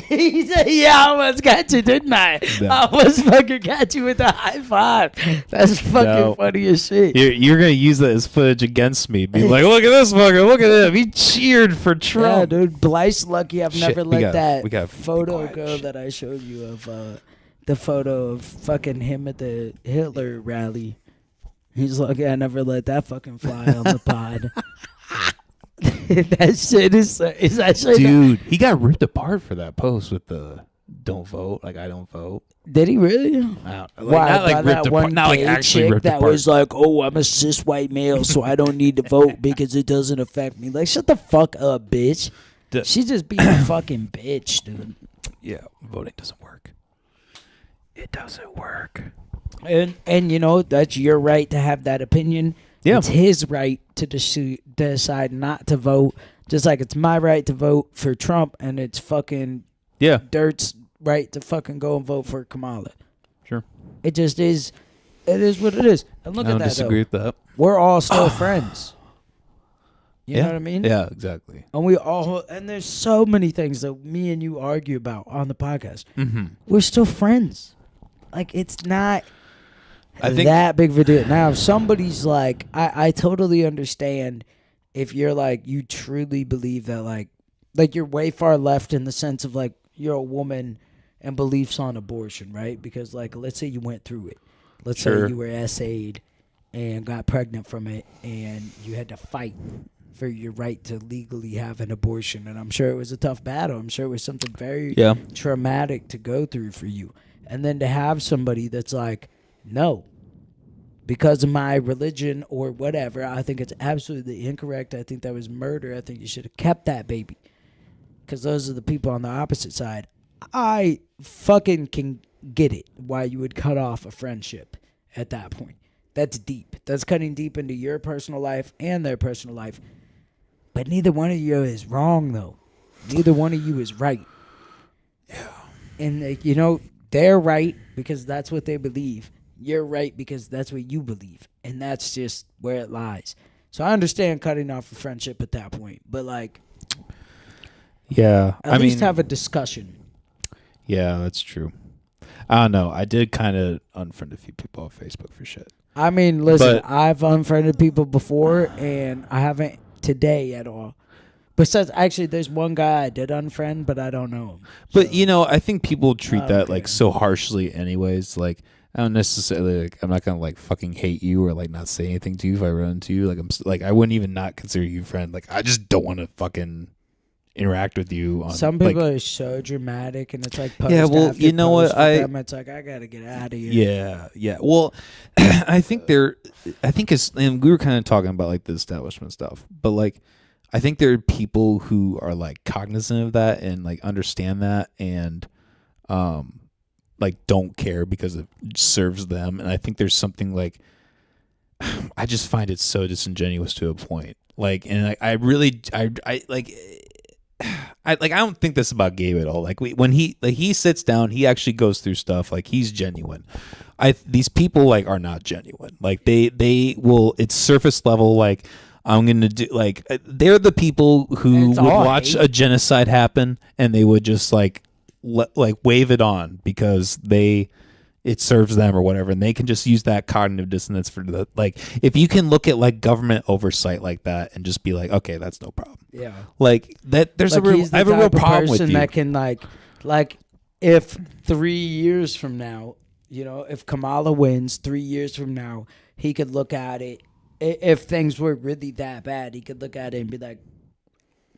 Speaker 2: He said, yeah, I almost got you, didn't I?
Speaker 1: No.
Speaker 2: I almost fucking got you with the high five. That's fucking
Speaker 1: No.
Speaker 2: funny as shit.
Speaker 1: You're gonna use that as footage against me. Be like, look at this fucker. Look at him. He cheered for
Speaker 2: Yeah,
Speaker 1: Trump.
Speaker 2: dude. Blythe's lucky I've
Speaker 1: Shit,
Speaker 2: never
Speaker 1: we
Speaker 2: let
Speaker 1: gotta- we
Speaker 2: that
Speaker 1: gotta be
Speaker 2: photo
Speaker 1: quiet.
Speaker 2: go
Speaker 1: Shit.
Speaker 2: that I showed you of the photo of fucking him at the Hitler rally. He's lucky I never let that fucking fly on the pod. That shit is actually
Speaker 1: Dude, he got ripped apart for that post with the "don't vote," like I don't vote.
Speaker 2: Did he really?
Speaker 1: Out.
Speaker 2: Why?
Speaker 1: not like
Speaker 2: By
Speaker 1: ripped
Speaker 2: that
Speaker 1: apart,
Speaker 2: one
Speaker 1: not like
Speaker 2: gay
Speaker 1: actually
Speaker 2: chick
Speaker 1: ripped
Speaker 2: that
Speaker 1: apart.
Speaker 2: was like, "Oh, I'm a cis white male, so I don't need to vote because it doesn't affect me." Like, shut the fuck up, bitch.
Speaker 1: The-
Speaker 2: She just being a fucking bitch, dude.
Speaker 1: Yeah, voting doesn't work. It doesn't work.
Speaker 2: And you know that's your right to have that opinion.
Speaker 1: Yeah.
Speaker 2: It's his right to decide not to vote, just like it's my right to vote for Trump, and it's fucking
Speaker 1: Yeah,
Speaker 2: Dirt's right to fucking go and vote for Kamala.
Speaker 1: sure.
Speaker 2: It just is. It is what it is. And look
Speaker 1: I
Speaker 2: at
Speaker 1: don't
Speaker 2: that.
Speaker 1: disagree
Speaker 2: Though.
Speaker 1: with that.
Speaker 2: We're all still friends. You
Speaker 1: yeah.
Speaker 2: know what I mean?
Speaker 1: Yeah, exactly.
Speaker 2: And we all, and there's so many things that me and you argue about on the podcast.
Speaker 1: Mm-hmm.
Speaker 2: We're still friends. Like, it's not
Speaker 1: I think-
Speaker 2: that big of a deal. Now, if somebody's like, I totally understand if you're like, you truly believe that, like you're way far left in the sense of like, you're a woman and beliefs on abortion, right? Because, like, let's say you went through it. Let's
Speaker 1: Sure.
Speaker 2: say you were SA'd and got pregnant from it, and you had to fight for your right to legally have an abortion. And I'm sure it was a tough battle. I'm sure it was something very
Speaker 1: Yeah.
Speaker 2: traumatic to go through for you. And then to have somebody that's like, no, because of my religion or whatever. I think it's absolutely incorrect. I think that was murder. I think you should have kept that baby. Because those are the people on the opposite side. I fucking can get it why you would cut off a friendship at that point. That's deep. That's cutting deep into your personal life and their personal life. But neither one of you is wrong, though. Neither one of you is right. Yeah. And, they're right because that's what they believe. You're right because that's what you believe. And that's just where it lies. So I understand cutting off a friendship at that point. But,
Speaker 1: Yeah.
Speaker 2: at least have a discussion.
Speaker 1: Yeah, that's true. I don't know. I did kind of unfriend a few people on Facebook for shit.
Speaker 2: I mean, listen,
Speaker 1: But-
Speaker 2: I've unfriended people before, and I haven't today at all. Besides, actually, there's one guy I did unfriend, but I don't know him.
Speaker 1: But I think people treat that
Speaker 2: okay.
Speaker 1: like so harshly anyways. Like I don't necessarily I'm not gonna like fucking hate you or like not say anything to you if I run into you. Like I wouldn't even not consider you a friend. Like I just don't want to fucking interact with you.
Speaker 2: Some people are so dramatic, and it's like post
Speaker 1: Yeah, well,
Speaker 2: after
Speaker 1: you know
Speaker 2: post
Speaker 1: what,
Speaker 2: with them, it's like I gotta get out of here.
Speaker 1: Yeah. Well, I think it's, and we were kind of talking about like the establishment stuff, but like, I think there are people who are like cognizant of that and like understand that and, like don't care because it serves them. And I think there's something like, I just find it so disingenuous to a point. Like, and I don't think this about Gabe at all. Like when he sits down, he actually goes through stuff. Like he's genuine. These people like are not genuine. Like they will. It's surface level. Like I'm gonna do. Like they're the people who
Speaker 2: It's
Speaker 1: would
Speaker 2: all
Speaker 1: watch
Speaker 2: hate.
Speaker 1: a genocide happen and they would just like wave it on because it serves them or whatever, and they can just use that cognitive dissonance for the like. If you can look at like government oversight like that and just be like, okay, that's no problem.
Speaker 2: Yeah.
Speaker 1: Like that, there's
Speaker 2: Like, he's
Speaker 1: I have a
Speaker 2: the
Speaker 1: real
Speaker 2: type of
Speaker 1: problem with
Speaker 2: person
Speaker 1: you.
Speaker 2: that can like if 3 years from now, if Kamala wins 3 years from now, he could look at it. If things were really that bad, he could look at it and be like,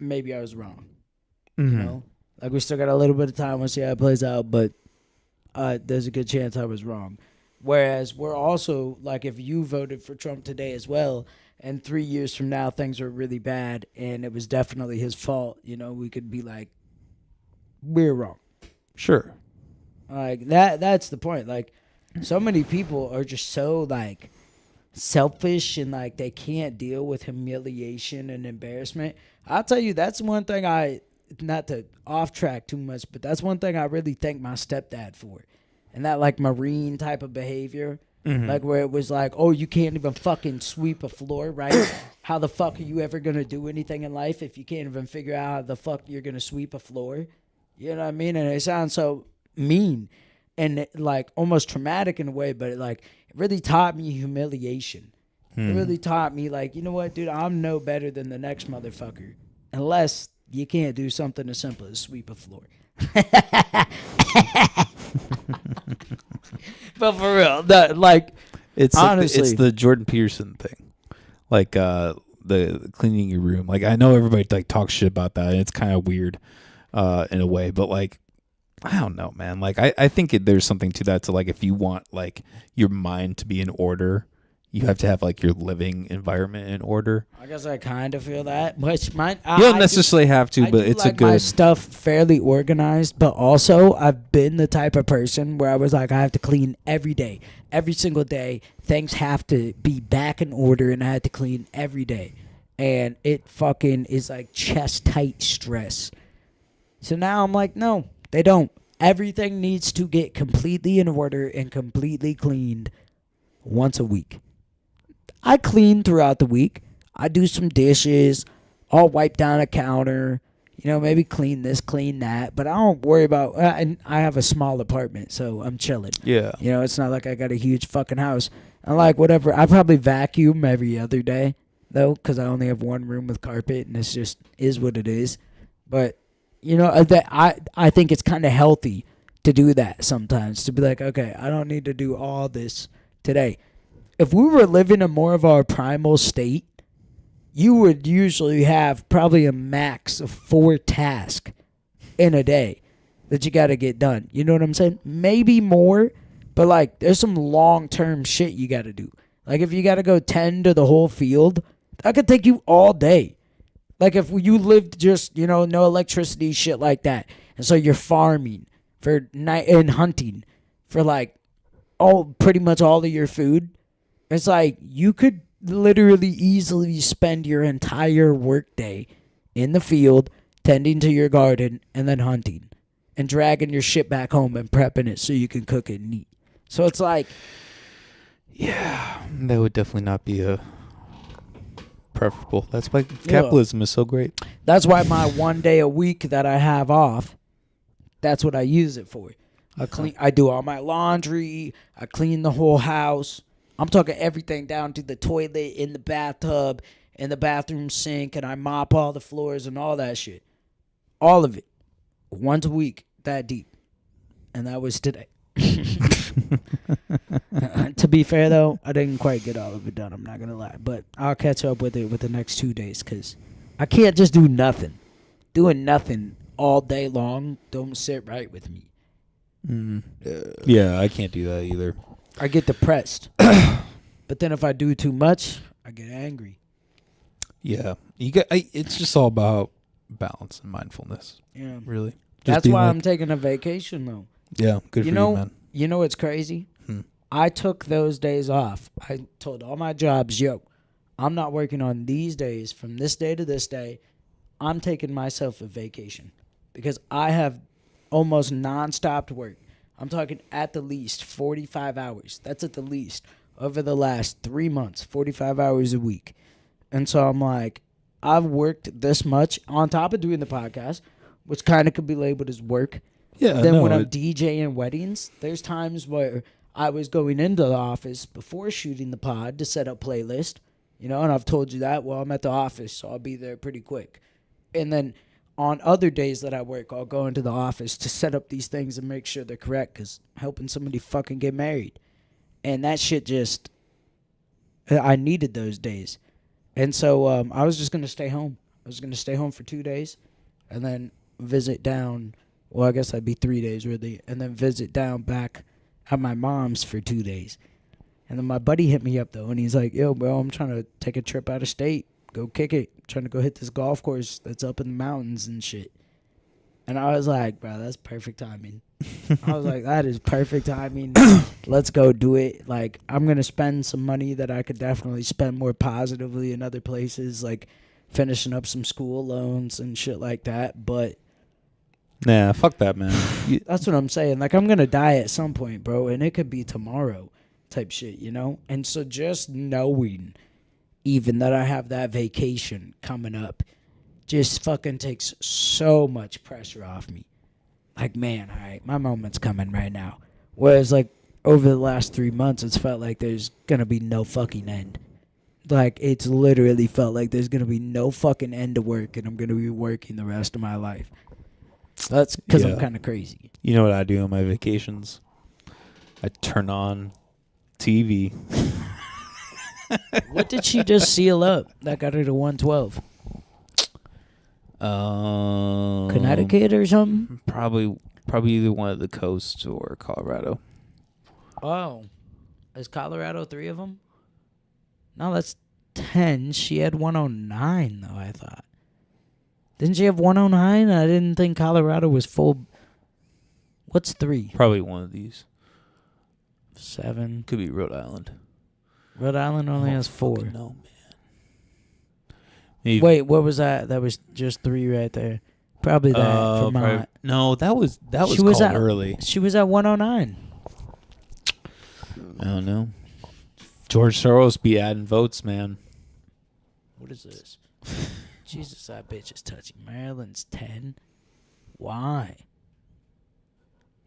Speaker 2: maybe I was wrong. Like we still got a little bit of time. We'll see how it plays out, but there's a good chance I was wrong. Whereas we're also like, if you voted for Trump today as well, and 3 years from now things are really bad and it was definitely his fault, we could be like, we're wrong.
Speaker 1: Sure.
Speaker 2: Like that's the point. Like so many people are just so like selfish and like they can't deal with humiliation and embarrassment. I'll tell you, that's one thing not to off track too much, but that's one thing I really thank my stepdad for. And that like Marine type of behavior, like where it was like, oh, you can't even fucking sweep a floor, right? How the fuck are you ever going to do anything in life if you can't even figure out how the fuck you're going to sweep a floor? You know what I mean? And it sounds so mean and like almost traumatic in a way, but it really taught me humiliation. It really taught me like, you know what, dude, I'm no better than the next motherfucker unless you can't do something as simple as sweep a floor. But for real,
Speaker 1: It's
Speaker 2: honestly,
Speaker 1: it's the Jordan Peterson thing, like the cleaning your room. Like I know everybody like talks shit about that, and it's kind of weird in a way, but like I don't know, man. Like I think there's something to that. To like if you want like your mind to be in order, you have to have like your living environment in order.
Speaker 2: I guess I kind of feel that, but
Speaker 1: You don't necessarily have to, but it's
Speaker 2: like
Speaker 1: a good.
Speaker 2: my stuff fairly organized, but also I've been the type of person where I was like, I have to clean every day, every single day. Things have to be back in order, and I had to clean every day, and it fucking is like chest tight stress. So now I'm like, no, they don't. Everything needs to get completely in order and completely cleaned once a week. I clean throughout the week. I do some dishes. I'll wipe down a counter. Maybe clean this, clean that. But I don't worry about. And I have a small apartment, so I'm chilling.
Speaker 1: Yeah.
Speaker 2: It's not like I got a huge fucking house. I like whatever. I probably vacuum every other day though, because I only have one room with carpet, and it's just is what it is. But that I think it's kind of healthy to do that sometimes. To be like, okay, I don't need to do all this today. If we were living in more of our primal state, you would usually have probably a max of 4 tasks in a day that you got to get done. You know what I'm saying? Maybe more, but like there's some long-term shit you got to do. Like if you got to go tend to the whole field, that could take you all day. Like if you lived just, no electricity, shit like that. And so you're farming for night and hunting for like pretty much all of your food. It's like you could literally easily spend your entire workday in the field tending to your garden and then hunting and dragging your shit back home and prepping it so you can cook it and eat. So it's like,
Speaker 1: Yeah, that would definitely not be a preferable. That's why capitalism is so great.
Speaker 2: that's why my 1 day a week that I have off, that's what I use it for. I do all my laundry, I clean the whole house. I'm talking everything down to the toilet, in the bathtub, in the bathroom sink, and I mop all the floors and all that shit. All of it. Once a week, that deep. And that was today. To be fair, though, I didn't quite get all of it done. I'm not going to lie. But I'll catch up with it with the next 2 days because I can't just do nothing. Doing nothing all day long don't sit right with me.
Speaker 1: Yeah, I can't do that either.
Speaker 2: I get depressed. But then if I do too much, I get angry.
Speaker 1: Yeah, it's just all about balance and mindfulness.
Speaker 2: Yeah.
Speaker 1: Really. Just
Speaker 2: That's
Speaker 1: being
Speaker 2: why
Speaker 1: like-
Speaker 2: I'm taking a vacation, though.
Speaker 1: Yeah, good for you, man.
Speaker 2: You know what's crazy? I took those days off. I told all my jobs, I'm not working on these days from this day to this day. I'm taking myself a vacation because I have almost nonstop work. I'm talking at the least 45 hours. That's at the least over the last 3 months, 45 hours a week. And so I'm like, I've worked this much on top of doing the podcast, which kind of could be labeled as work.
Speaker 1: Yeah.
Speaker 2: Then when I'm DJing weddings, there's times where I was going into the office before shooting the pod to set up playlist, and I've told you that. Well, I'm at the office, so I'll be there pretty quick. And then on other days that I work, I'll go into the office to set up these things and make sure they're correct because I'm helping somebody fucking get married. And that shit I needed those days. And so I was just going to stay home. I was going to stay home for 2 days and then visit down. Well, I guess that'd be 3 days, really. And then visit down back at my mom's for 2 days. And then my buddy hit me up, though, and he's like, yo, bro, I'm trying to take a trip out of state. Go kick it. I'm trying to go hit this golf course that's up in the mountains and shit. And I was like, bro, that's perfect timing. I was like, that is perfect timing. Let's go do it. Like, I'm going to spend some money that I could definitely spend more positively in other places, like finishing up some school loans and shit like that. But
Speaker 1: nah, fuck that, man.
Speaker 2: that's what I'm saying. Like, I'm going to die at some point, bro, and it could be tomorrow type shit, And so just knowing even that I have that vacation coming up just fucking takes so much pressure off me. Like, man, all right, my moment's coming right now. Whereas, like, over the last 3 months, it's felt like there's going to be no fucking end. Like, it's literally felt like there's going to be no fucking end to work, and I'm going to be working the rest of my life. That's because I'm kind of crazy.
Speaker 1: You know what I do on my vacations? I turn on TV.
Speaker 2: What did she just seal up that got her to 112? Connecticut or something?
Speaker 1: Probably either one of the coasts or Colorado.
Speaker 2: Oh. Is Colorado 3 of them? No, that's 10. She had 109, though, I thought. Didn't she have 109? I didn't think Colorado was full. What's 3?
Speaker 1: Probably one of these.
Speaker 2: 7.
Speaker 1: Could be Rhode Island.
Speaker 2: Rhode Island only has 4.
Speaker 1: No, man. Maybe.
Speaker 2: Wait, what was that? That was just 3 right there. Probably that, Vermont.
Speaker 1: No, that was
Speaker 2: She was
Speaker 1: called
Speaker 2: at-
Speaker 1: early.
Speaker 2: She was at 109.
Speaker 1: I don't know. George Soros be adding votes, man.
Speaker 2: What is this? Jesus, that bitch is touching. Maryland's 10. Why?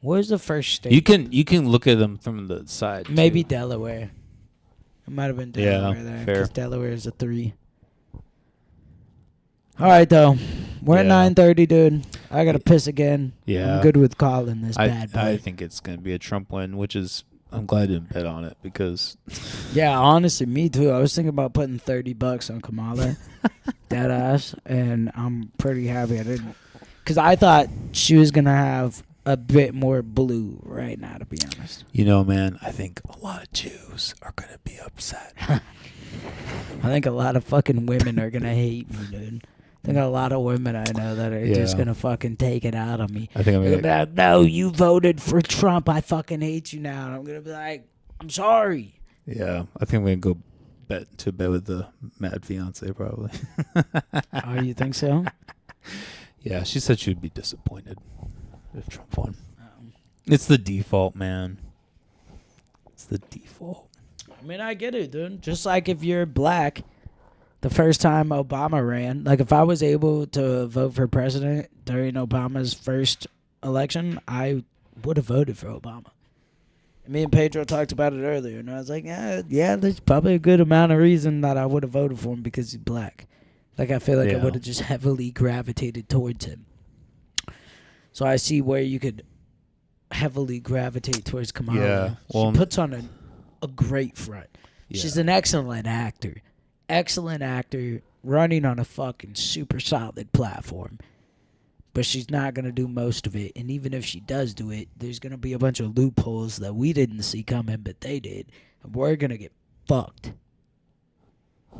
Speaker 2: Where's the first state?
Speaker 1: You can look at them from the side.
Speaker 2: Maybe
Speaker 1: too.
Speaker 2: Delaware. It might have been
Speaker 1: Yeah,
Speaker 2: Delaware there.
Speaker 1: fair.
Speaker 2: Because Delaware is a 3. All right, though. We're at
Speaker 1: Yeah.
Speaker 2: 9:30, dude. I got to piss again.
Speaker 1: Yeah.
Speaker 2: I'm good with calling this
Speaker 1: I
Speaker 2: bad boy.
Speaker 1: I think it's gonna be a Trump win, which is I'm glad I didn't bet on it because
Speaker 2: Yeah, honestly, me too. I was thinking about putting $30 on Kamala, dead ass, and I'm pretty happy I didn't, because I thought she was gonna have a bit more blue right now, to be honest.
Speaker 1: you know, man, I think a lot of Jews are gonna be upset.
Speaker 2: I think a lot of fucking women are gonna hate me, dude. I think a lot of women I know that are just
Speaker 1: Yeah.
Speaker 2: gonna fucking take it out of me.
Speaker 1: I think I'm
Speaker 2: They'll
Speaker 1: gonna.
Speaker 2: be like, no, you voted for Trump. I fucking hate you now. And I'm gonna be like, I'm sorry.
Speaker 1: Yeah, I think I'm gonna go to bed with the mad fiance probably.
Speaker 2: Oh, you think so?
Speaker 1: Yeah, she said she would be disappointed if Trump won. It's the default, man. It's the default.
Speaker 2: I mean, I get it, dude. Just like if you're black, the first time Obama ran, like if I was able to vote for president during Obama's first election, I would have voted for Obama. And me and Pedro talked about it earlier, and I was like, yeah, there's probably a good amount of reason that I would have voted for him because he's black. Like, I feel like I
Speaker 1: Yeah.
Speaker 2: would have just heavily gravitated towards him. So I see where you could heavily gravitate towards Kamala.
Speaker 1: Yeah, well,
Speaker 2: she puts on a great front.
Speaker 1: Yeah.
Speaker 2: She's an excellent actor. Excellent actor running on a fucking super solid platform. But she's not going to do most of it. And even if she does do it, there's going to be a bunch of loopholes that we didn't see coming, but they did. And we're going to get fucked.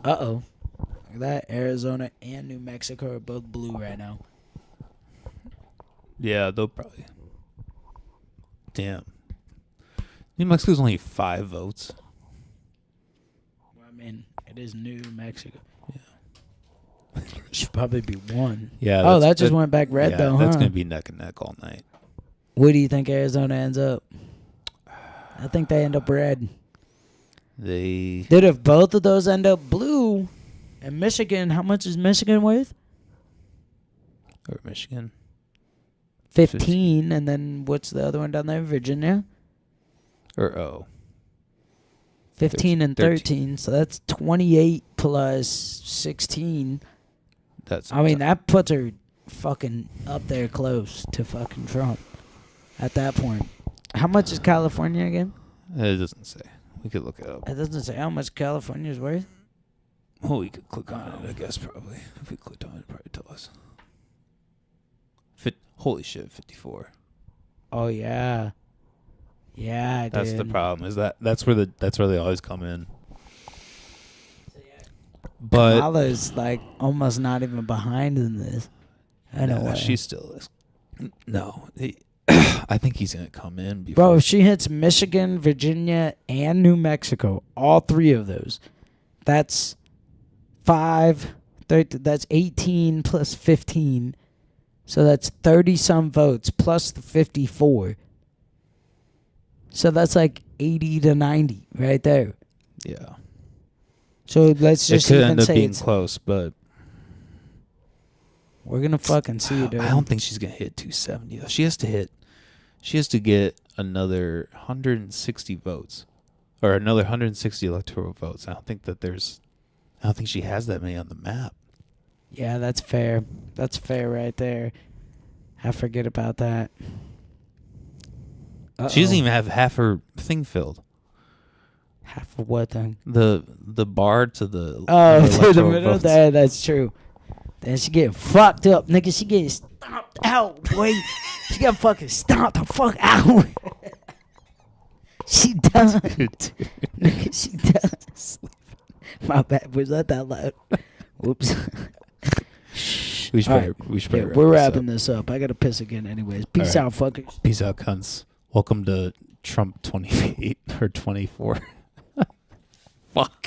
Speaker 2: Uh-oh. Look at that. Arizona and New Mexico are both blue right now.
Speaker 1: Yeah, they'll probably. Damn. New Mexico's only 5 votes.
Speaker 2: I mean, it is New Mexico. Should probably be 1.
Speaker 1: Yeah.
Speaker 2: Oh, that just went back red,
Speaker 1: yeah,
Speaker 2: though,
Speaker 1: that's
Speaker 2: huh?
Speaker 1: gonna be neck and neck all night.
Speaker 2: Where do you think Arizona ends up? I think they end up red.
Speaker 1: They.
Speaker 2: Dude, if both of those end up blue, and Michigan, how much is Michigan worth?
Speaker 1: Or Michigan.
Speaker 2: 15, and then what's the other one down there? Virginia?
Speaker 1: Or
Speaker 2: 15 and
Speaker 1: 13.
Speaker 2: 13, so that's 28 plus 16.
Speaker 1: That's.
Speaker 2: I mean, that puts her fucking up there close to fucking Trump at that point. How much is California again?
Speaker 1: It doesn't say. We could look it up.
Speaker 2: It doesn't say how much California is worth.
Speaker 1: Oh, we could click on it. I guess probably. If we clicked on it, it'd probably tell us. Holy shit, 54.
Speaker 2: Oh, yeah. Yeah,
Speaker 1: That's
Speaker 2: dude.
Speaker 1: the problem. Is that's where they always come in. But
Speaker 2: Kamala's like almost not even behind in this. I know
Speaker 1: nah,
Speaker 2: why.
Speaker 1: she still is. No, I think he's gonna come in before.
Speaker 2: Bro, if she hits Michigan, Virginia, and New Mexico, all 3 of those, that's that's 18 plus 15. So that's 30-some votes plus the 54. So that's like 80 to 90 right there.
Speaker 1: Yeah,
Speaker 2: So let's
Speaker 1: it
Speaker 2: just
Speaker 1: could
Speaker 2: even
Speaker 1: end up
Speaker 2: say
Speaker 1: being
Speaker 2: it's,
Speaker 1: close, but
Speaker 2: we're going to fucking see, dude.
Speaker 1: I don't think she's gonna hit 270 though. She has to get another 160 votes, or another 160 electoral votes. I don't think she has that many on the map.
Speaker 2: Yeah, that's fair. That's fair right there. I forget about that.
Speaker 1: She doesn't even have half her thing filled.
Speaker 2: Half of what thing?
Speaker 1: The bar to the
Speaker 2: Oh, to the
Speaker 1: electoral
Speaker 2: middle
Speaker 1: votes.
Speaker 2: there. That's true. Then she get fucked up, nigga. She get stomped out, boy. She got fucking stomped the fuck out. She done. Nigga, she done. My bad. Was that loud? Whoops.
Speaker 1: We should
Speaker 2: All
Speaker 1: probably,
Speaker 2: right.
Speaker 1: we should probably
Speaker 2: Yeah, we're
Speaker 1: this up.
Speaker 2: wrapping this up. I gotta piss again, anyways. Peace
Speaker 1: All
Speaker 2: out, fuckers.
Speaker 1: Peace out, cunts. Welcome to Trump 28 or 24. Fuck.